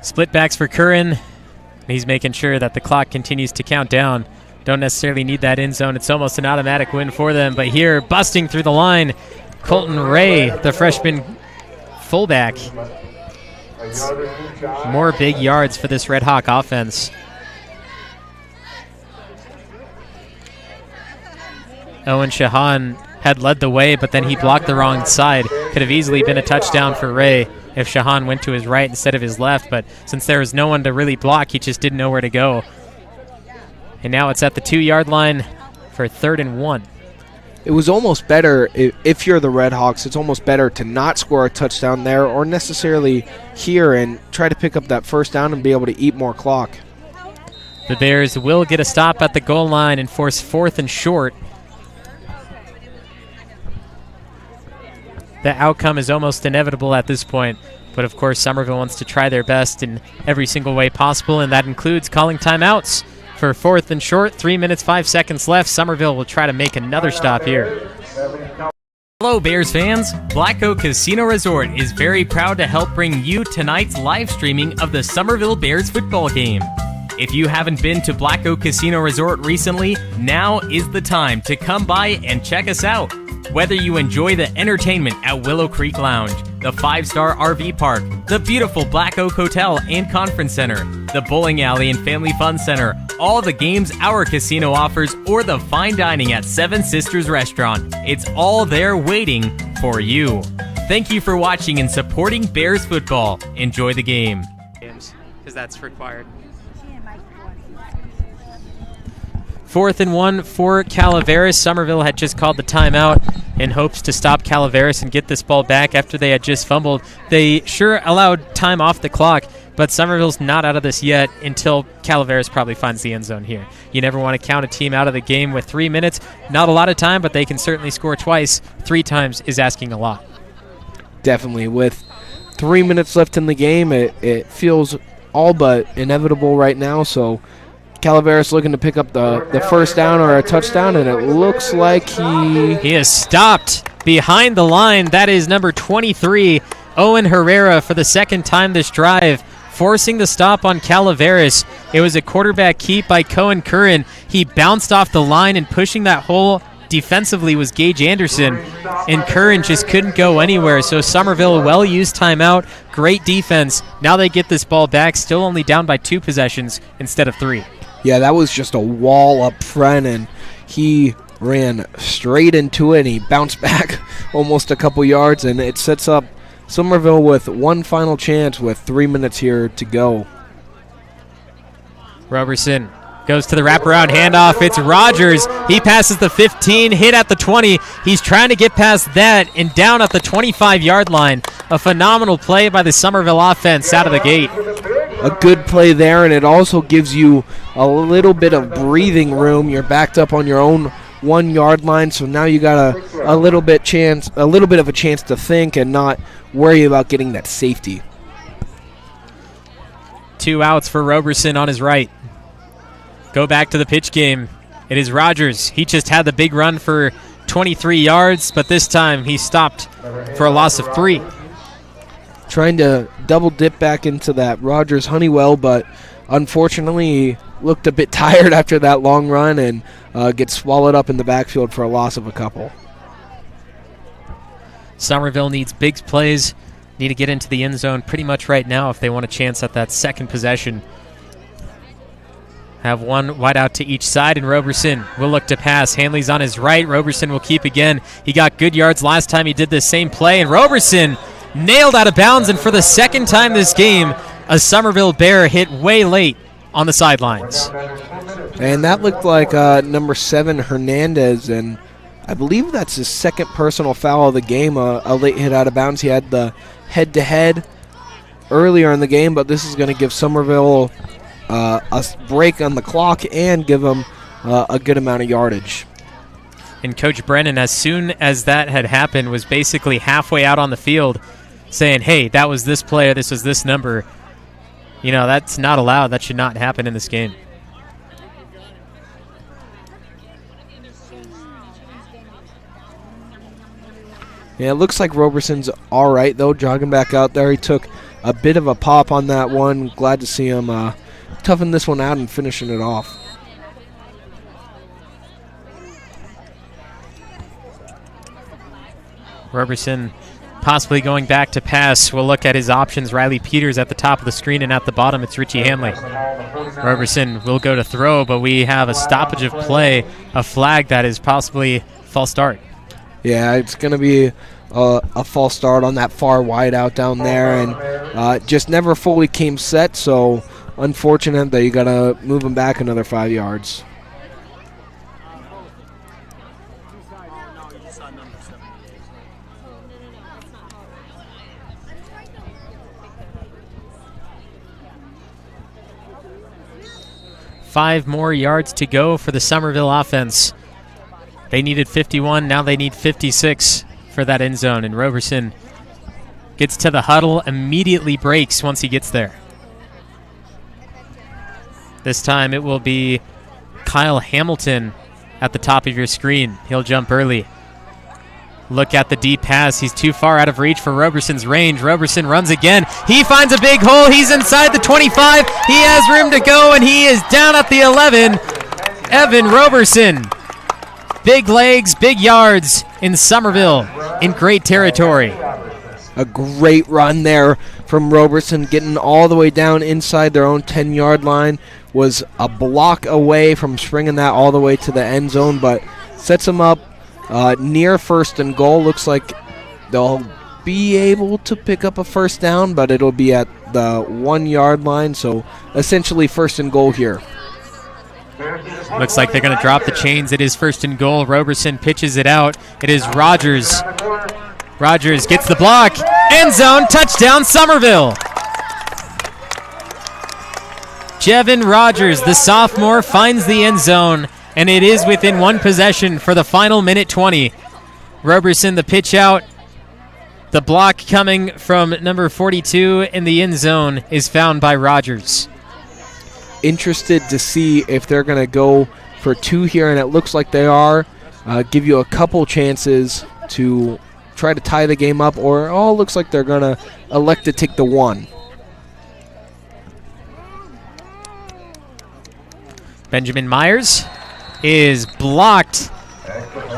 Split backs for Curran. He's making sure that the clock continues to count down. Don't necessarily need that end zone. It's almost an automatic win for them. But here, busting through the line, Colton Ray, the freshman fullback. More big yards for this Red Hawk offense. Owen Shahan had led the way, but then he blocked the wrong side. Could have easily been a touchdown for Ray if Shahan went to his right instead of his left, but since there was no one to really block, he just didn't know where to go. And now it's at the 2-yard line for 3rd and 1. It was almost better, if you're the Red Hawks, it's almost better to not score a touchdown there or necessarily here and try to pick up that first down and be able to eat more clock. The Bears will get a stop at the goal line and force 4th and short. The outcome is almost inevitable at this point, but of course Summerville wants to try their best in every single way possible, and that includes calling timeouts for 4th and short. 3 minutes, 5 seconds left. Summerville will try to make another stop here. Hello, Bears fans. Black Oak Casino Resort is very proud to help bring you tonight's live streaming of the Summerville Bears football game. If you haven't been to Black Oak Casino Resort recently, now is the time to come by and check us out. Whether you enjoy the entertainment at Willow Creek Lounge, the 5-star RV park, the beautiful Black Oak Hotel and Conference Center, the bowling alley and family fun center, all the games our casino offers, or the fine dining at Seven Sisters Restaurant, it's all there waiting for you. Thank you for watching and supporting Bears football. Enjoy the game. Because that's required. 4th and 1 for Calaveras. Summerville had just called the timeout in hopes to stop Calaveras and get this ball back after they had just fumbled. They sure allowed time off the clock, but Summerville's not out of this yet until Calaveras probably finds the end zone here. You never want to count a team out of the game with 3 minutes. Not a lot of time, but they can certainly score twice. 3 times is asking a lot. Definitely. With 3 minutes left in the game, it feels all but inevitable right now, so Calaveras looking to pick up the first down or a touchdown, and it looks like he is stopped behind the line. That is number 23, Owen Herrera, for the second time this drive, forcing the stop on Calaveras. It was a quarterback keep by Cohen Curran. He bounced off the line, and pushing that hole defensively was Gage Anderson, and Curran just couldn't go anywhere. So Summerville, well-used timeout, great defense. Now they get this ball back, still only down by 2 possessions instead of 3. Yeah, that was just a wall up front, and he ran straight into it, and he bounced back almost a couple yards, and it sets up Summerville with one final chance with 3 minutes here to go. Roberson goes to the wraparound handoff. It's Rogers. He passes the 15, hit at the 20. He's trying to get past that and down at the 25-yard line. A phenomenal play by the Summerville offense out of the gate. A good play there, and it also gives you a little bit of breathing room. You're backed up on your own 1-yard line, so now you got a little bit of a chance to think and not worry about getting that safety. 2 outs for Roberson on his right. Go back to the pitch game. It is Rogers. He just had the big run for 23 yards, but this time he stopped for a loss of 3. Trying to double dip back into that Rogers Honeywell, but unfortunately he looked a bit tired after that long run and gets swallowed up in the backfield for a loss of a couple. Summerville needs big plays, need to get into the end zone pretty much right now if they want a chance at that second possession. Have one wide out to each side, and Roberson will look to pass. Hanley's on his right. Roberson will keep again. He got good yards last time he did this same play, and Roberson nailed out of bounds, and for the second time this game, a Summerville Bear hit way late on the sidelines. And that looked like number 7, Hernandez, and I believe that's his second personal foul of the game, a late hit out of bounds. He had the head-to-head earlier in the game, but this is going to give Summerville a break on the clock and give them a good amount of yardage. And Coach Brennan, as soon as that had happened, was basically halfway out on the field saying, hey, that was this player, this was this number. You know, that's not allowed. That should not happen in this game. Yeah, it looks like Roberson's all right, though, jogging back out there. He took a bit of a pop on that one. Glad to see him toughen this one out and finishing it off. Roberson possibly going back to pass. We'll look at his options. Riley Peters at the top of the screen, and at the bottom it's Richie Hanley. Roberson will go to throw, but we have a stoppage of play, a flag that is possibly false start. Yeah, it's going to be a false start on that far wide out down there, and just never fully came set, so unfortunate that you got to move him back another 5 yards. Five more yards to go for the Summerville offense. They needed 51, now they need 56 for that end zone, and Roberson gets to the huddle, immediately breaks once he gets there. This time it will be Kyle Hamilton at the top of your screen. He'll jump early. Look at the deep pass. He's too far out of reach for Roberson's range. Roberson runs again. He finds a big hole. He's inside the 25. He has room to go, and he is down at the 11. Evan Roberson. Big legs, big yards in Summerville, in great territory. A great run there from Roberson, getting all the way down inside their own 10-yard line. Was a block away from springing that all the way to the end zone, but sets him up near first and goal. Looks like they'll be able to pick up a first down, but it'll be at the 1-yard line, so essentially first and goal here. Looks like they're going to drop the chains. It is first and goal. Roberson pitches it out. It is Rogers. Rogers gets the block. End zone, touchdown, Summerville. Jevin Rogers, the sophomore, finds the end zone, and it is within one possession for the final minute 20. Roberson, the pitch out. The block coming from number 42 in the end zone is found by Rogers. Interested to see if they're going to go for two here, and it looks like they are. Give you a couple chances to try to tie the game up, or looks like they're going to elect to take the one. Benjamin Myers is blocked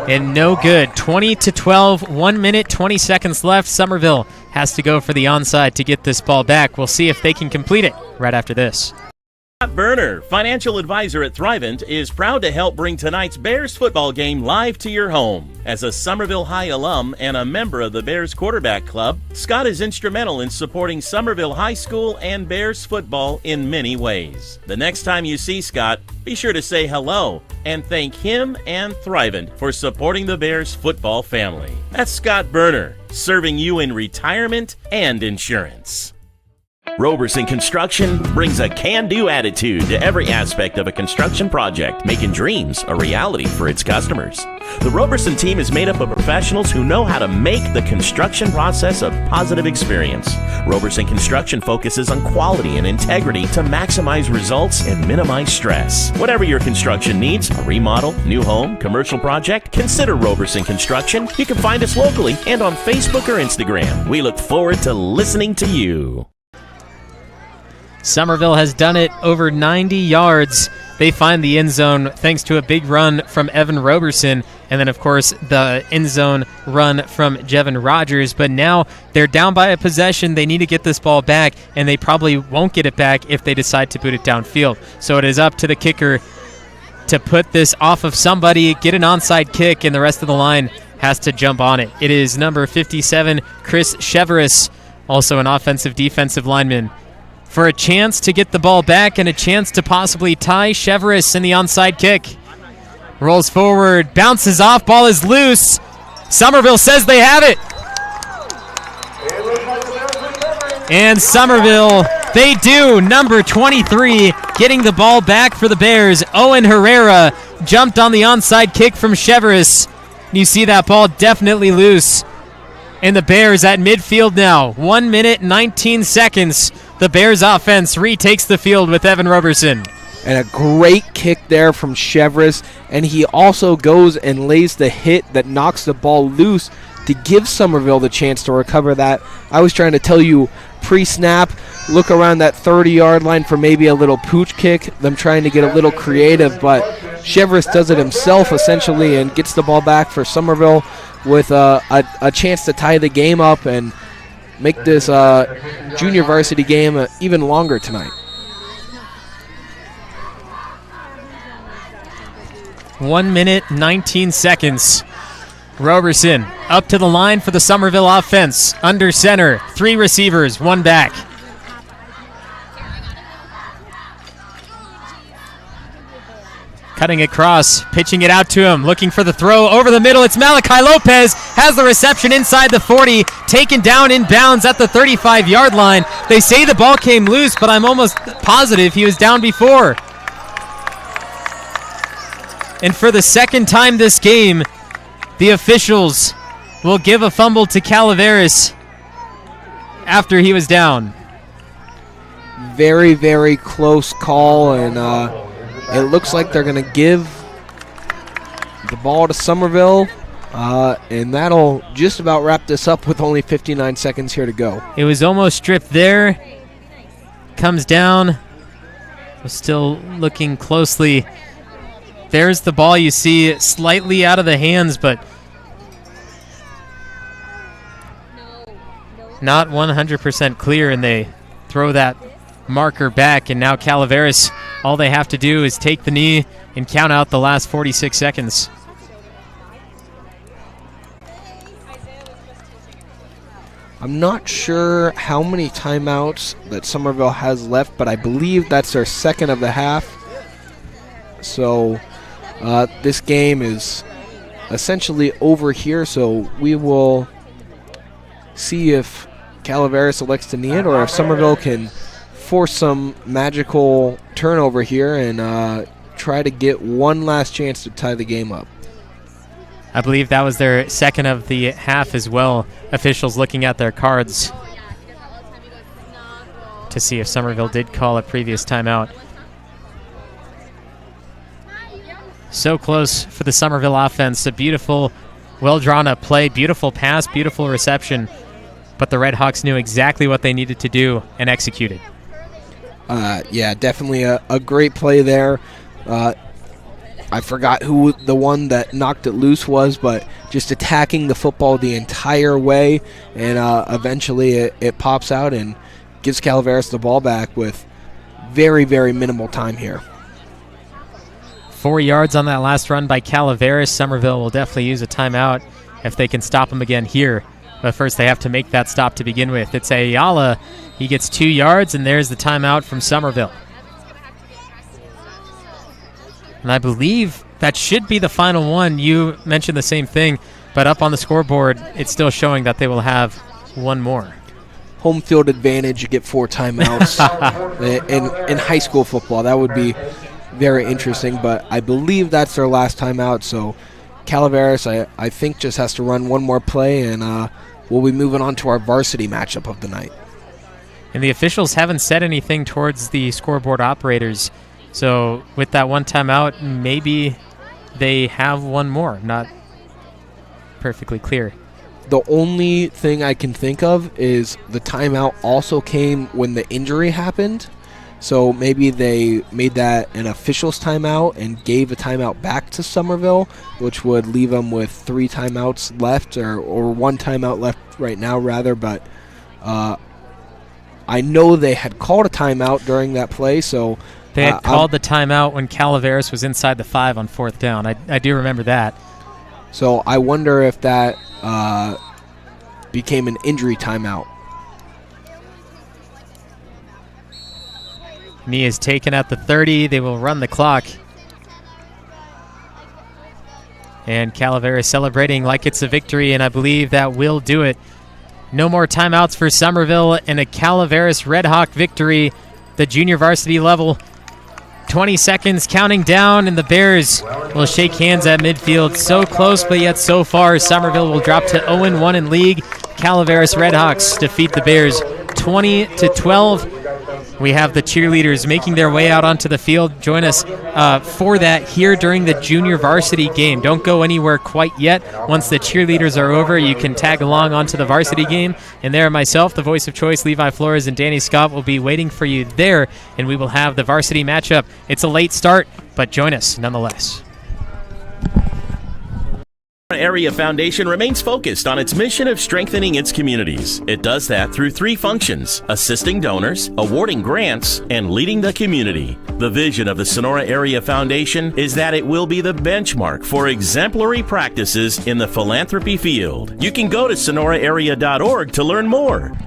and no good. 20-12, 1 minute, 20 seconds left. Summerville has to go for the onside to get this ball back. We'll see if they can complete it right after this. Scott Berner, financial advisor at Thrivent, is proud to help bring tonight's Bears football game live to your home. As a Somerville High alum and a member of the Bears Quarterback Club, Scott is instrumental in supporting Somerville High School and Bears football in many ways. The next time you see Scott, be sure to say hello and thank him and Thrivent for supporting the Bears football family. That's Scott Berner, serving you in retirement and insurance. Roberson Construction brings a can-do attitude to every aspect of a construction project, making dreams a reality for its customers. The Roberson team is made up of professionals who know how to make the construction process a positive experience. Roberson Construction focuses on quality and integrity to maximize results and minimize stress. Whatever your construction needs, a remodel, new home, commercial project, consider Roberson Construction. You can find us locally and on Facebook or Instagram. We look forward to listening to you. Summerville has done it over 90 yards. They find the end zone thanks to a big run from Evan Roberson, and then, of course, the end zone run from Jevin Rogers. But now they're down by a possession. They need to get this ball back, and they probably won't get it back if they decide to boot it downfield. So it is up to the kicker to put this off of somebody, get an onside kick, and the rest of the line has to jump on it. It is number 57, Chris Chevrolet, also an offensive-defensive lineman, for a chance to get the ball back and a chance to possibly tie Chevrolet in the onside kick. Rolls forward, bounces off, ball is loose. Summerville says they have it. And Summerville, they do. Number 23 getting the ball back for the Bears. Owen Herrera jumped on the onside kick from Chevrolet. You see that ball definitely loose. And the Bears at midfield now. 1 minute, 19 seconds. The Bears offense retakes the field with Evan Roberson. And a great kick there from Chevrolet. And he also goes and lays the hit that knocks the ball loose to give Summerville the chance to recover that. I was trying to tell you pre-snap, look around that 30-yard line for maybe a little pooch kick, them trying to get a little creative, but Chevrolet does it himself essentially and gets the ball back for Summerville with a chance to tie the game up and make this junior varsity game even longer tonight. 1 minute, 19 seconds. Roberson up to the line for the Summerville offense. Under center, 3 receivers, 1 back. Cutting across, pitching it out to him, looking for the throw over the middle. It's Malachi Lopez, has the reception inside the 40, taken down in bounds at the 35-yard line. They say the ball came loose, but I'm almost positive he was down before. And for the second time this game, the officials will give a fumble to Calaveras after he was down. Very, very close call, and it looks like they're going to give the ball to Summerville, and that'll just about wrap this up with only 59 seconds here to go. It was almost stripped there. Comes down. We're still looking closely. There's the ball. You see slightly out of the hands, but not 100% clear, and they throw that marker back, and now Calaveras, all they have to do is take the knee and count out the last 46 seconds. I'm not sure how many timeouts that Summerville has left, but I believe that's their second of the half. So this game is essentially over here, so we will see if Calaveras elects to knee it or if Summerville can force some magical turnover here and try to get one last chance to tie the game up. I believe that was their second of the half as well. Officials looking at their cards to see if Summerville did call a previous timeout. So close for the Summerville offense. A beautiful, well-drawn-up play, beautiful pass, beautiful reception. But the Red Hawks knew exactly what they needed to do and executed. Yeah, definitely a great play there. I forgot who the one that knocked it loose was, but just attacking the football the entire way, and eventually it pops out and gives Calaveras the ball back with very, very minimal time here. 4 yards on that last run by Calaveras. Summerville will definitely use a timeout if they can stop him again here. But first they have to make that stop to begin with. It's Ayala. He gets 2 yards, and there's the timeout from Summerville. And I believe that should be the final one. You mentioned the same thing, but up on the scoreboard, it's still showing that they will have one more. Home field advantage, you get 4 timeouts. in high school football, that would be very interesting, but I believe that's their last timeout, so Calaveras, I think, just has to run one more play, and we'll be moving on to our varsity matchup of the night. And the officials haven't said anything towards the scoreboard operators, so with that one timeout, maybe they have one more. Not perfectly clear. The only thing I can think of is the timeout also came when the injury happened. So maybe they made that an official's timeout and gave a timeout back to Summerville, which would leave them with 3 timeouts left, or 1 timeout left right now, rather. But I know they had called a timeout during that play, so they had called the timeout when Calaveras was inside the 5 on 4th down. I do remember that. So I wonder if that became an injury timeout. Knee is taken at the 30. They will run the clock. And Calaveras celebrating like it's a victory, and I believe that will do it. No more timeouts for Summerville, and a Calaveras Red Hawk victory, the junior varsity level. 20 seconds counting down, and the Bears will shake hands at midfield. So close, but yet so far. Summerville will drop to 0-1 in league. Calaveras Red Hawks defeat the Bears 20-12. We have the cheerleaders making their way out onto the field. Join us for that here during the junior varsity game. Don't go anywhere quite yet. Once the cheerleaders are over, you can tag along onto the varsity game. And there, myself, the voice of choice, Levi Flores, and Danny Scott will be waiting for you there, and we will have the varsity matchup. It's a late start, but join us nonetheless. Area Foundation remains focused on its mission of strengthening its communities. It does that through 3 functions: assisting donors, awarding grants, and leading the community. The vision of the Sonora Area Foundation is that it will be the benchmark for exemplary practices in the philanthropy field. You can go to sonoraarea.org to learn more.